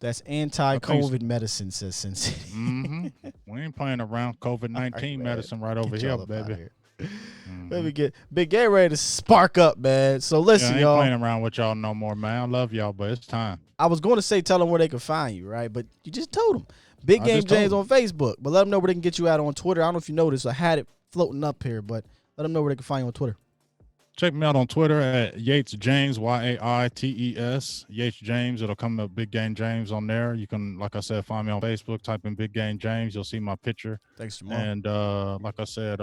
That's anti-COVID medicine, says Sin City. Mm-hmm. We ain't playing around COVID-19 medicine right over here, baby. Mm-hmm. Let me get ready to spark up, man. So listen, I y'all. ain't playing around with y'all no more, man. I love y'all, but it's time. I was going to say tell them where they can find you, right? But you just told them. Big Game James on Facebook. But let them know where they can get you out on Twitter. I don't know if you noticed. I had it floating up here, but let them know where they can find you on Twitter. Check me out on Twitter at Yates James, YAITES. Yates James. It'll come up Big Game James on there. You can, like I said, find me on Facebook. Type in Big Game James. You'll see my picture. Thanks, Jamal. And like I said,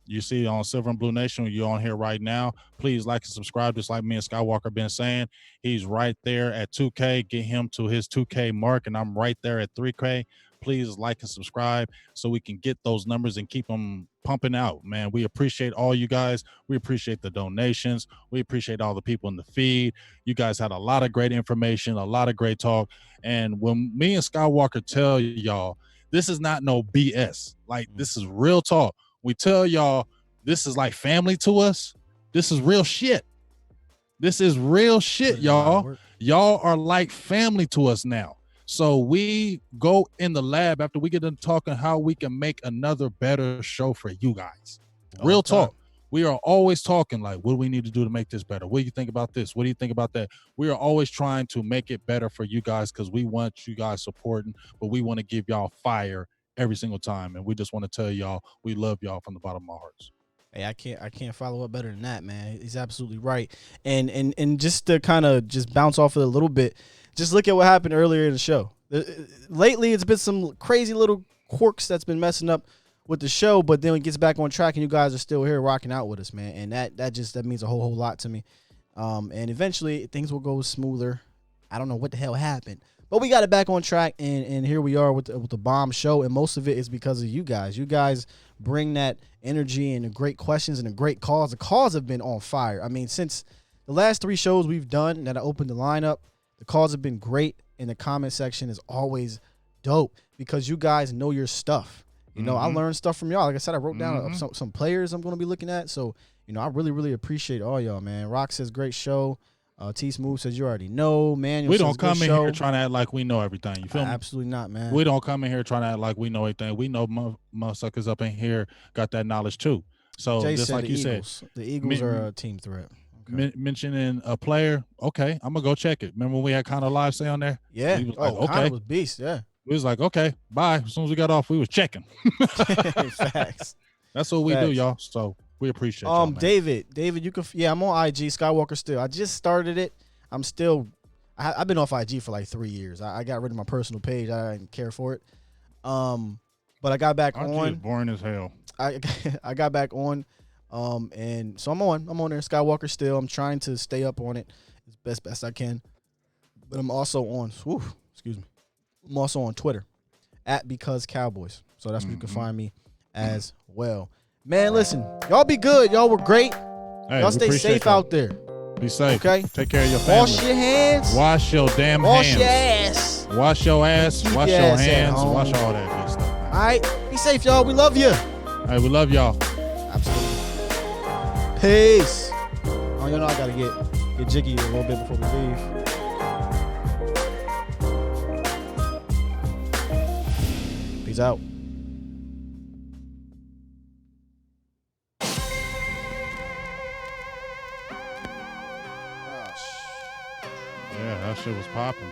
you see on Silver and Blue Nation, you're on here right now. Please like and subscribe, just like me and Skywalker been saying. He's right there at 2K. Get him to his 2K mark, and I'm right there at 3K. Please like and subscribe so we can get those numbers and keep them pumping out, man. We appreciate all you guys. We appreciate the donations. We appreciate all the people in the feed. You guys had a lot of great information, a lot of great talk. And when me and Skywalker tell y'all, this is not no BS. Like, this is real talk. We tell y'all this is like family to us. This is real shit. This is real shit, y'all. Y'all are like family to us now. So we go in the lab after we get done talking how we can make another better show for you guys. Real talk. We are always talking like, what do we need to do to make this better? What do you think about this? What do you think about that? We are always trying to make it better for you guys because we want you guys supporting, but we want to give y'all fire every single time. And we just want to tell y'all we love y'all from the bottom of our hearts. Hey, I can't follow up better than that, man. He's absolutely right. And just to kind of just bounce off of it a little bit, just look at what happened earlier in the show. Lately, it's been some crazy little quirks that's been messing up with the show, but then it gets back on track and you guys are still here rocking out with us, man. And that means a whole lot to me. And eventually things will go smoother. I don't know what the hell happened, but we got it back on track, and here we are with the bomb show, and most of it is because of you guys. You guys bring that energy and the great questions and the great calls. The calls have been on fire. I mean, since the last 3 shows we've done that I opened the lineup, the calls have been great, and the comment section is always dope because you guys know your stuff. You know, I learned stuff from y'all. Like I said, I wrote down some players I'm going to be looking at. So, you know, I really, really appreciate all y'all, man. Rock says, great show. T Smooth says, you already know. Manuel we says, don't come in show. here trying to act like we know everything. You feel me? Absolutely not, man. We don't come in here trying to act like we know everything. We know motherfuckers up in here got that knowledge too. So Jay just said like you Eagles. said. The Eagles are a team threat. Okay. Mentioning a player, okay, I'm going to go check it. Remember when we had Connor live say on there? Yeah. He was like, okay. Connor was beast, yeah. We was like, okay, bye. As soon as we got off, we was checking. Facts. That's what we do, y'all. So we appreciate y'all, man. David, you can, I'm on IG, Skywalker Steele. I just started it. I'm still, I've been off IG for like 3 years. I got rid of my personal page. I didn't care for it. But I got back on. Is boring as hell. I got back on. And so I'm on there, Skywalker Steele. I'm trying to stay up on it as best I can. But I'm also on, excuse me. I'm also on Twitter @BecauseCowboys. So that's where you can find me as well. Man, listen, y'all be good. Y'all were great. Hey, y'all stay safe out there. Be safe. Okay. Take care of your family. Wash your hands. Wash your damn Wash hands. your ass. Wash your ass. Keep Wash your your ass at hands. home. Wash all that good stuff. Man. All right. Be safe, y'all. We love you. Hey, we love y'all. Absolutely. Peace. Oh, you know I gotta get jiggy a little bit before we leave. Peace out. Yeah, that shit was popping.